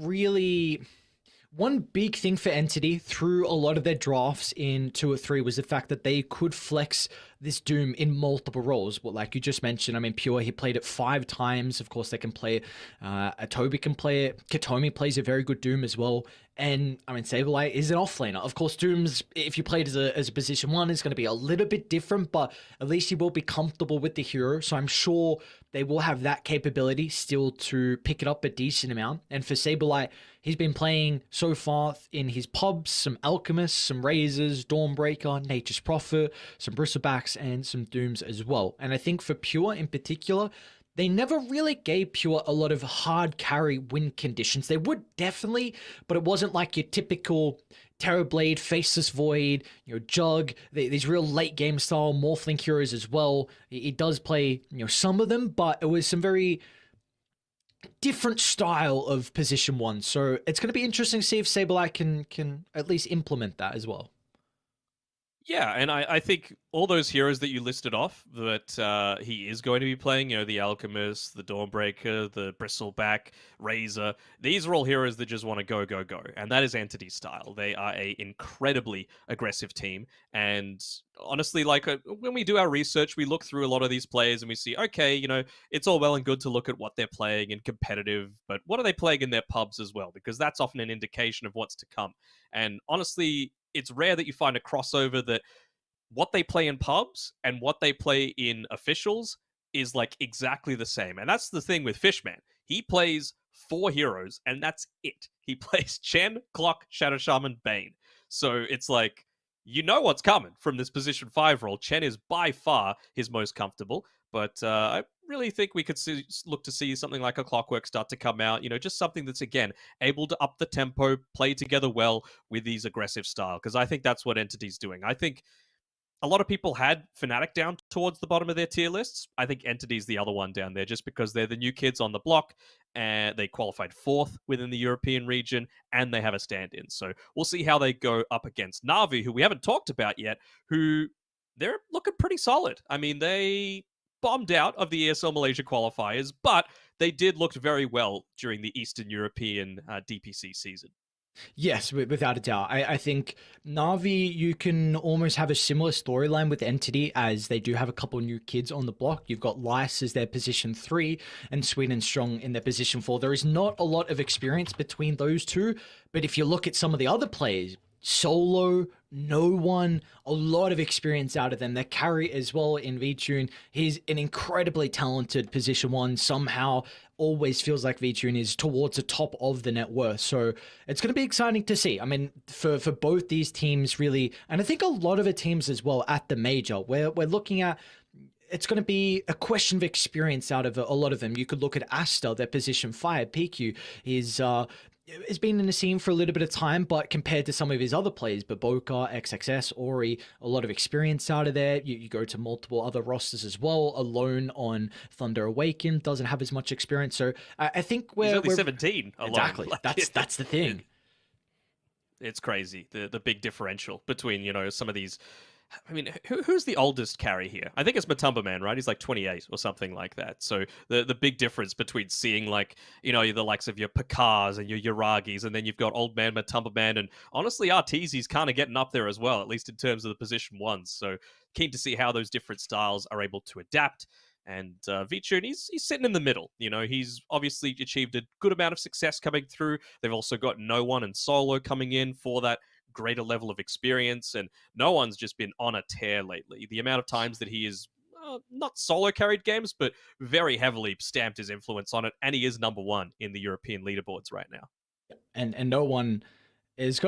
big thing for Entity through a lot of their drafts in 2 or 3 was the fact that they could flex this Doom in multiple roles. Well, like you just mentioned, I mean, Pure, he played it 5 times. Of course, they can play it. Atobi can play it. Katomi plays a very good Doom as well. And, I mean, Saberlight is an offlaner. Of course, Doom's, if you play it as a position 1, it's going to be a little bit different, but at least he will be comfortable with the hero. So I'm sure they will have that capability still to pick it up a decent amount. And for Saberlight, he's been playing so far in his pubs, some Alchemists, some Razers, Dawnbreaker, Nature's Prophet, some Bristlebacks, and some Dooms as well. And I think for Pure in particular, they never really gave Pure a lot of hard carry win conditions. They would definitely, but it wasn't like your typical Terrorblade, Faceless Void, Jug, these real late game style Morphling heroes as well. He does play, some of them, but it was some very different style of position 1. So it's going to be interesting to see if Saberlight can at least implement that as well. Yeah, and I think all those heroes that you listed off that he is going to be playing, the Alchemist, the Dawnbreaker, the Bristleback, Razor, these are all heroes that just want to go, go, go. And that is Entity style. They are a incredibly aggressive team. And honestly, like when we do our research, we look through a lot of these players and we see, okay, it's all well and good to look at what they're playing in competitive, but what are they playing in their pubs as well? Because that's often an indication of what's to come. And honestly, it's rare that you find a crossover that what they play in pubs and what they play in officials is like exactly the same. And that's the thing with Fishman. He plays 4 heroes, and that's it. He plays Chen, Clock, Shadow Shaman, Bane. So it's like, you know what's coming from this position 5 role. Chen is by far his most comfortable, but I really think we could look to see something like a Clockwork start to come out. Just something that's, again, able to up the tempo, play together well with these aggressive style, because I think that's what Entity's doing. I think a lot of people had Fnatic down towards the bottom of their tier lists. I think Entity's the other one down there, just because they're the new kids on the block, and they qualified 4th within the European region, and they have a stand-in. So we'll see how they go up against Na'Vi, who we haven't talked about yet, who they're looking pretty solid. I mean, they bombed out of the ESL Malaysia qualifiers, but they did look very well during the Eastern European DPC season. Yes, without a doubt. I think Na'Vi, you can almost have a similar storyline with Entity, as they do have a couple new kids on the block. You've got Lice as their position 3 and Sweden Strong in their position 4. There is not a lot of experience between those two, but if you look at some of the other players, Solo, No One, a lot of experience out of them. Their carry as well in VTune, he's an incredibly talented position 1. Somehow always feels like VTune is towards the top of the net worth. So it's going to be exciting to see. I mean, for both these teams really, and I think a lot of the teams as well at the major, where we're looking at, it's going to be a question of experience out of a lot of them. You could look at Asta, their position 5, PQ, has been in the scene for a little bit of time, but compared to some of his other players, Baboka, XXS, Ori, a lot of experience out of there. You go to multiple other rosters as well. Alone on Thunder Awaken doesn't have as much experience. So I think He's only 17 alone. Exactly. Like, that's the thing. It's crazy, the big differential between, some of these. I mean, who's the oldest carry here? I think it's Matumba Man, right? He's like 28 or something like that. So the big difference between seeing the likes of your Pakars and your Yuragis, and then you've got Old Man Matumba Man, and honestly, Arteezy's kind of getting up there as well, at least in terms of the position 1s. So keen to see how those different styles are able to adapt. And VTune, he's sitting in the middle. He's obviously achieved a good amount of success coming through. They've also got No One and Solo coming in for that greater level of experience, and No One's just been on a tear lately. The amount of times that he is not solo carried games, but very heavily stamped his influence on it, and he is number 1 in the European leaderboards right now. And No One has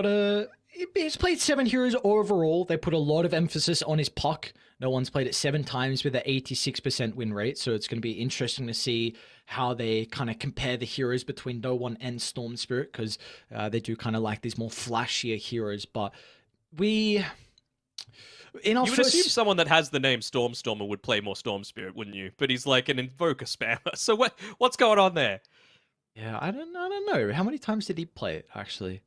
he's played 7 heroes overall. They put a lot of emphasis on his puck. No One's played it 7 times with an 86% win rate, so it's going to be interesting to see how they kind of compare the heroes between No One and Storm Spirit, because they do kind of like these more flashier heroes. But you would assume someone that has the name Stormer would play more Storm Spirit, wouldn't you? But he's like an Invoker spammer. So what's going on there? Yeah, I don't know. How many times did he play it, actually?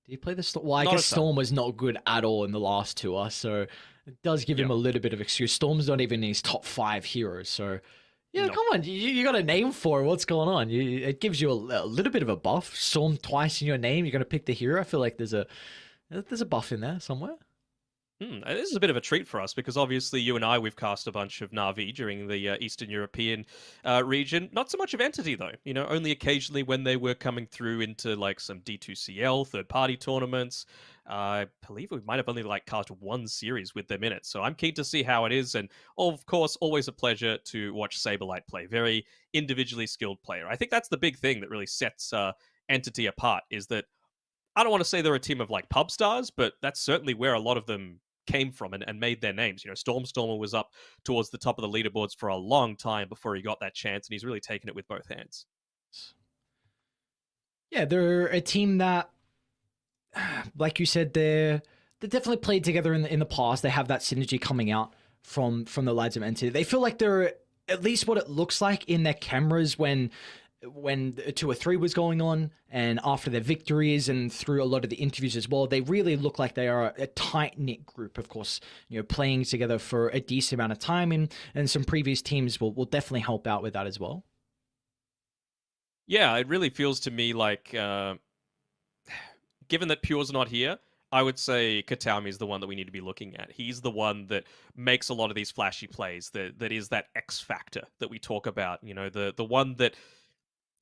Did he play the Storm? Well, I Not guess Storm was not good at all in the last tour, so it does give him a little bit of excuse. Storm's not even in his top 5 heroes, so yeah, come on. You got a name for it. What's going on? It gives you a little bit of a buff. Storm twice in your name. You're going to pick the hero. I feel like there's a buff in there somewhere. This is a bit of a treat for us, because obviously you and I, we've cast a bunch of Na'Vi during the Eastern European region. Not so much of Entity, though. Only occasionally when they were coming through into like some D2CL, third-party tournaments. I believe we might have only cast 1 series with them in it. So I'm keen to see how it is. And of course, always a pleasure to watch Saberlight play. Very individually skilled player. I think that's the big thing that really sets Entity apart, is that I don't want to say they're a team of pub stars, but that's certainly where a lot of them came from and made their names. Stormer was up towards the top of the leaderboards for a long time before he got that chance, and he's really taken it with both hands. Yeah, they're a team that, like you said, they definitely played together in the past. They have that synergy coming out from the lads of Entity. They feel like they're at least what it looks like in their cameras when 2 or 3 was going on, and after their victories and through a lot of the interviews as well, they really look like they are a tight-knit group. Of course, playing together for a decent amount of time, and some previous teams will definitely help out with that as well. Yeah, it really feels to me like, given that Pure's not here, I would say Katami is the one that we need to be looking at. He's the one that makes a lot of these flashy plays, that is that X factor that we talk about, the one that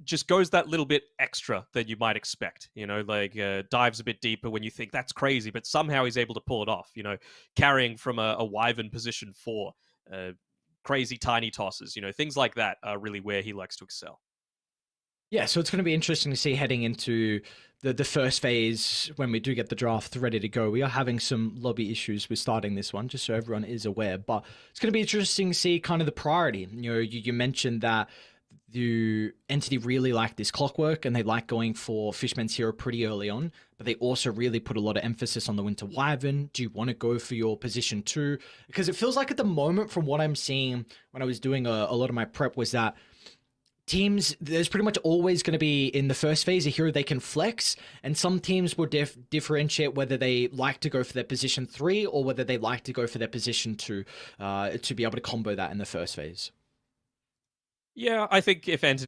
just goes that little bit extra than you might expect, dives a bit deeper when you think that's crazy, but somehow he's able to pull it off, carrying from a Wyvern position 4, crazy tiny tosses. Things like that are really where he likes to excel. Yeah, so it's going to be interesting to see heading into the first phase when we do get the draft ready to go. We are having some lobby issues with starting this one, just so everyone is aware. But it's going to be interesting to see kind of the priority. You mentioned that the entity really like this clockwork and they like going for Fishman's Hero pretty early on, but they also really put a lot of emphasis on the Winter Wyvern. Do you want to go for your position 2? Because it feels like at the moment, from what I'm seeing when I was doing a lot of my prep, was that teams, there's pretty much always going to be in the first phase a hero they can flex, and some teams will differentiate whether they like to go for their position 3 or whether they like to go for their position 2 to be able to combo that in the first phase. Yeah, I think if Entity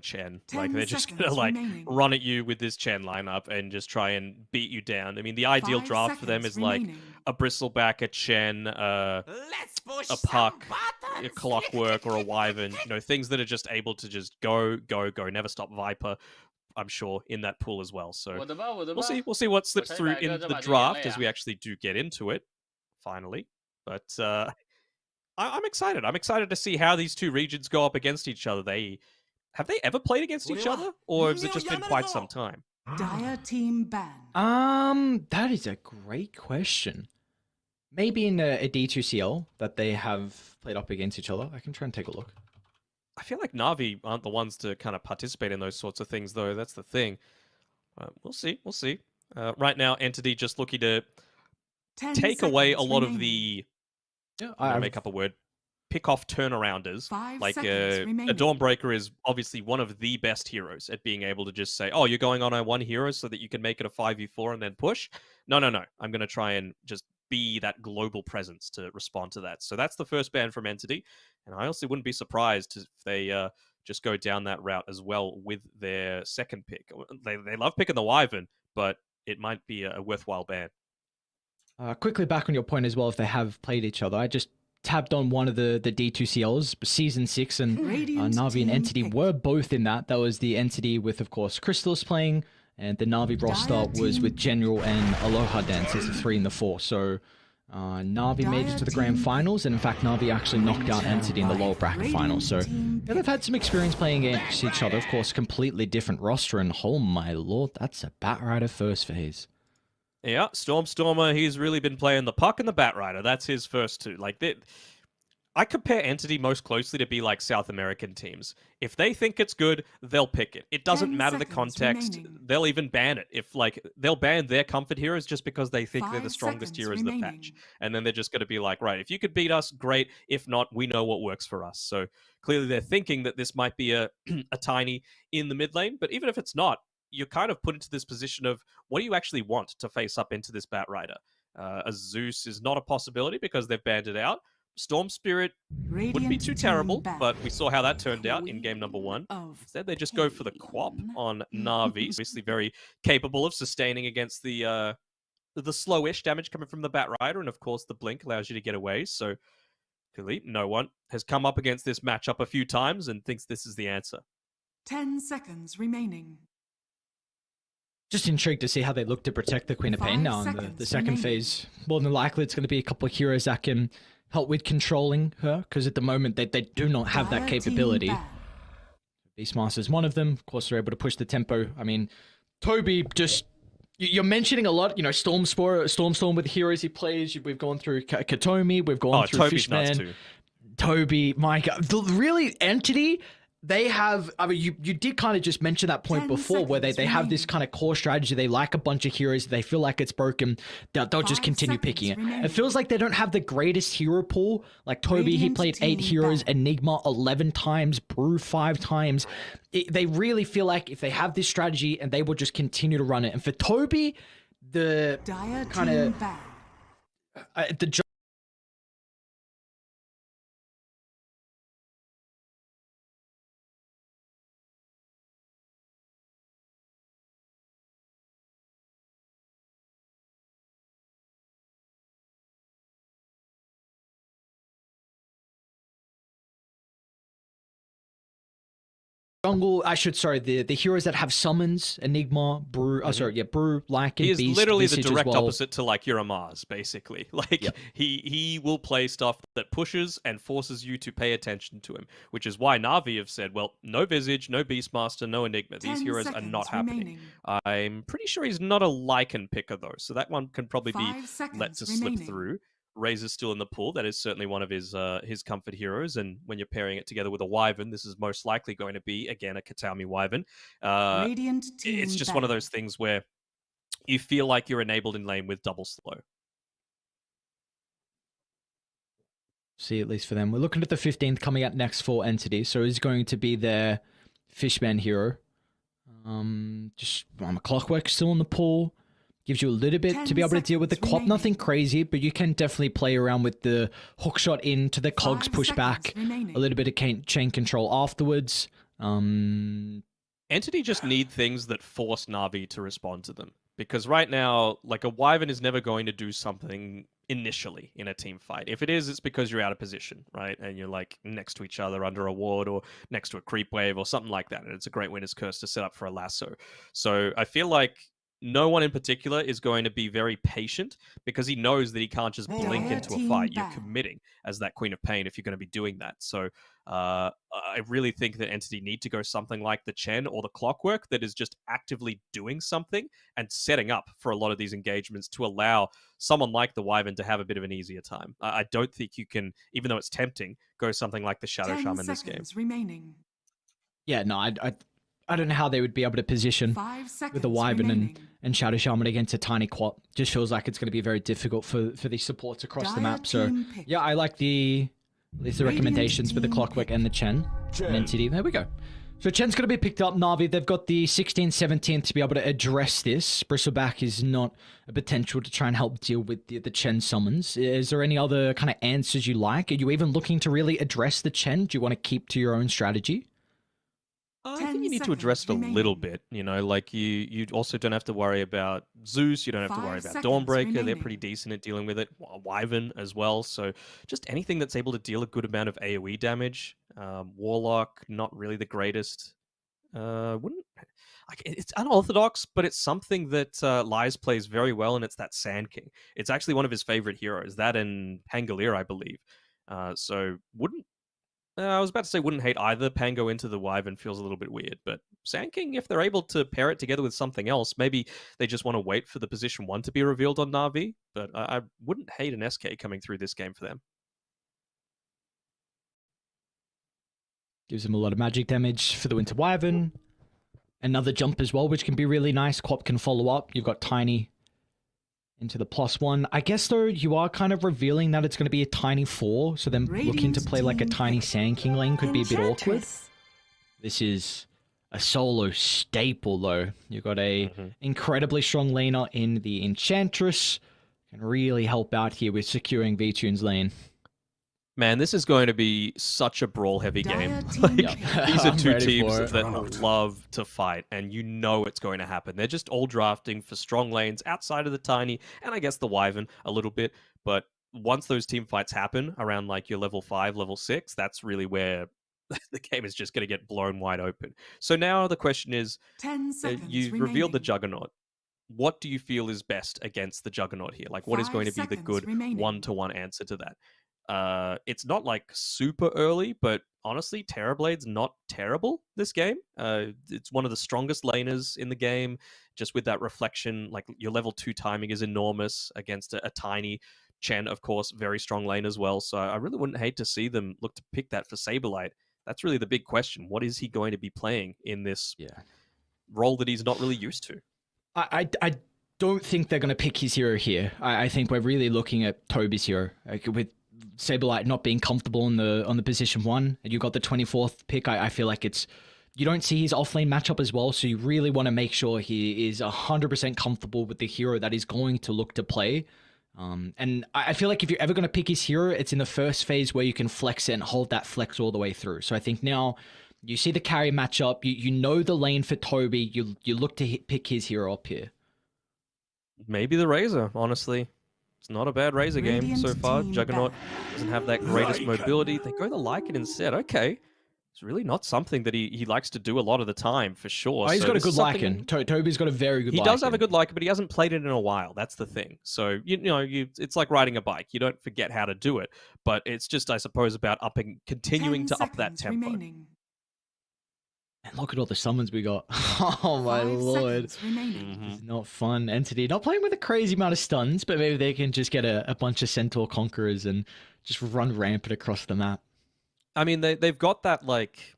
Chen, like they're just gonna run at you with this Chen lineup and just try and beat you down. I mean, the ideal draft for them is like a Bristleback, a Chen, a Puck, a Clockwork, or a Wyvern. Things that are just able to just go, never stop. Viper, I'm sure, in that pool as well. So we'll see what slips through in the draft as we actually do get into it finally. But I'm excited. I'm excited to see how these two regions go up against each other. Have they ever played against each other, or has it just been quite some time? Dire team ban. That is a great question. Maybe in a D2CL that they have played up against each other. I can try and take a look. I feel like Na'Vi aren't the ones to kind of participate in those sorts of things, though. That's the thing. We'll see. We'll see. Right now, Entity just looking to take away a lot of the... I make up a word. Pick-off turnarounders. Like a Dawnbreaker is obviously one of the best heroes at being able to just say, oh, you're going on a 1 hero so that you can make it a 5v4 and then push? No. I'm going to try and just be that global presence to respond to that. So that's the first ban from Entity. And I honestly wouldn't be surprised if they just go down that route as well with their second pick. They love picking the Wyvern, but it might be a worthwhile ban. Quickly back on your point as well, if they have played each other, I just tabbed on one of the D2CLs, Season 6, and Na'Vi and Entity were both in that. That was the Entity with, of course, Crystal's playing, and the Na'Vi roster was with General and Aloha Dance as the 3 and the 4. So Na'Vi made it to the grand finals, and in fact, Na'Vi actually knocked out Entity in the lower bracket finals. So yeah, they've had some experience playing against each other. Of course, completely different roster, and oh my lord, that's a Batrider first phase. Yeah, Stormer, he's really been playing the Puck and the Batrider. That's his first two. Like, I compare Entity most closely to be like South American teams. If they think it's good, they'll pick it. It doesn't matter the context. They'll even ban it. They'll ban their comfort heroes just because they think they're the strongest heroes in the patch. And then they're just going to be like, right, if you could beat us, great. If not, we know what works for us. So clearly they're thinking that this might be a tiny in the mid lane. But even if it's not, you're kind of put into this position of what do you actually want to face up into this Batrider? A Zeus is not a possibility because they've banned it out. Storm Spirit wouldn't be too terrible, but we saw how that turned out in game number 1. Instead, they just go for the Quap on Na'Vi. Obviously very capable of sustaining against the slowish damage coming from the Batrider, and of course the Blink allows you to get away. So clearly no one has come up against this matchup a few times and thinks this is the answer. 10 seconds remaining. Just intrigued to see how they look to protect the Queen of Pain now in the second phase. More than likely, it's going to be a couple of heroes that can help with controlling her, because at the moment, they do not have that capability. Beastmaster's one of them. Of course, they're able to push the tempo. I mean, Toby just... You're mentioning a lot, Storm with the heroes he plays. We've gone through Katomi, we've gone through Fishman. Toby, my God. Really, Entity... They have, I mean, you did kind of just mention that point before where they have this kind of core strategy. They like a bunch of heroes. They feel like it's broken. They'll just continue picking it. It feels like they don't have the greatest hero pool. Like Toby, he played 8 heroes, Enigma 11 times, Brew 5 times. They really feel like if they have this strategy and they will just continue to run it. And for Toby, the kind of, the jungle. The heroes that have summons, Enigma, Brew. Brew, Lycan, He is Beast, literally the Visage as direct well. opposite to like your Mars, basically. Like he will play stuff that pushes and forces you to pay attention to him, which is why Na'Vi have said, well, no Visage, no Beastmaster, no Enigma. These 10 heroes are seconds not happening. remaining. I'm pretty sure he's not a Lycan picker though, so that one can probably 5 be seconds let to remaining. slip through. Razor's still in the pool. That is certainly one of his comfort heroes. And when you're pairing it together with a Wyvern, this is most likely going to be, again, a Katami Wyvern. Radiant team It's just one of ban. those things where you feel like you're enabled in lane with double slow. See, at least for them. We're looking at the 15th coming out next for Entity. So he's going to be their Fishman hero. Clockwork still in the pool. Gives you a little bit 10 to be able to deal with the seconds cop. remaining. Nothing crazy, but you can definitely play around with the hook shot into the cogs 5 push seconds back. remaining. A little bit of chain control afterwards. Entity just need things that force Na'Vi to respond to them. Because right now, like a Wyvern is never going to do something initially in a team fight. If it is, it's because you're out of position, right? And you're like next to each other under a ward or next to a creep wave or something like that. And it's a great winner's curse to set up for a lasso. So I feel like no one in particular is going to be very patient because he knows that he can't just blink into a fight. You're committing as that Queen of Pain if you're going to be doing that. So I really think that Entity need to go something like the Chen or the Clockwork that is just actively doing something and setting up for a lot of these engagements to allow someone like the Wyvern to have a bit of an easier time. I don't think you can, even though it's tempting, go something like the Shadow 10 Shaman this game. seconds remaining. Yeah, no, I don't know how they would be able to position 5 seconds with the Wyvern remaining. and Shadow Shaman against a tiny quad. Just feels like it's going to be very difficult for these supports across the Dire map. So team pick. yeah, I like at least the Radiant recommendations with the team Clockwork pick. and the Chen and Entity. There we go. So Chen's going to be picked up. Na'Vi, they've got the 16th, 17th to be able to address this. Bristleback is not a potential to try and help deal with the Chen summons. Is there any other kind of answers you like? Are you even looking to really address the Chen? Do you want to keep to your own strategy? I 10 think you need to seconds address it a remaining. little bit. You know, like you also don't have to worry about Zeus. You don't have to 5 worry about seconds Dawnbreaker. They're remaining. pretty decent at dealing with it. Wyvern as well. So just anything that's able to deal a good amount of AoE damage. Warlock, not really the greatest. It's unorthodox, but it's something that Lies plays very well, and it's that Sand King. It's actually one of his favorite heroes. That and Pangolier, I believe. So I was about to say wouldn't hate either. Pango into the Wyvern feels a little bit weird, but Sand King, if they're able to pair it together with something else, maybe they just want to wait for the position 1 to be revealed on Na'Vi, but I wouldn't hate an SK coming through this game for them. Gives them a lot of magic damage for the Winter Wyvern. Another jump as well, which can be really nice. Quap can follow up. You've got Tiny into the +1. I guess, though, you are kind of revealing that it's going to be a Tiny 4, so then looking to play like a Tiny Sand King lane could be a bit awkward. This is a solo staple, though. You've got a incredibly strong laner in the Enchantress. Can really help out here with securing V-Tune's lane. Man, this is going to be such a brawl-heavy game. Dire team Like, pick. these are I'm two ready for teams it. that love to fight, and you know it's going to happen. They're just all drafting for strong lanes outside of the Tiny, and I guess the Wyvern a little bit. But once those team fights happen around like your level 5, level 6, that's really where the game is just going to get blown wide open. So now the question is, 10 seconds you've remaining. revealed the Juggernaut. What do you feel is best against the Juggernaut here? Like, what is 5 going to be the seconds good remaining. one-to-one answer to that? It's not like super early, but honestly, Terrorblade's not terrible this game. It's one of the strongest laners in the game, just with that reflection. Like, your level 2 timing is enormous against a Tiny. Chen, of course, very strong lane as well. So I really wouldn't hate to see them look to pick that for Saberlight. That's really the big question. What is he going to be playing in this role that he's not really used to? I don't think they're going to pick his hero here. I think we're really looking at Toby's hero. Like, with Saberlight not being comfortable on the position 1, and you got the 24th pick, I feel like you don't see his offlane matchup as well, so you really want to make sure he is 100% comfortable with the hero that he's going to look to play. And I feel like if you're ever going to pick his hero, it's in the first phase where you can flex it and hold that flex all the way through. So I think now you see the carry matchup, you know the lane for Toby, you look to pick his hero up here. Maybe the Razor, honestly. It's not a bad Razor game so far. team Juggernaut back. doesn't have that greatest mobility. They go the Lycan instead. Okay. it's really not something that he likes to do a lot of the time, for sure. Oh, he's So got a this is good something- Lycan. Toby's got a very good He Lycan. does have a good Lycan, but he hasn't played it in a while. That's the thing. So, it's like riding a bike. You don't forget how to do it, but it's just, I suppose, about continuing 10 to up that seconds tempo. remaining. And look at all the summons we got. Oh my 5 lord. seconds remaining. This is not fun. Entity not playing with a crazy amount of stuns, but maybe they can just get a bunch of Centaur Conquerors and just run rampant across the map. I mean, they've got that, like...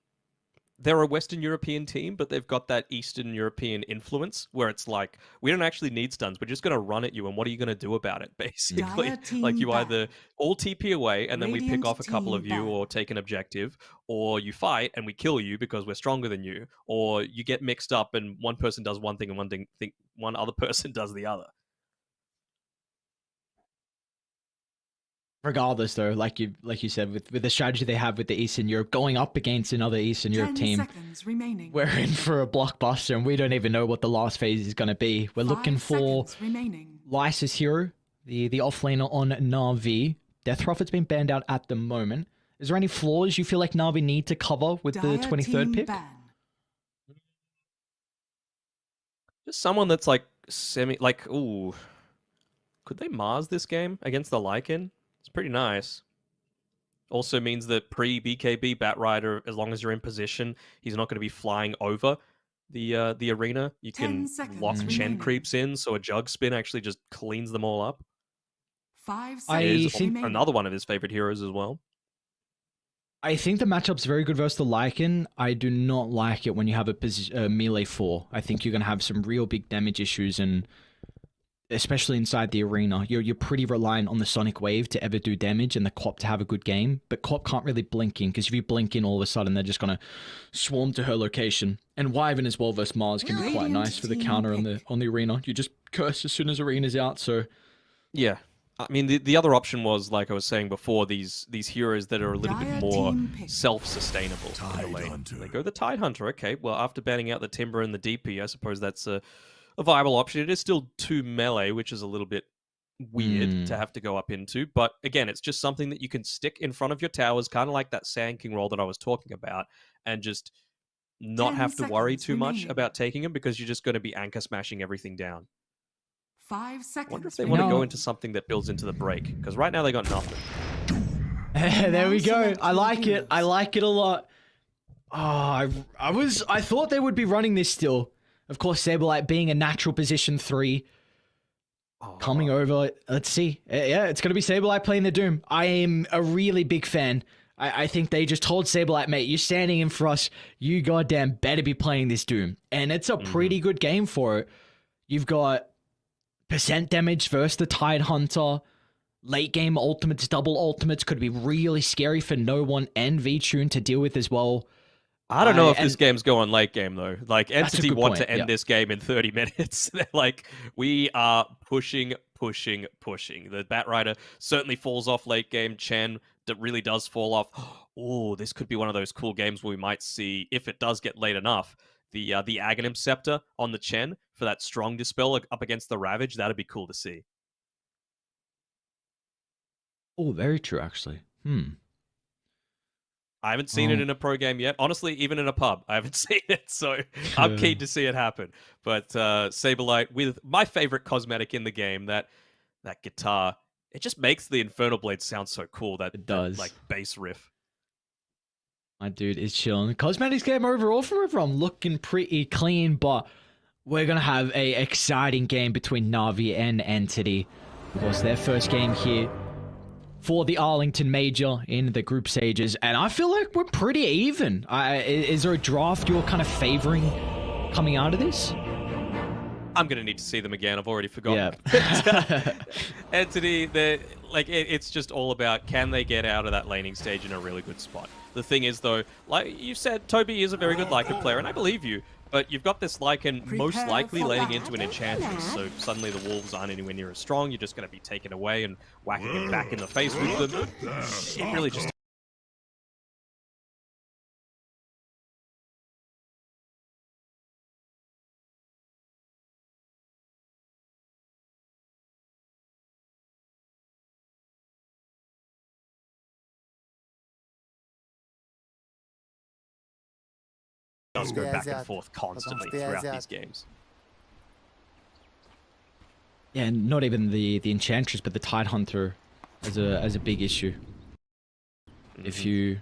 They're a Western European team, but they've got that Eastern European influence where it's like, we don't actually need stuns. We're just going to run at you, and what are you going to do about it, basically? Dire team Like, you back. either all TP away, and then we pick Radiant off a couple of team you, back. or take an objective, or you fight, and we kill you because we're stronger than you, or you get mixed up, and one person does one thing, and one other person does the other. Regardless, though, like you said, with the strategy they have with the Eastern Europe, going up against another Eastern Europe 10 team, seconds remaining. we're in for a blockbuster, and we don't even know what the last phase is going to be. We're 5 looking for seconds remaining. Lysis Hero, the offlaner on Na'Vi. Death Prophet's been banned out at the moment. Is there any flaws you feel like Na'Vi need to cover with the Dire 23rd team pick? ban. Just someone that's like ooh. Could they Mars this game against the Lycan? It's pretty nice. Also means that pre-BKB Batrider, as long as you're in position, he's not going to be flying over the arena. You 10 can seconds lock Chen remaining. creeps in, so a Jug Spin actually just cleans them all up. 5 I seconds think- remaining. Another one of his favorite heroes as well. I think the matchup's very good versus the Lycan. I do not like it when you have a melee 4. I think you're going to have some real big damage issues, and especially inside the arena, you're pretty reliant on the Sonic Wave to ever do damage and the Cop to have a good game. But Cop can't really blink in, because if you blink in, all of a sudden they're just going to swarm to her location. And Wyvern as well versus Mars can be quite Radiant nice for the team counter pick. on the arena. You just curse as soon as arena's out. So Yeah. I mean, the other option was, like I was saying before, these heroes that are a little Dire bit more team pick. self-sustainable in a way. They go the Tide Hunter. Okay, well, after banning out the Timber and the DP, I suppose that's a viable option. It is still 2 melee, which is a little bit weird to have to go up into. But again, it's just something that you can stick in front of your towers, kind of like that Sand King role that I was talking about, and just not 10 have to worry seconds too much remaining. about taking them, because you're just going to be anchor smashing everything down. 5 I seconds wonder if they remaining. want to go No. into something that builds into the break, because right now they got nothing. there we Now go. select I like your it. I like it a lot. Oh, I thought they would be running this still. Of course, Saberlight being a natural position 3. Coming over. Let's see. Yeah, it's going to be Saberlight playing the Doom. I am a really big fan. I think they just told Saberlight, mate, you're standing in for us. You goddamn better be playing this Doom. And it's a pretty good game for it. You've got percent damage versus the Tide Hunter. Late game ultimates, double ultimates could be really scary for No One and V-Tune to deal with as well. I don't know if and- this game's going late game, though. Like, That's a Entity good want point, to end yeah. this game in 30 minutes. They're like, we are pushing. The Batrider certainly falls off late game. Chen that really does fall off. Oh, this could be one of those cool games where we might see, if it does get late enough, the Aghanim Scepter on the Chen for that strong dispel up against the Ravage. That'd be cool to see. Oh, very true, actually. I haven't seen it in a pro game yet. Honestly, even in a pub, I haven't seen it. So I'm keen to see it happen. But Saberlight, with my favorite cosmetic in the game, that guitar, it just makes the Infernal Blade sound so cool. It does. That, like, bass riff. My dude is chilling. Cosmetics game overall from everyone looking pretty clean, but we're going to have a exciting game between Na'Vi and Entity. Of course, their first game here for the Arlington Major in the group stages, and I feel like we're pretty even. Is there a draft you're kind of favoring coming out of this? I'm going to need to see them again. I've already forgotten. Yeah. Entity, it's just all about, can they get out of that laning stage in a really good spot? The thing is, though, like you said, Toby is a very good Lycan player, and I believe you. But you've got this Lycan most Prepare likely for laying battle. into an Enchantress, so suddenly the Wolves aren't anywhere near as strong. You're just going to be taken away and whacking it back in the face with them. It really just does go back and forth constantly throughout these games. Yeah, and not even the Enchantress, but the Tidehunter as a big issue. If you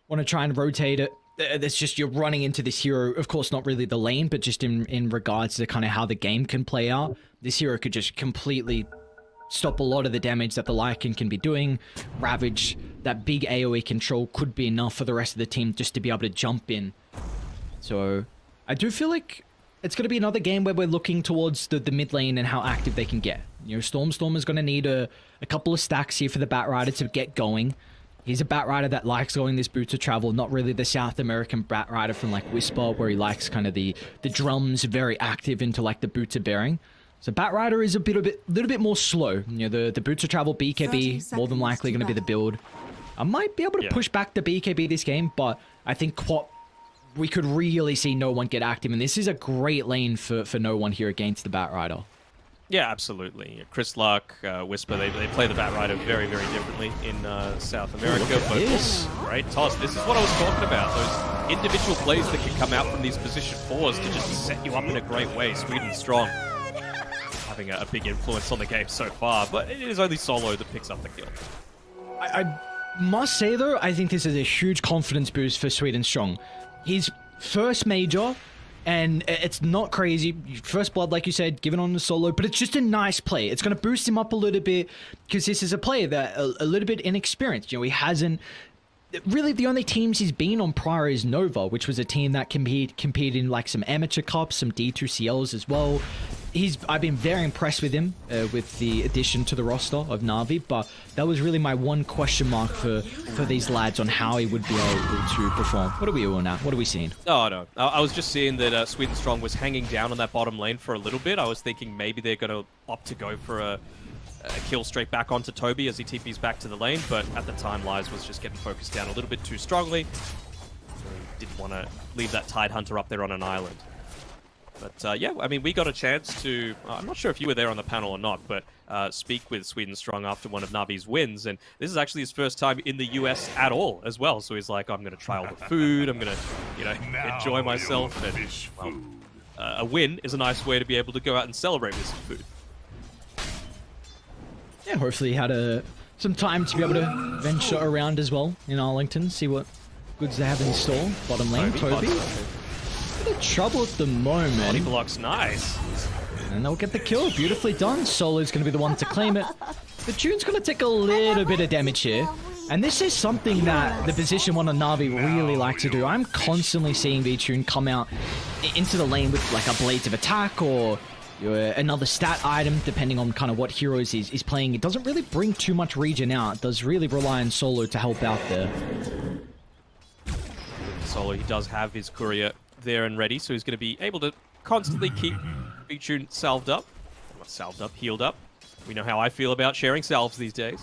want to try and rotate it, it's just you're running into this hero, of course not really the lane, but just in regards to kind of how the game can play out. This hero could just completely stop a lot of the damage that the Lycan can be doing. Ravage, that big AoE control could be enough for the rest of the team just to be able to jump in. So I do feel like it's going to be another game where we're looking towards the mid lane and how active they can get. You know, Storm is going to need a couple of stacks here for the Batrider to get going. He's a Batrider that likes going this Boots of Travel, not really the South American Batrider from like Whisper, where he likes kind of the drums very active into like the Boots of Bearing. So Batrider is a little bit more slow. You know, the Boots of Travel BKB more than likely going to be the build. I might be able to push back the BKB this game, but I think we could really see No One get active, and this is a great lane for No One here against the Batrider. Yeah, absolutely. Chris Luck, Whisper, they play the Batrider very, very differently in South America. But great toss. This is what I was talking about. Those individual plays that can come out from these position fours to just set you up in a great way. Sweden Strong having a big influence on the game so far, but it is only Solo that picks up the kill. I must say, though, I think this is a huge confidence boost for Sweden Strong. His first major, and it's not crazy. First blood, like you said, given on the Solo, but it's just a nice play. It's going to boost him up a little bit because this is a player that a little bit inexperienced. You know, he hasn't... Really, the only teams he's been on prior is Nova, which was a team that competed in like some amateur cups, some D2CLs as well. I've been very impressed with him with the addition to the roster of Na'Vi, but that was really my one question mark for these lads on how he would be able to perform. What are we all now? What are we seeing? Oh, no. I was just seeing that Sweden Strong was hanging down on that bottom lane for a little bit. I was thinking maybe they're going to opt to go for a kill straight back onto Toby as he TPs back to the lane, but at the time Lies was just getting focused down a little bit too strongly. So he didn't want to leave that Tidehunter up there on an island. But yeah, I mean, we got a chance to, I'm not sure if you were there on the panel or not, but speak with Sweden Strong after one of Navi's wins, and this is actually his first time in the US at all as well. So he's like, I'm going to try all the food, I'm going to, you know, enjoy myself, and well, a win is a nice way to be able to go out and celebrate with some food. Yeah, hopefully he had some time to be able to venture around as well in Arlington, see what goods they have in store. Bottom lane, Toby. Bit of trouble at the moment. Body blocks, nice. And they'll get the kill. Beautifully done. Solo's going to be the one to claim it. The Tune's going to take a little bit of damage here. And this is something that the position one of Na'Vi really like to do. I'm constantly seeing V-Tune come out into the lane with like a Blades of Attack or another stat item, depending on kind of what heroes he's playing. It doesn't really bring too much regen out. It does really rely on Solo to help out there. Solo, he does have his courier there and ready, so he's going to be able to constantly keep V-Tune salved up. Not salved up, healed up. We know how I feel about sharing salves these days.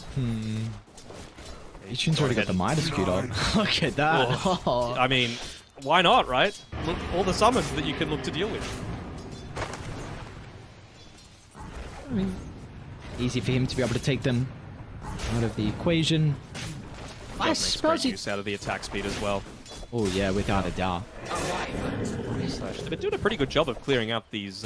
V-Tune's already got the Midas scoot on. Look at that. Oh. I mean, why not, right? Look, all the summons that you can look to deal with. I mean, easy for him to be able to take them out of the equation. I suppose use out of the attack speed as well. Oh yeah, without a doubt. They've been doing a pretty good job of clearing out these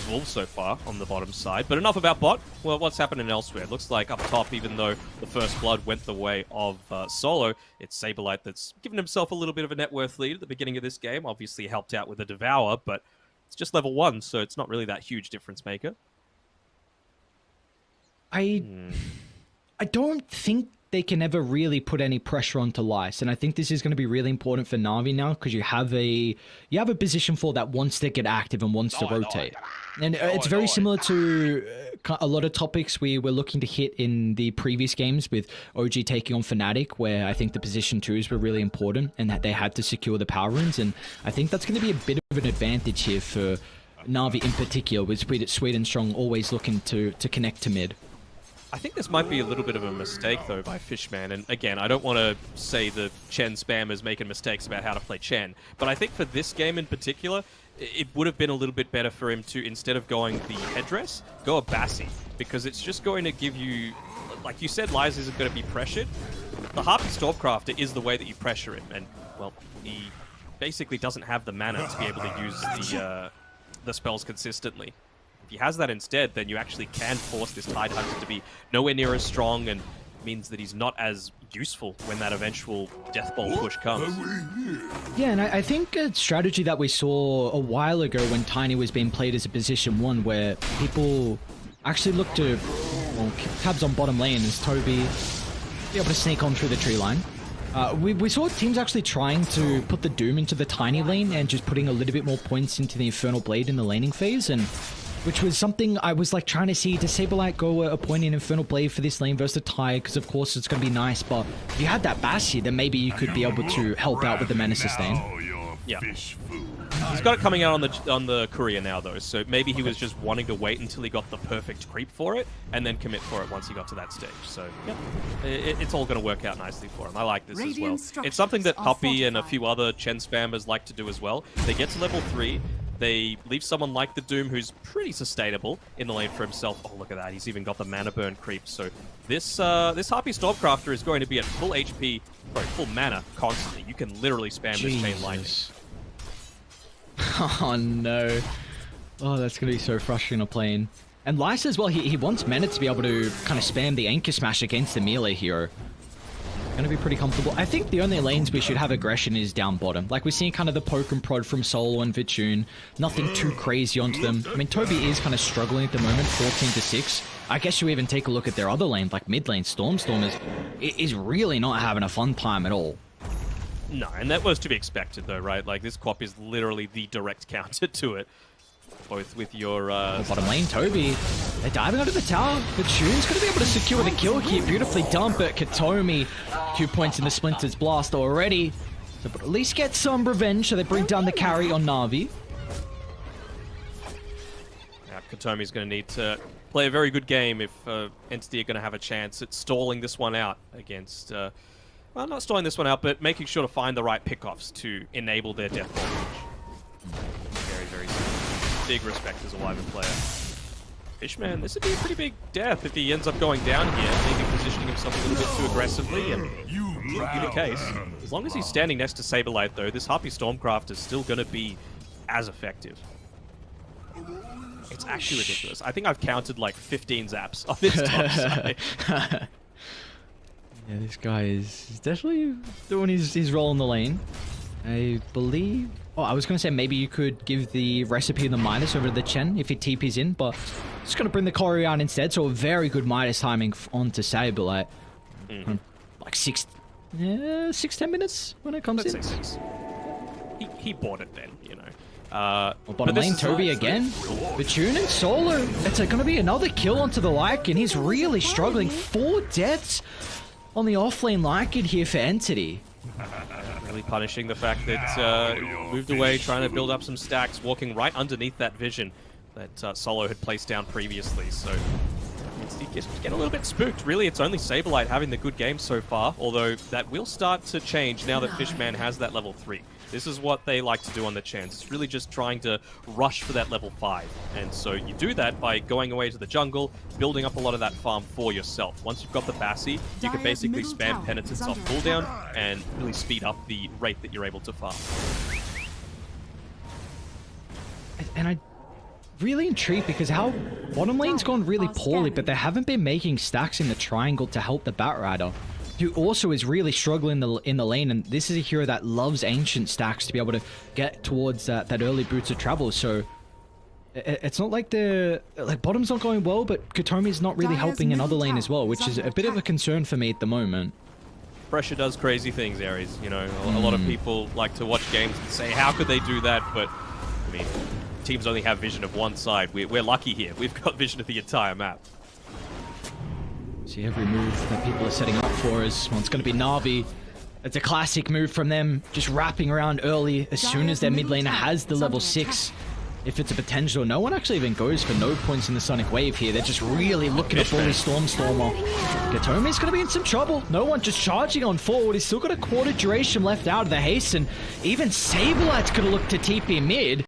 wolves so far on the bottom side. But enough about bot. Well, what's happening elsewhere? It looks like up top, even though the first blood went the way of Solo, it's Saberlight that's given himself a little bit of a net worth lead at the beginning of this game. Obviously helped out with the Devour, but it's just level 1, so it's not really that huge difference maker. I don't think they can ever really put any pressure onto Lice, and I think this is going to be really important for Na'Vi now because you have a position 4 that wants to get active and wants to rotate, and it's very similar to a lot of topics we were looking to hit in the previous games with OG taking on FANATIC, where I think the position 2s were really important and that they had to secure the power runes, and I think that's going to be a bit of an advantage here for Na'Vi in particular, with Sweden Strong always looking to connect to mid. I think this might be a little bit of a mistake, though, by Fishman. And again, I don't want to say the Chen spammers making mistakes about how to play Chen, but I think for this game in particular, it would have been a little bit better for him to, instead of going the headdress, go a Bassi, because it's just going to give you, like you said, Lies isn't going to be pressured. The Harpy Stormcrafter is the way that you pressure him, and, well, he basically doesn't have the mana to be able to use the spells consistently. If he has that instead, then you actually can force this Tide Hunter to be nowhere near as strong, and means that he's not as useful when that eventual Death Bolt push comes. Yeah, and I think a strategy that we saw a while ago when Tiny was being played as a position 1, where people actually look to, well, tabs on bottom lane as Toby be able to sneak on through the tree line. We saw teams actually trying to put the Doom into the Tiny lane and just putting a little bit more points into the Infernal Blade in the laning phase, and which was something I was like trying to see. Does Saberlight go a point in Infernal Blade for this lane versus the Tide? Because of course it's going to be nice, but if you had that Bassi, then maybe you could be able to help out with the mana sustain. Yeah. He's got it coming out on the courier now though, so maybe he was just wanting to wait until he got the perfect creep for it, and then commit for it once he got to that stage. So yeah, it's all going to work out nicely for him. I like this as well. It's something that Puppy and a few other Chen spammers like to do as well. They get to level 3, they leave someone like the Doom who's pretty sustainable in the lane for himself. Oh, look at that, he's even got the mana burn creep. So this Harpy Stormcrafter is going to be at full HP, sorry, full mana constantly. You can literally spam this chain lightning. Oh no. Oh, that's going to be so frustrating to play in. And Lysa as well, he wants mana to be able to kind of spam the Anchor Smash against the melee hero. Going to be pretty comfortable. I think the only lanes we should have aggression is down bottom. Like, we're seeing kind of the poke and prod from Solo and Vitune. Nothing too crazy onto them. I mean, Toby is kind of struggling at the moment, 14-6. I guess you even take a look at their other lane, like mid lane. Stormstorm is really not having a fun time at all. No, and that was to be expected though, right? Like, this Quap is literally the direct counter to it. Both with your... bottom lane, Toby. They're diving under the tower, but Shune's going to be able to secure the kill here. Beautifully done, but Katomi, 2 points in the Splinter's Blast already. So, but at least get some revenge, so they bring down the carry on Na'Vi. Yeah, Katomi's going to need to play a very good game if Entity are going to have a chance at stalling this one out against... well, not stalling this one out, but making sure to find the right pickoffs to enable their death ball. Very, very simple. Big respect as a Wyvern player. Fishman, this would be a pretty big death if he ends up going down here, maybe positioning himself a little bit too aggressively, and be the case. As long as he's standing next to Saberlight, though, this Harpy Stormcraft is still going to be as effective. It's actually ridiculous. I think I've counted like 15 zaps on this top side. Yeah, this guy is definitely doing his role in the lane. I believe... Oh, I was going to say maybe you could give the recipe of the Midas over to the Chen if he TP's in, but just going to bring the Courier out instead, so a very good Midas timing onto Saberlight. Like 6-10 minutes when it comes in. 6. He bought it then, you know. Well, bottom lane, Toby again. Vitune and Solo. It's going to be another kill onto the Lycan. He's really struggling. 4 deaths on the offlane Lycan here for Entity. Really punishing the fact that moved away, trying to build up some stacks, walking right underneath that vision that Solo had placed down previously. So Entity get a little bit spooked. Really, it's only Saberlight having the good game so far, although that will start to change now that Fishman has that level 3. This is what they like to do on the Chans. It's really just trying to rush for that level 5. And so you do that by going away to the jungle, building up a lot of that farm for yourself. Once you've got the Bassi, you can basically spam Penitence off cooldown and really speed up the rate that you're able to farm. And I really intrigued because how bottom lane's gone really poorly, but they haven't been making stacks in the triangle to help the Batrider, who also is really struggling in the lane, and this is a hero that loves ancient stacks to be able to get towards that early boots of travel. So it's not like bottom's not going well, but Katomi's not really helping in other lane as well, which is a bit of a concern for me at the moment. Pressure does crazy things, Aries. You know, a lot of people like to watch games and say, how could they do that? But I mean, teams only have vision of one side. We're lucky here. We've got vision of the entire map. See, every move that people are setting up for is, well, it's going to be Na'Vi. It's a classic move from them, just wrapping around early as soon as their mid laner has the level 6. If it's a potential, no one actually even goes for no points in the Sonic Wave here. They're just really looking to bully Stormstormer. Gatomi's going to be in some trouble. No one just charging on forward. He's still got a quarter duration left out of the haste, and even Saberlight's going to look to TP mid.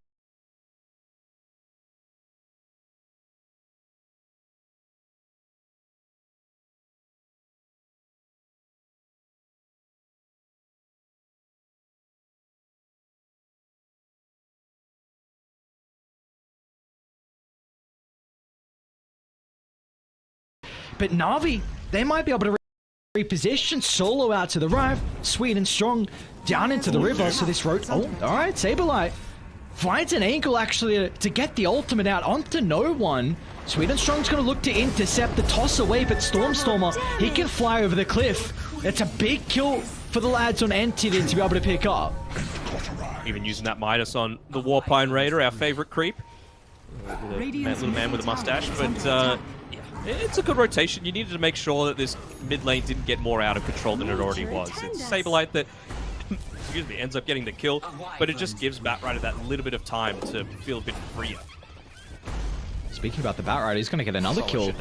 But Na'Vi, they might be able to reposition. Solo out to the right. Sweet and Strong down into the river. So this road... Oh, alright. Saberlight finds an angle actually to get the ultimate out onto no one. Sweet and Strong's going to look to intercept the toss away, but Stormstormer, he can fly over the cliff. It's a big kill for the lads on Entity to be able to pick up. Even using that Midas on the Warpine Raider, our favorite creep. Little man with a mustache, but yeah, it's a good rotation. You needed to make sure that this mid lane didn't get more out of control than it already was. It's Saberlight that, excuse me, ends up getting the kill, but it just gives Batrider that little bit of time to feel a bit freer. Speaking about the Batrider, he's going to get another kill.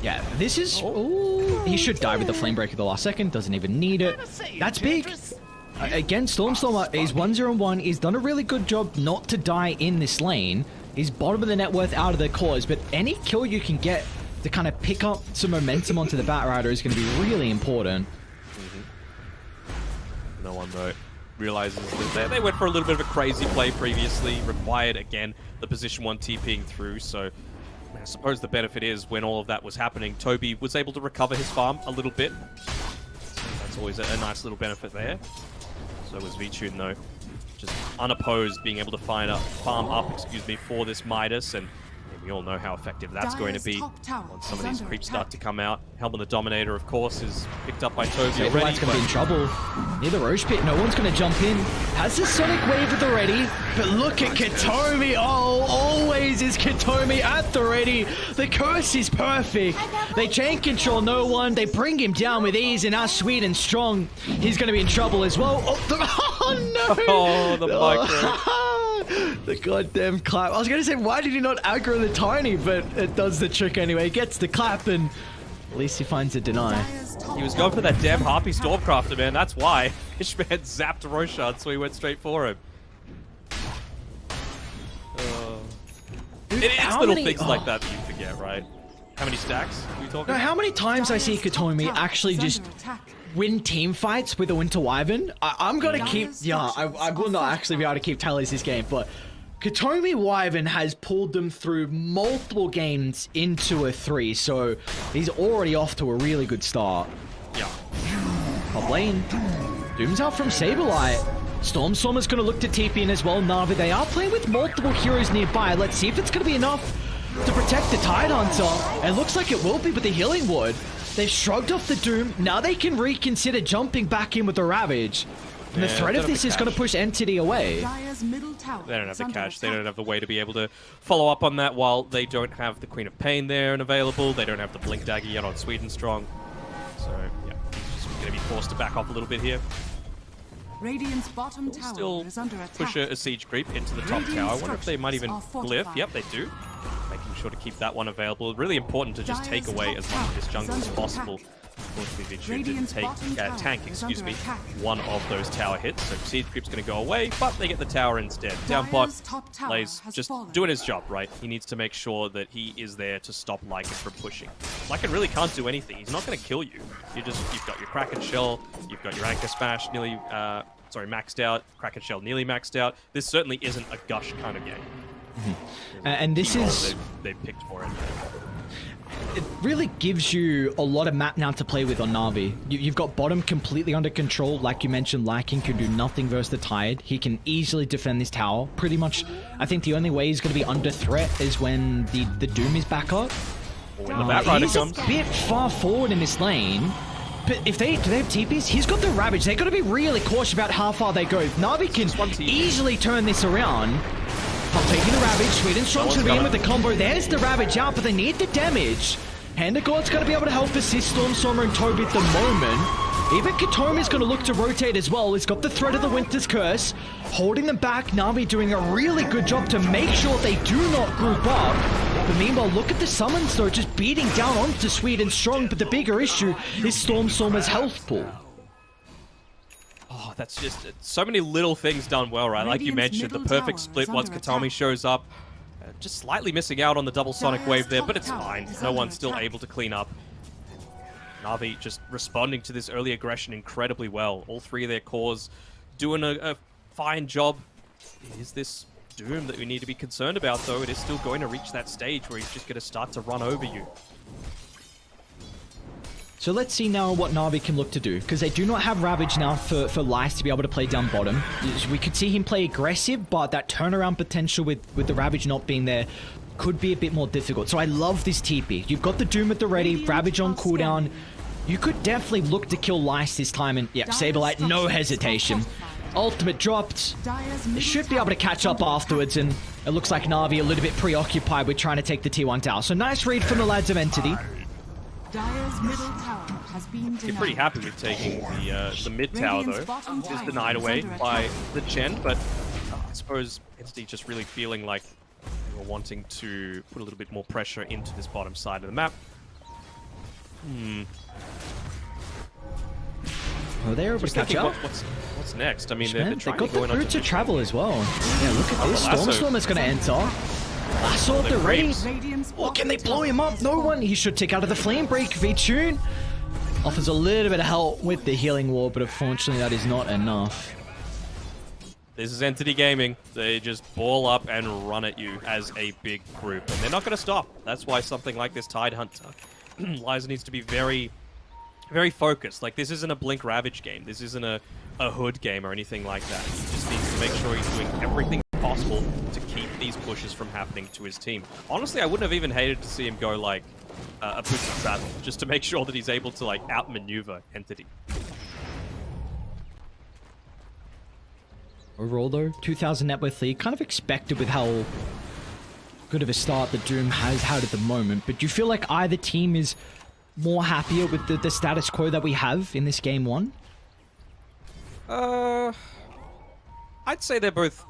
Yeah, this is... Oh. He should die with the Flamebreaker the last second. Doesn't even need it. That's big. Again, Stormstormer is 1-0-1. He's done a really good job not to die in this lane. He's bottom of the net worth out of the cause, but any kill you can get to kind of pick up some momentum onto the Batrider is going to be really important. No one, though, realizes that they went for a little bit of a crazy play previously, required, again, the position 1 TPing through, so I suppose the benefit is when all of that was happening, Toby was able to recover his farm a little bit. So that's always a nice little benefit there. So was Vichun, though, just unopposed, being able to find a farm up, for this Midas, and we all know how effective that's going to be when some of these creeps start to come out. Helm the Dominator, of course, is picked up by Toby already. Light's going to be in trouble. Near the Roche pit, no one's going to jump in. Has the Sonic Wave at the ready, but look at Katomi. Oh, always is Katomi at the ready. The curse is perfect. They chain control no one. They bring him down with ease, and now Sweet and Strong, he's going to be in trouble as well. Oh no! Oh, the micro. The goddamn clap. I was going to say, why did he not aggro the Tiny? But it does the trick anyway. He gets the clap, and at least he finds a deny. He was going for that damn Harpy Stormcrafter, man. That's why. Ishman zapped Roshan, so he went straight for him. It's little things like that that you forget, right? How many stacks are we talking? No, how many times I see Katomi actually just win team fights with a Winter Wyvern? I'm gonna keep... Yeah, I will not actually be able to keep tallies this game, but Katomi Wyvern has pulled them through multiple games into a 3, so he's already off to a really good start. Yeah. Top lane. Doom's out from Saberlight. Stormstormer's gonna look to TP in as well. Na'Vi, they are playing with multiple heroes nearby. Let's see if it's gonna be enough to protect the Tide Hunter. It looks like it will be with the Healing Wood. They've shrugged off the Doom. Now they can reconsider jumping back in with the Ravage. And the threat of this is going to push Entity away. They don't have the cash. They don't have the way to be able to follow up on that while they don't have the Queen of Pain there and available. They don't have the Blink Dagger yet on Sweet and Strong. So, yeah, he's just going to be forced to back off a little bit here. Radiant's bottom tower Still is under attack. push a siege creep into the top tower. I wonder if they might even glyph. Yep, they do. Making sure to keep that one available. Really important to just take away as much of this jungle as possible. Unfortunately, Vichun didn't tank, one of those tower hits. So siege creep's going to go away, but they get the tower instead. Down bot, Blaze just doing his job, right? He needs to make sure that he is there to stop Lycan from pushing. Lycan really can't do anything. He's not going to kill you. You've got your Kraken Shell, you've got your Anchor Smash nearly, maxed out, Kraken Shell nearly maxed out. This certainly isn't a gush kind of game. And this is... They've picked for it. It really gives you a lot of map now to play with on Na'Vi. You've got bottom completely under control. Like you mentioned, Lycan can do nothing versus the Tide. He can easily defend this tower. Pretty much, I think the only way he's going to be under threat is when the Doom is back up. When the Batrider comes. He's a bit far forward in this lane. But if do they have TPs? He's got the Ravage. They've got to be really cautious about how far they go. Na'Vi can easily turn this around. Taking the Ravage, Sweet and Strong's going to be in with the combo. There's the Ravage out, but they need the damage. Hand of God's going to be able to help assist Stormstormer and Toby at the moment. Even Katomi's going to look to rotate as well. He's got the threat of the Winter's Curse, holding them back. Na'Vi doing a really good job to make sure they do not group up. But meanwhile, look at the summons though, just beating down onto Sweet and Strong. But the bigger issue is Stormstormer's health pool. Oh, that's just so many little things done well, right? Like you mentioned, the perfect split once Katomi shows up. Just slightly missing out on the double Sonic Wave there, but it's fine. No one's still able to clean up. Na'Vi just responding to this early aggression incredibly well. All three of their cores doing a fine job. It is this Doom that we need to be concerned about, though. It is still going to reach that stage where he's just going to start to run over you. So let's see now what Na'Vi can look to do, because they do not have Ravage now for Lice to be able to play down bottom. We could see him play aggressive, but that turnaround potential with the Ravage not being there could be a bit more difficult. So I love this TP. You've got the Doom at the ready, Ravage on cooldown. You could definitely look to kill Lice this time, and yeah, Saberlight, no hesitation. Ultimate dropped. They should be able to catch up afterwards, and it looks like Na'Vi a little bit preoccupied with trying to take the T1 tower. So nice read from the lads of Entity. Dire's middle tower has been You're pretty happy with taking the mid tower though. Just denied away by the Chen, but I suppose Entity just really feeling like they were wanting to put a little bit more pressure into this bottom side of the map. Oh, they're able to catch up. What's next? I mean, they're trying got to go the route to travel as well. Yeah, look at this. Stormstorm is going to enter. Lasso at the ready. Oh, can they blow him up? No one. He should take out of the flame break. V-Tune offers a little bit of help with the healing wall, but unfortunately that is not enough. This is Entity Gaming. They just ball up and run at you as a big group, and they're not going to stop. That's why something like this Tide Hunter, Liza needs to be very, very focused. Like, this isn't a Blink Ravage game. This isn't a Hood game or anything like that. He just needs to make sure he's doing everything possible to keep these pushes from happening to his team. Honestly, I wouldn't have even hated to see him go like a boost of travel, just to make sure that he's able to like outmaneuver Entity. Overall though, 2,000 net worth lead, kind of expected with how good of a start the Doom has had at the moment, but do you feel like either team is more happier with the status quo that we have in this game one? I'd say they're both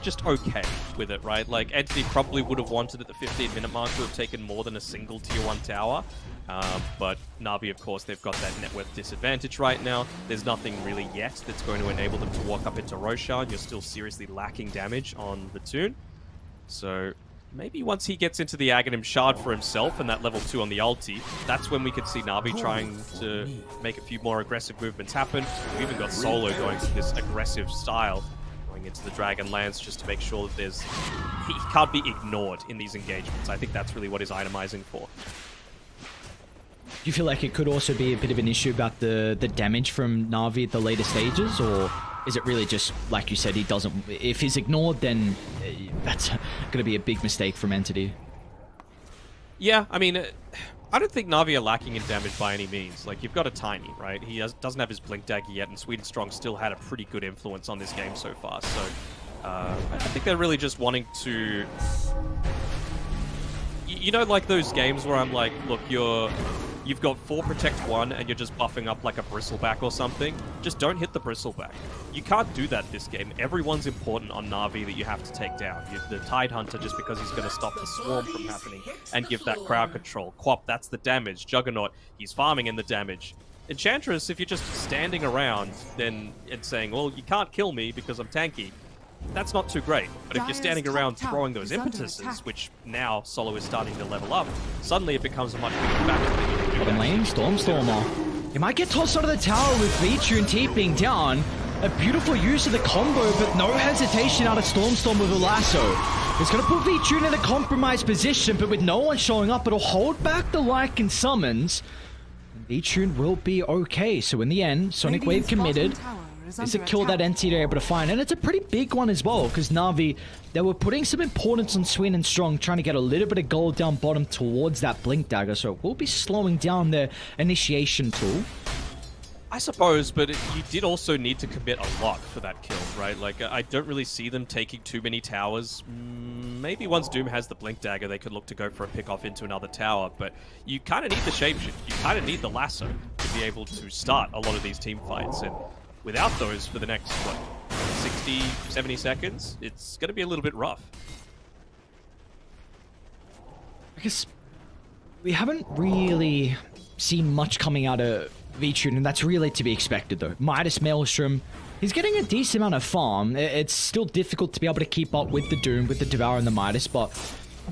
just okay with it, right? Like, Entity probably would have wanted at the 15-minute mark to have taken more than a single tier 1 tower. But Na'Vi, of course, they've got that net worth disadvantage right now. There's nothing really yet that's going to enable them to walk up into Roshan. You're still seriously lacking damage on the Toon. So maybe once he gets into the Aghanim Shard for himself and that level 2 on the ulti, that's when we could see Na'Vi trying to make a few more aggressive movements happen. We've even got Solo going with this aggressive style, going into the Dragonlance just to make sure that he can't be ignored in these engagements. I think that's really what he's itemizing for. Do you feel like it could also be a bit of an issue about the damage from Na'Vi at the later stages, or is it really just, like you said, he doesn't... If he's ignored, then that's going to be a big mistake from Entity. Yeah, I mean, I don't think Na'Vi are lacking in damage by any means. Like, you've got a Tiny, right? He doesn't have his Blink Dagger yet, and Sweden Strong still had a pretty good influence on this game so far. So, I think they're really just wanting to... You know, like those games where I'm like, look, you've got 4 Protect 1 and you're just buffing up like a Bristleback or something. Just don't hit the Bristleback. You can't do that this game. Everyone's important on Na'Vi that you have to take down. The Tide Hunter, just because he's going to stop the Swarm from happening and give that crowd control. Quap, that's the damage. Juggernaut, he's farming in the damage. Enchantress, if you're just standing around and saying, well, you can't kill me because I'm tanky, that's not too great. But if you're standing around throwing those impetuses, which now Solo is starting to level up, suddenly it becomes a much bigger factor that you can do. Bottom lane, Stormstormer. He might get tossed out of the tower with V-Tune TPing down. A beautiful use of the combo, but no hesitation out of Stormstorm with a lasso. It's going to put V-Tune in a compromised position, but with no one showing up, it'll hold back the Lycan summons. V-Tune will be okay. So in the end, Sonic Wave committed. It's a kill that Entity are able to find, and it's a pretty big one as well, because Na'Vi, they were putting some importance on Swin and Strong, trying to get a little bit of gold down bottom towards that Blink Dagger, so it will be slowing down their initiation tool. I suppose, but you did also need to commit a lot for that kill, right? Like, I don't really see them taking too many towers. Maybe once Doom has the Blink Dagger, they could look to go for a pick-off into another tower, but you kind of need the Shapeshift. You kind of need the Lasso to be able to start a lot of these team fights, and without those for the next, what, 60, 70 seconds, it's going to be a little bit rough. I guess we haven't really seen much coming out of V-Tune, and that's really to be expected, though. Midas Maelstrom, he's getting a decent amount of farm. It's still difficult to be able to keep up with the Doom, with the Devour and the Midas, but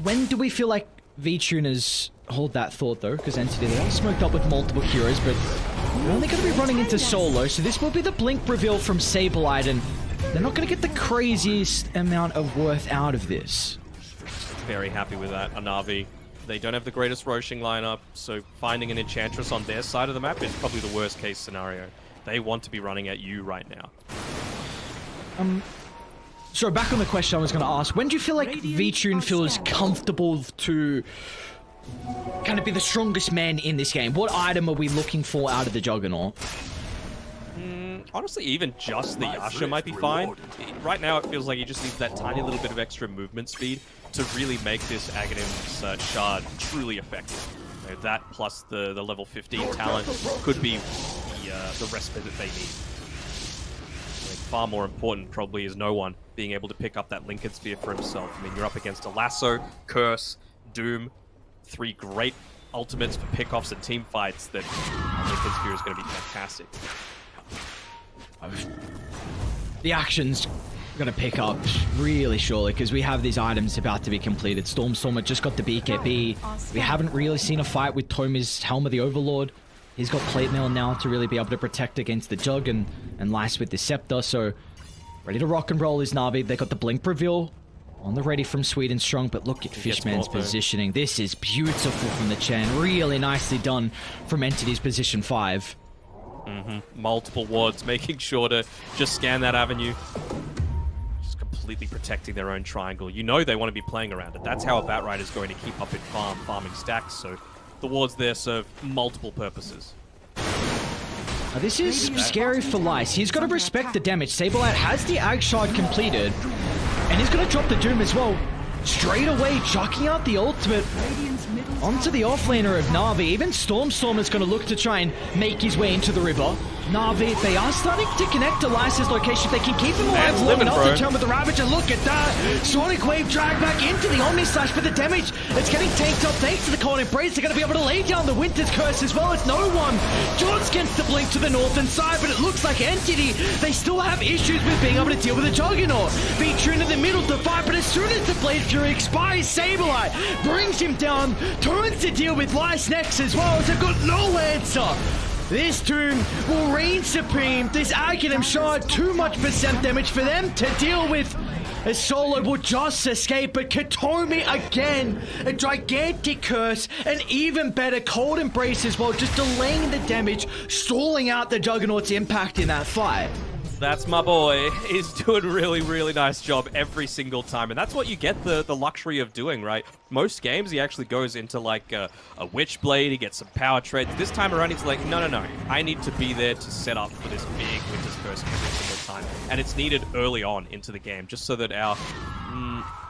when do we feel like V-Tune is... Hold that thought, though, because Entity, they are smoked up with multiple heroes, but they're only going to be running into Solo, so this will be the Blink reveal from Saberlight, and they're not going to get the craziest amount of worth out of this. Very happy with that, Na'Vi. They don't have the greatest Roshing lineup, so finding an Enchantress on their side of the map is probably the worst case scenario. They want to be running at you right now. So back on the question I was going to ask, when do you feel like VTune feels comfortable to kind of be the strongest man in this game? What item are we looking for out of the Juggernaut? Honestly, even just the Yasha might be fine. Right now, it feels like he just needs that tiny little bit of extra movement speed to really make this Aghanim's shard truly effective. You know, that plus the level 15 talent could be the respite that they need. I mean, far more important probably is no one being able to pick up that Lincoln Sphere for himself. I mean, you're up against a Lasso, Curse, Doom, 3 great ultimates for pickoffs and team fights that Lincoln Sphere is going to be fantastic. The action's going to pick up really shortly because we have these items about to be completed. Stormstormer just got the BKB. We haven't really seen a fight with Tomi's Helm of the Overlord. He's got Plate Mail now to really be able to protect against the Jug and Lice with the Scepter. So ready to rock and roll is Na'Vi. They got the Blink Reveal on the ready from Sweden Strong, but look at Fishman's positioning. This is beautiful from the Chen. Really nicely done from Entity's position 5. Multiple wards, making sure to just scan that avenue. Just completely protecting their own triangle. You know they want to be playing around it. That's how a Batrider is going to keep up in farming stacks. So the wards there serve multiple purposes. Now this is scary for Lice. He's got to respect the damage. Saberlight has the Ag Shard completed, and he's going to drop the Doom as well. Straight away, chucking out the ultimate onto the offlaner of Na'Vi. Even Stormstormer's going to look to try and make his way into the river. Na'Vi, they are starting to connect to Lice's location. If they can keep him alive long enough to turn with the Ravager. Look at that. Sonic Wave drag back into the Omni Slash, but the damage, it's getting tanked up thanks to the Cold Embrace. They're going to be able to lay down the Winter's Curse as well as no one. Jones gets the Blink to the northern side, but it looks like Entity, they still have issues with being able to deal with the Juggernaut. Featuring in the middle to fight, but as soon as the Blade Fury expires, Saberlight brings him down, turns to deal with Lice next as well, as they've got no answer. This Doom will reign supreme. This Aghanim Shard, too much percent damage for them to deal with. As Solo will just escape, but Katomi again, a gigantic curse, an even better Cold Embrace as well, just delaying the damage, stalling out the Juggernaut's impact in that fight. That's my boy. He's doing a really, really nice job every single time. And that's what you get the luxury of doing, right? Most games, he actually goes into like a Witchblade, he gets some power trades. This time around, he's like, no. I need to be there to set up for this big Winter's Curse every single time. And it's needed early on into the game, just so that our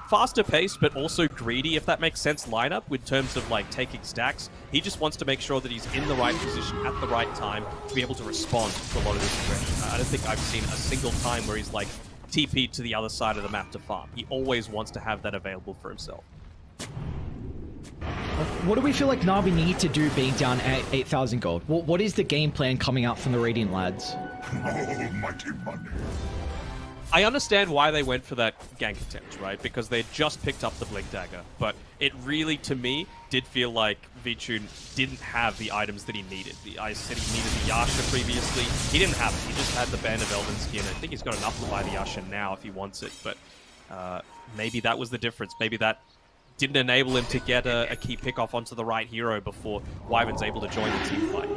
faster paced, but also greedy, if that makes sense, lineup in terms of like taking stacks. He just wants to make sure that he's in the right position at the right time to be able to respond to a lot of this aggression. I don't think I've seen a single time where he's like TP'd to the other side of the map to farm. He always wants to have that available for himself. What do we feel like Na'Vi need to do being down at 8,000 gold? What is the game plan coming out from the Radiant lads? Almighty money. I understand why they went for that gank attempt, right? Because they just picked up the Blink Dagger. But it really, to me, did feel like VTune didn't have the items that he needed. I said he needed the Yasha previously. He didn't have it. He just had the Band of Elven Skin. I think he's got enough to buy the Yasha now if he wants it. But maybe that was the difference. Maybe that didn't enable him to get a key pick-off onto the right hero before Wyvern's able to join the team fight.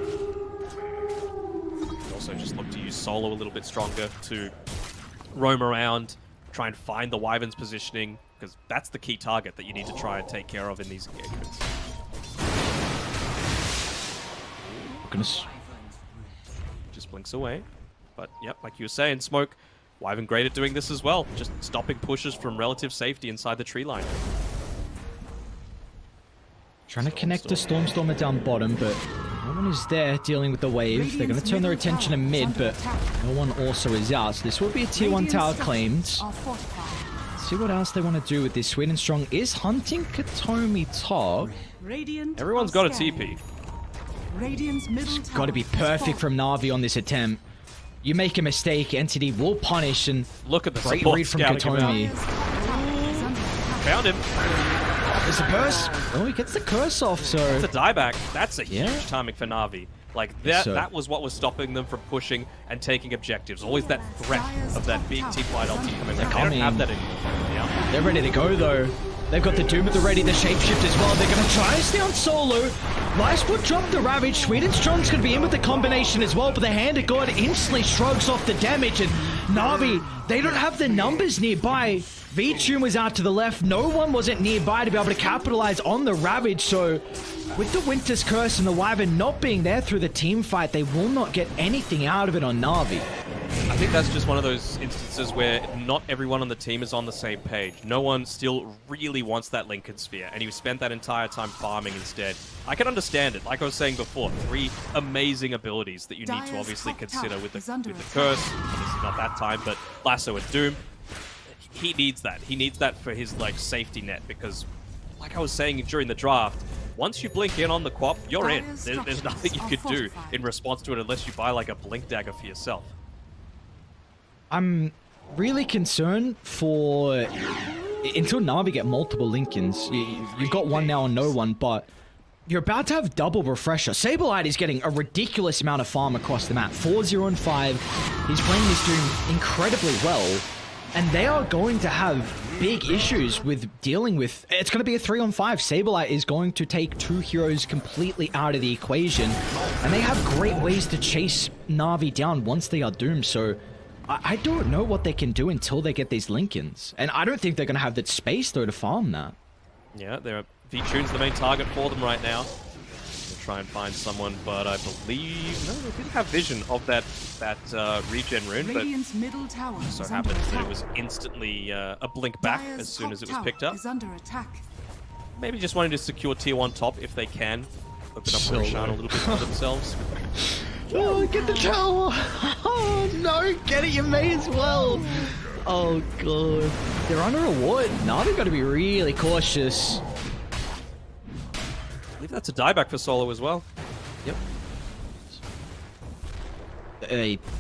He also just looked to use Solo a little bit stronger to roam around, try and find the Wyvern's positioning, because that's the key target that you need to try and take care of in these engagements. Goodness. Just blinks away. But, yep, like you were saying, Smoke, Wyvern great at doing this as well, just stopping pushes from relative safety inside the tree line. Trying to connect to Stormstormer down bottom, but no one is there dealing with the wave. They're going to turn their attention to mid, but no one also is out. So this will be a tier 1 tower claimed. See what else they want to do with this. Sweden Strong is hunting Katomi top. Everyone's got a TP. It's got to be perfect from Na'Vi on this attempt. You make a mistake, Entity will punish, and look at the great support read from scouting Katomi. Found him. There's the curse. Oh, he gets the curse off, so... It's a dieback. That's a huge timing for Na'Vi. Like, that was what was stopping them from pushing and taking objectives. Always that threat of that big team-wide ulti coming. They don't have that anymore. Yeah. They're ready to go, though. They've got the Doom at the ready, the Shapeshift as well. They're going to try and stay on solo. Livesport dropped the Ravage. Swedenstrom's going to be in with the combination as well, but the Hand of God instantly shrugs off the damage. And Na'Vi, they don't have the numbers nearby. V-Tune was out to the left. No one wasn't nearby to be able to capitalize on the Ravage. So with the Winter's Curse and the Wyvern not being there through the team fight, they will not get anything out of it on Na'Vi. I think that's just one of those instances where not everyone on the team is on the same page. No one still really wants that Lincoln Sphere, and you spent that entire time farming instead. I can understand it. Like I was saying before, 3 amazing abilities that you need to obviously consider with the Curse. Obviously not that time, but Lasso and Doom. He needs that. He needs that for his like safety net, because like I was saying during the draft, once you blink in on the Quap, you're in. There's nothing you could do in response to it unless you buy like a Blink Dagger for yourself. I'm really concerned for... Until Na'Vi get multiple Lincolns, you've got one now and no one, but you're about to have double Refresher. Sableye is getting a ridiculous amount of farm across the map. 4-0 and 5. He's playing this Doom incredibly well, and they are going to have big issues with dealing with... It's going to be a 3-on-5. Sableye is going to take 2 heroes completely out of the equation, and they have great ways to chase Na'Vi down once they are doomed, so... I don't know what they can do until they get these Lincolns. And I don't think they're going to have the space, though, to farm that. Yeah, V-Tune's the main target for them right now. They'll try and find someone, but I believe... No, they didn't have vision of that regen rune, but middle tower so happens that it was instantly a blink back as soon as it was picked up. Maybe just wanting to secure tier 1 top if they can. Open up Roshan a little bit for themselves. Oh, get the tower! Oh, no, get it, you may as well! Oh, God. They're under a ward. Now they've got to be really cautious. I believe that's a dieback for solo as well. Yep.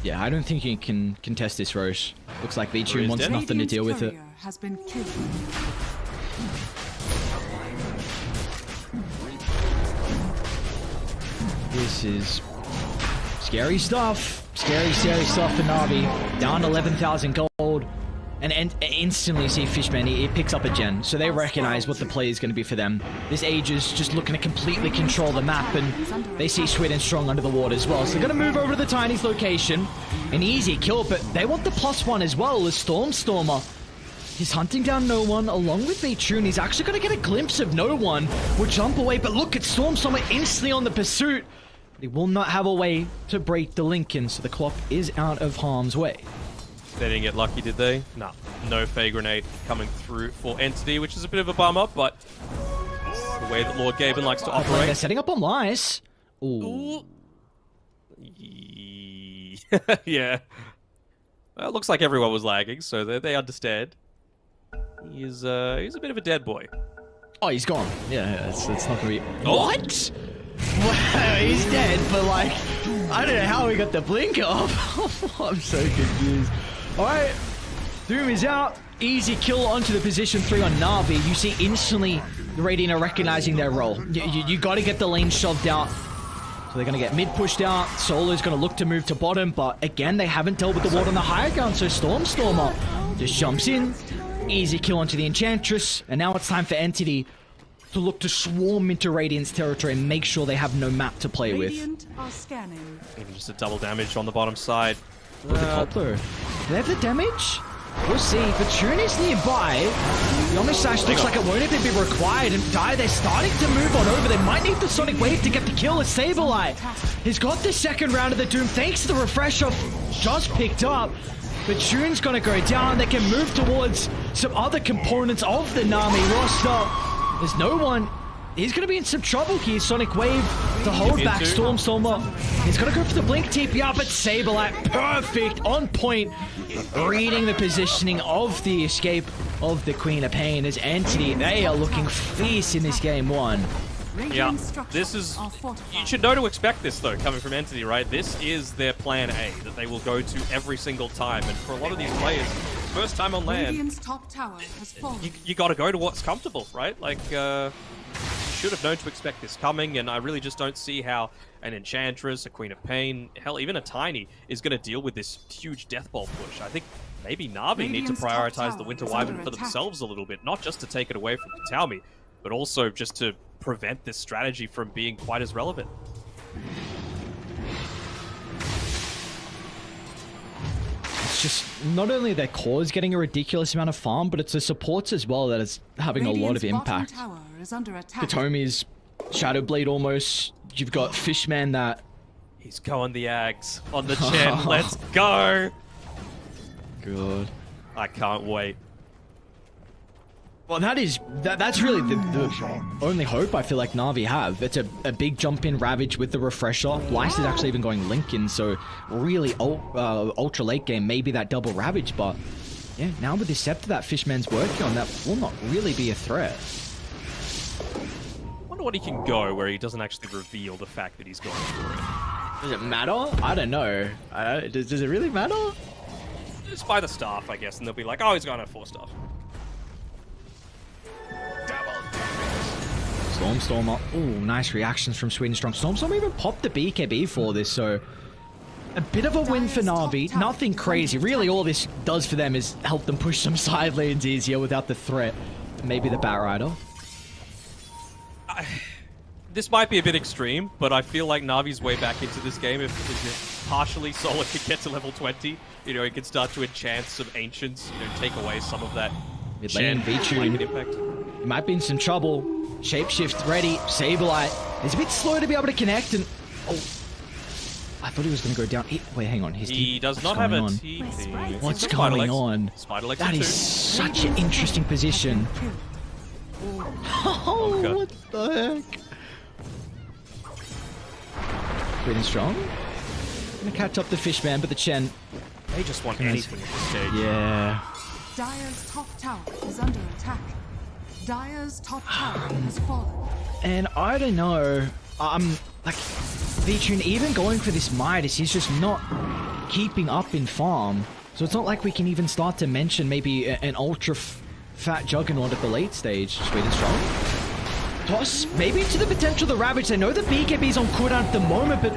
Yeah, I don't think you can contest this, Roche. Looks like V-Tune wants nothing to deal with it. Has been killed. This is scary stuff. Scary stuff for Na'Vi. Down 11,000 gold. And instantly see Fishman, he picks up a gen. So they recognize what the play is going to be for them. This Age is just looking to completely control the map, and they see Swedenstrong under the ward as well. So they're going to move over to the Tiny's location. An easy kill, but they want the +1 as well as Stormstormer. He's hunting down no one along with V-Tune. He's actually going to get a glimpse of no one. Will jump away, but look at Stormstormer instantly on the pursuit. But he will not have a way to break the Lincoln, so the clock is out of harm's way. They didn't get lucky, did they? Nah. No Fey Grenade coming through for Entity, which is a bit of a bummer, but the way that Lord Gaben likes to operate. They're setting up on Lice. Ooh. Yeah. Well, it looks like everyone was lagging, so they understand. He's a bit of a dead boy. Oh, he's gone. Yeah, it's not gonna be... What? Wow, he's dead, but like, I don't know how we got the blink off. I'm so confused. Alright, Doom is out. Easy kill onto the position 3 on Na'Vi. You see instantly the Radiant are recognizing their role. You gotta get the lane shoved out. So they're gonna get mid pushed out. Solo's gonna look to move to bottom, but again, they haven't dealt with the ward on the higher ground, so Stormstormer just jumps in. Easy kill onto the Enchantress, and now it's time for Entity to look to swarm into Radiant's territory and make sure they have no map to play with. Are scanning. Even just a double damage on the bottom side. With the Cobbler. Do they have the damage? We'll see. But Tune is nearby. The Omnislash looks like it won't even be required. And they're starting to move on over. They might need the Sonic Wave to get the kill as Sableye. He's got the second round of the Doom thanks to the refresher just picked up. But Tune's gonna go down. They can move towards some other components of the Nami roster. There's no one. He's going to be in some trouble here. Sonic Wave to hold back Stormstormer. He's going to go for the Blink TPR, but Sableye, perfect, on point. Reading the positioning of the escape of the Queen of Pain as Entity. They are looking fierce in this game 1. Yeah, this is... You should know to expect this, though, coming from Entity, right? This is their plan A, that they will go to every single time. And for a lot of these players, first time on land, top tower has fallen. You got to go to what's comfortable, right? Like, you should have known to expect this coming, and I really just don't see how an Enchantress, a Queen of Pain, hell, even a Tiny is going to deal with this huge Death Ball push. I think maybe Na'Vi need to Radiant's top prioritize the tower Winter is Wyvern under for attack. themselves a little bit, not just to take it away from Kataomi, but also just to prevent this strategy from being quite as relevant. It's just not only their cores getting a ridiculous amount of farm, but it's the supports as well that is having a lot of Radiant's bottom impact. tower is under attack. Katomi's Shadow Blade almost. You've got Fishman that. He's going the Ags on the chin. Let's go! Good. I can't wait. Well, that's really the only hope I feel like Na'Vi have. It's a big jump in Ravage with the refresher. Lyce is actually even going Lincoln, so really ultra late game, maybe that double Ravage, but yeah, now with the Scepter that Fishman's working on, that will not really be a threat. I wonder what he can go where he doesn't actually reveal the fact that he's going for it. Does it matter? I don't know. Does it really matter? Just by the staff, I guess, and they'll be like, oh, he's going to 4 staff. Stormstormer. Ooh, nice reactions from Sweden Strong. Stormstormer even popped the BKB for this, so a bit of a win for Na'Vi. Nothing crazy. Really, all this does for them is help them push some side lanes easier without the threat. Maybe the Batrider. This might be a bit extreme, but I feel like Na'Vi's way back into this game if partially Solo could get to level 20. You know, he could start to enchant some Ancients, you know, take away some of that Mid lane, Chen V-Tune. impact. He might be in some trouble. Shapeshift ready. Saberlight is a bit slow to be able to connect, and oh, I thought he was going to go down. Wait, hang on. He does not have a TP. What's going on? Spider-Legs That are is two. such an interesting position. Oh, Okay. what the heck? Pretty strong. Gonna catch up the Fishman, but the Chen. They just want anything at this stage. Yeah. Dire's top tower is under attack. Dire's top tower has fallen. And I don't know. Like, V-Tune even going for this Midas, he's just not keeping up in farm. So it's not like we can even start to mention maybe an ultra fat Juggernaut at the late stage. Sweden Strong. Toss maybe to the potential of the Ravage. I know the BKB's on cooldown at the moment, but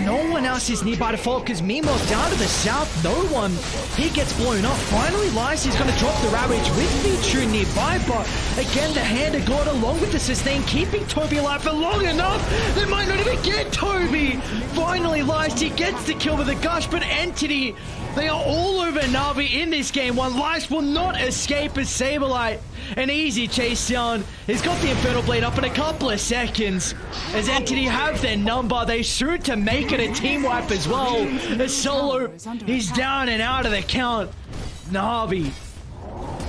no one else is nearby to fall because Mimo down to the south, no one. He gets blown up. Finally, Lyce is going to drop the Ravage with V-Tune nearby, but again, the Hand of God along with the sustain, keeping Toby alive for long enough. They might not even get Toby. Finally, Lyce, he gets the kill with the Gush, but Entity, they are all over Na'Vi in this game one. Lyce will not escape as Saberlight. An easy chase down. He's got the Infernal Blade up in a couple of seconds. As Entity have their number, they shoot to make it a team wipe as well. As Solo, he's down and out of the count. Na'Vi,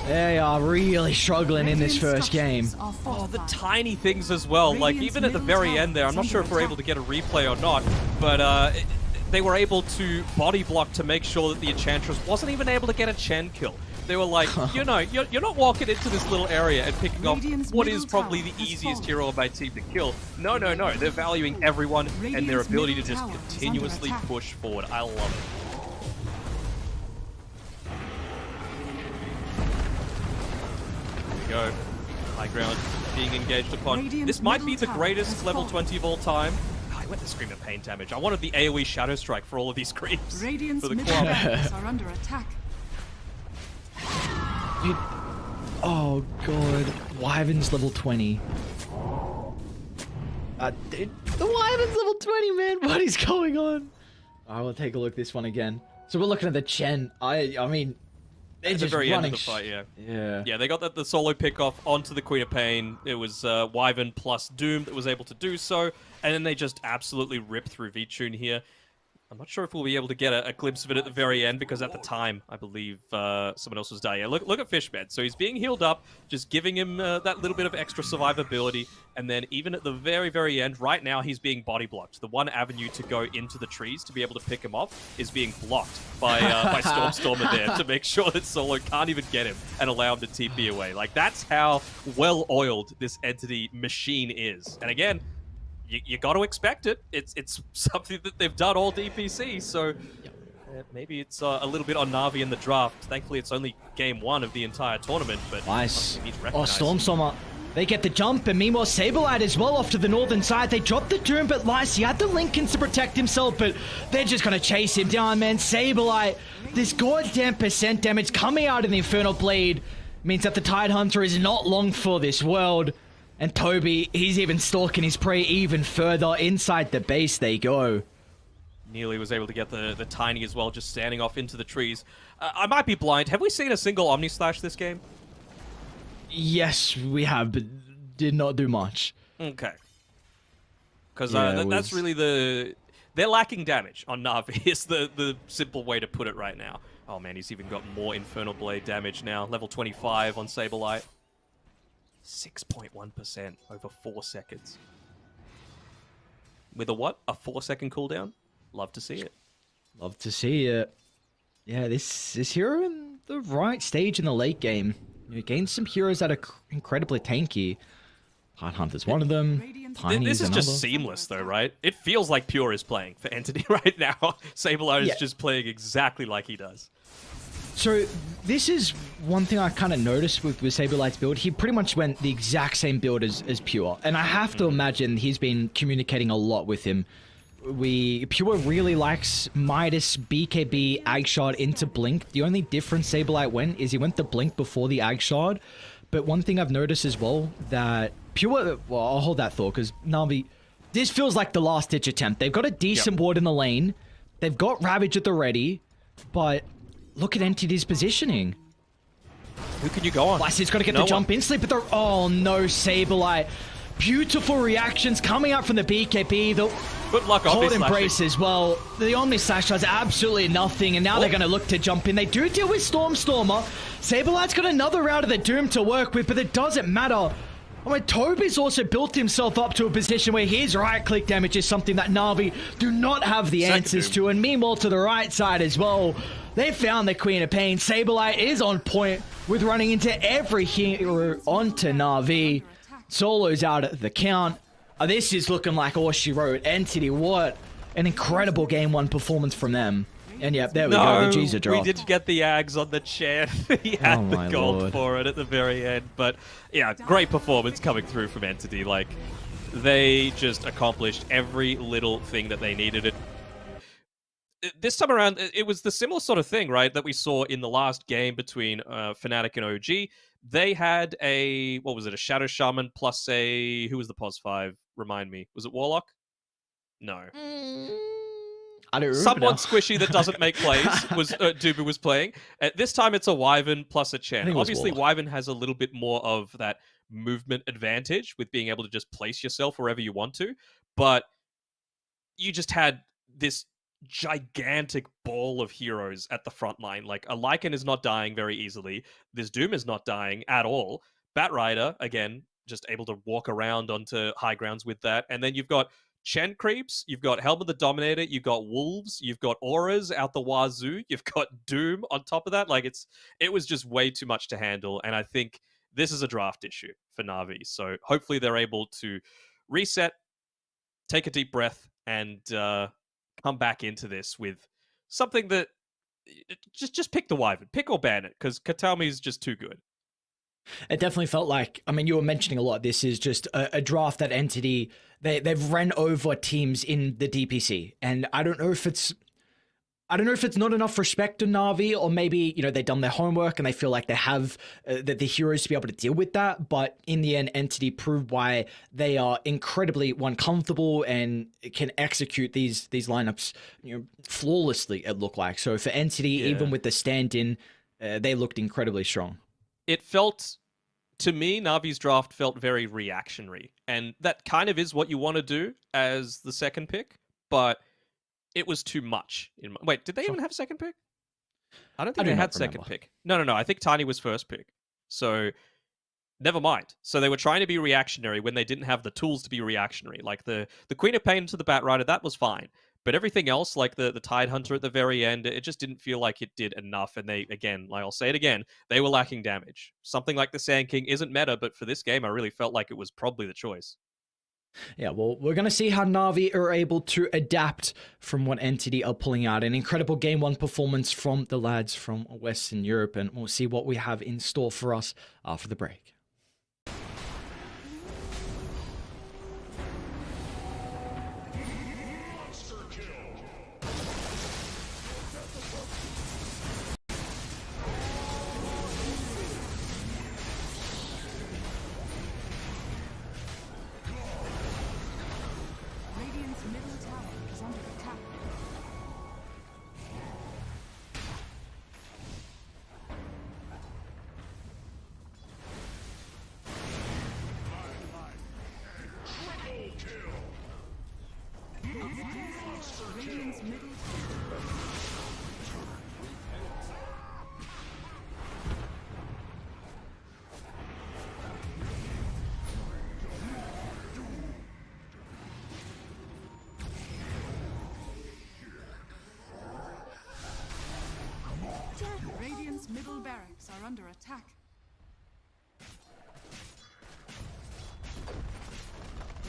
they are really struggling in this first game. Oh, the tiny things as well. Like, even at the very end there, I'm not sure if we're able to get a replay or not, but they were able to body block to make sure that the Enchantress wasn't even able to get a Chen kill. They were like, you know, you're not walking into this little area and picking off what is probably the easiest hero of my team to kill. No, no, no. They're valuing everyone and their ability to just continuously push forward. I love it. There we go. High ground being engaged upon. This might be the greatest level 20 of all time. I went to Scream of Pain damage. I wanted the AoE Shadow Strike for all of these creeps. Radiant's For the middle quad. barracks are under attack. Oh god, Wyvern's level 20. The Wyvern's level 20, man. What is going on? I will take a look at this one again. So we're looking at the Chen. I mean, they're At the just very end running. of the fight, yeah. Yeah. Yeah, they got the solo pick off onto the Queen of Pain. It was Wyvern plus Doom that was able to do so, and then they just absolutely ripped through V-Tune here. I'm not sure if we'll be able to get a glimpse of it at the very end, because at the time, I believe someone else was dying. Yeah, look at Fishman. So he's being healed up, just giving him that little bit of extra survivability. And then even at the very, very end, right now, he's being body blocked. The one avenue to go into the trees to be able to pick him off is being blocked by Stormstormer there to make sure that Solo can't even get him and allow him to TP away. Like, that's how well-oiled this Entity machine is. And again, you got to expect it. It's something that they've done all DPC, so maybe it's a little bit on Na'Vi in the draft. Thankfully, it's only game 1 of the entire tournament, but Nice. we need to Oh, recognize Stormstormer. They get the jump, and meanwhile Saberlight as well off to the northern side. They drop the Doom, but Lice, he had the Lincolns to protect himself, but they're just going to chase him down, man. Saberlight, this goddamn percent damage coming out of the Infernal Blade means that the Tidehunter is not long for this world. And Toby, he's even stalking his prey even further. Inside the base they go. Nearly was able to get the Tiny as well, just standing off into the trees. I might be blind. Have we seen a single Omni Slash this game? Yes, we have, but did not do much. Okay. Because Yeah, that's really the... They're lacking damage on Na'Vi, is the simple way to put it right now. Oh man, he's even got more Infernal Blade damage now. Level 25 on Saberlight. 6.1% over 4 seconds. With a what? A 4-second cooldown? Love to see it. Love to see it. Yeah, this hero in the right stage in the late game. You gained some heroes that are incredibly tanky. Tidehunter's one of them. Tiny's This is another. just seamless, though, right? It feels like Pure is playing for Entity right now. Saberlight is just playing exactly like he does. So this is one thing I kind of noticed with Saberlight's build. He pretty much went the exact same build as Pure. And I have to imagine he's been communicating a lot with him. Pure really likes Midas, BKB, Ag Shard into Blink. The only difference Saberlight went is he went the Blink before the Ag Shard. But one thing I've noticed as well, that Pure... Well, I'll hold that thought, because Na'Vi... This feels like the last-ditch attempt. They've got a decent ward in the lane. They've got Ravage at the ready. But look at Entity's positioning. Who can you go on? Lassy's got to get the jump instantly, but they're... Oh, no, Saberlight. Beautiful reactions coming out from the BKB. The good luck, Cold Embrace as well. The Omni Slash does absolutely nothing, and now they're going to look to jump in. They do deal with Stormer. Saberlight's got another round of the Doom to work with, but it doesn't matter. I mean, Toby's also built himself up to a position where his right-click damage is something that Na'Vi do not have the answers to, and meanwhile to the right side as well. They found the Queen of Pain. Saberlight is on point with running into every hero onto Na'Vi. Solo's out at the count. This is looking like all she wrote. Entity, what an incredible Game 1 performance from them. And yep, there we go. The G's are dropped. We didn't get the Ags on the chair. He had the gold for it at the very end. But yeah, great performance coming through from Entity. Like, they just accomplished every little thing that they needed. This time around, it was the similar sort of thing, right, that we saw in the last game between FANATIC and OG. They had a, what was it, a Shadow Shaman plus a, who was the POS 5? Remind me. Was it Warlock? No. I don't remember Someone now. squishy that doesn't make plays was Dubu was playing. This time it's a Wyvern plus a Chen. Obviously, Wyvern has a little bit more of that movement advantage with being able to just place yourself wherever you want to. But you just had this gigantic ball of heroes at the front line. Like, a Lycan is not dying very easily. This Doom is not dying at all. Batrider, again, just able to walk around onto high grounds with that. And then you've got Chen creeps, you've got Helm of the Dominator, you've got Wolves, you've got Auras out the wazoo, you've got Doom on top of that. Like, it was just way too much to handle. And I think this is a draft issue for Na'Vi. So hopefully they're able to reset, take a deep breath, and come back into this with something that just pick the Wyvern, pick or ban it, because Katami is just too good. It definitely felt like, I mean, you were mentioning a lot. This is just a draft that Entity, they've ran over teams in the DPC, and I don't know if it's not enough respect to Na'Vi, or maybe, you know, they've done their homework and they feel like they have the heroes to be able to deal with that. But in the end, Entity proved why they are incredibly comfortable and can execute these lineups, you know, flawlessly. It looked like. So for Entity, even with the stand-in, they looked incredibly strong. It felt, to me, Na'Vi's draft felt very reactionary, and that kind of is what you want to do as the second pick, but it was too much. Wait, did they even have a second pick? I don't think they had second pick. No. I think Tiny was first pick. So, never mind. So they were trying to be reactionary when they didn't have the tools to be reactionary. Like the Queen of Pain to the Batrider, that was fine. But everything else, like the Tidehunter at the very end, it just didn't feel like it did enough. And they, again, like I'll say it again, they were lacking damage. Something like the Sand King isn't meta, but for this game, I really felt like it was probably the choice. Yeah, well, we're going to see how Na'Vi are able to adapt from what Entity are pulling out. An incredible Game 1 performance from the lads from Western Europe, and we'll see what we have in store for us after the break. are under attack.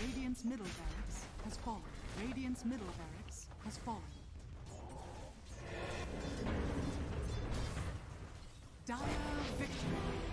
Radiant's middle barracks has fallen. Radiant's middle barracks has fallen. Dire victory.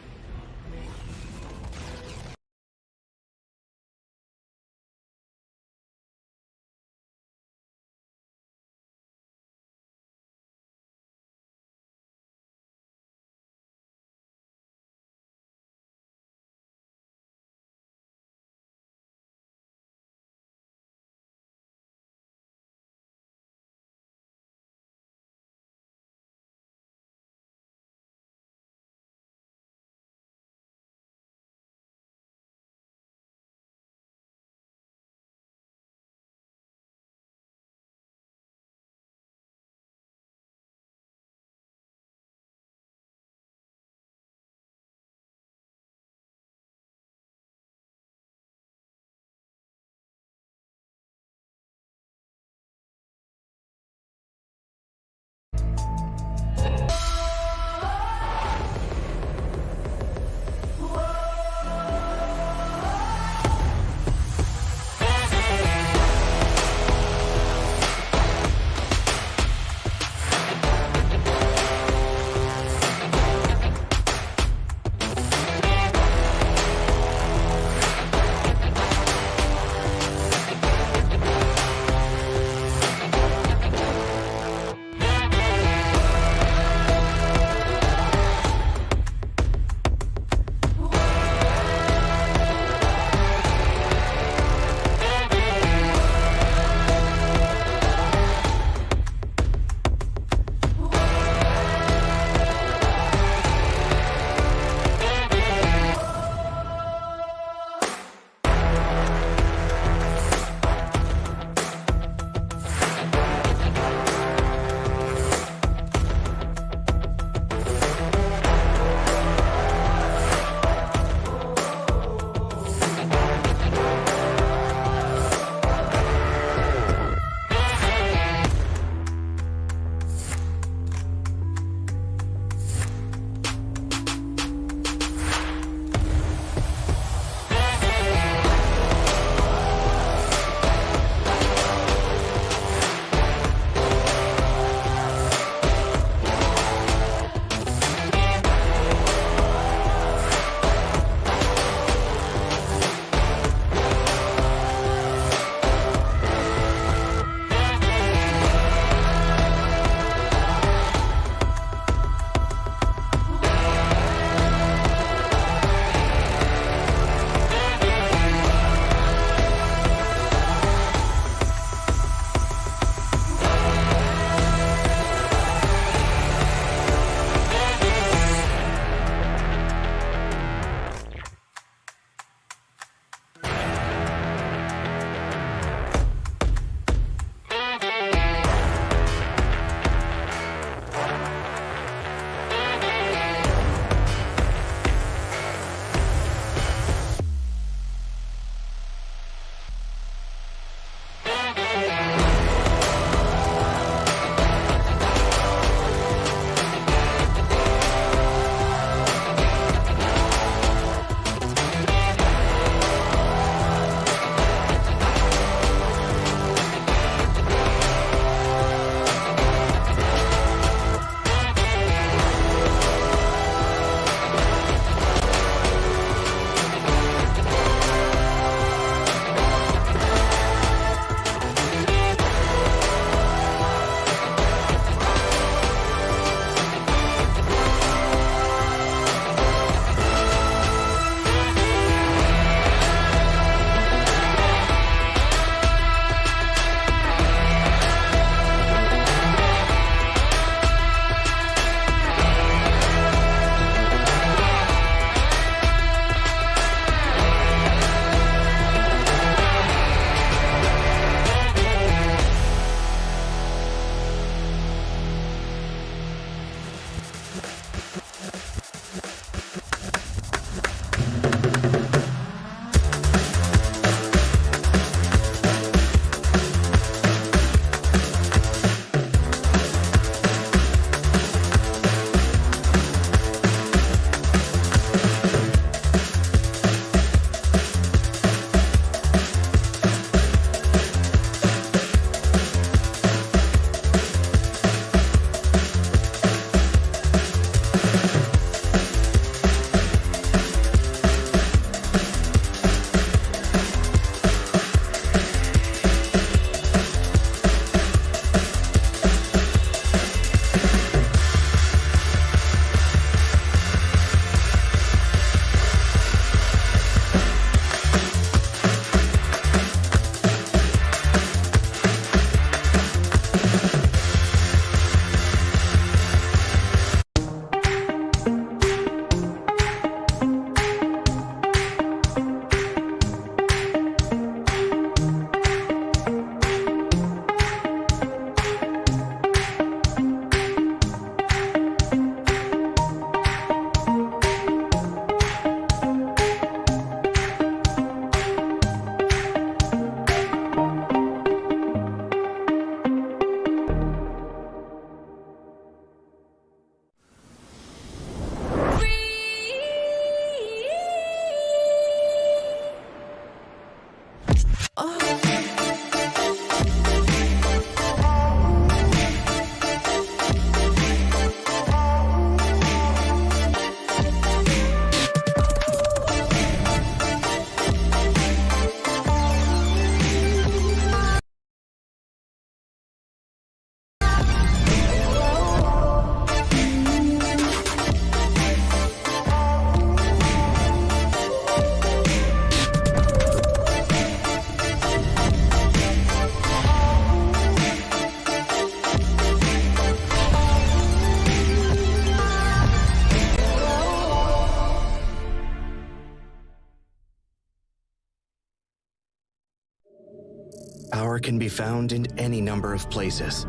power can be found in any number of places.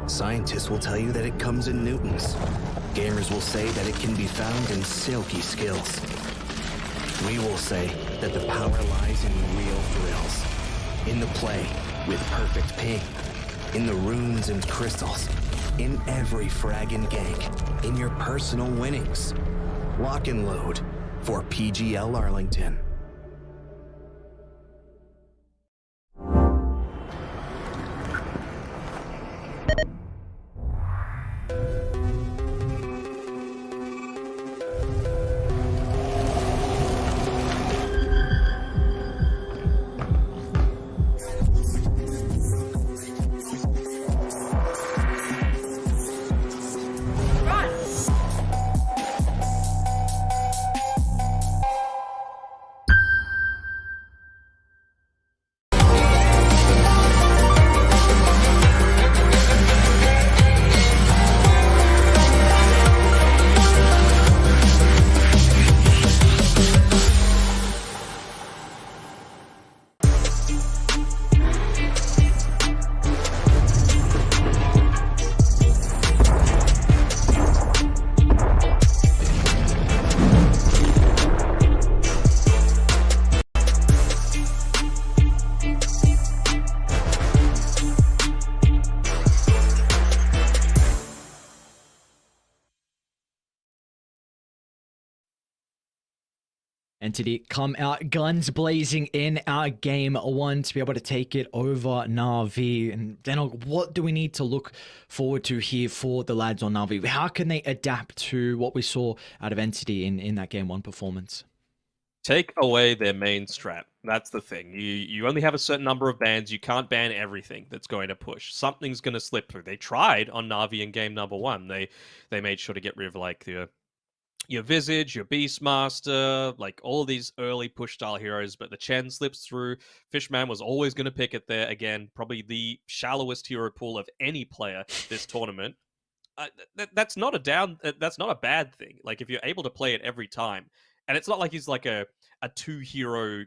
Scientists will tell you that it comes in newtons. Gamers will say that it can be found in silky skills. We will say that the power lies in real thrills, in the play with perfect ping, in the runes and crystals, in every frag and gank, in your personal winnings. Lock and load for PGL Arlington. Entity come out guns blazing in our game one to be able to take it over Na'Vi. And then what do we need to look forward to here for the lads on Na'Vi? How can they adapt to what we saw out of Entity in that game one performance? Take away their main strat. That's the thing. You only have a certain number of bans. You can't ban everything that's going to push. Something's going to slip through. They tried on Na'Vi in game number one. They made sure to get rid of like your Visage, your Beastmaster, like all these early push style heroes, but the Chen slips through. Fishman was always going to pick it there. Again, probably the shallowest hero pool of any player this tournament. That's not a bad thing. Like if you're able to play it every time, and it's not like he's like a two hero,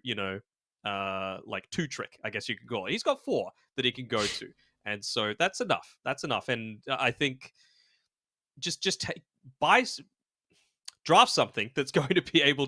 like two trick, I guess you could call it. He's got 4 that he can go to, and so that's enough. That's enough, and I think just draft something that's going to be able to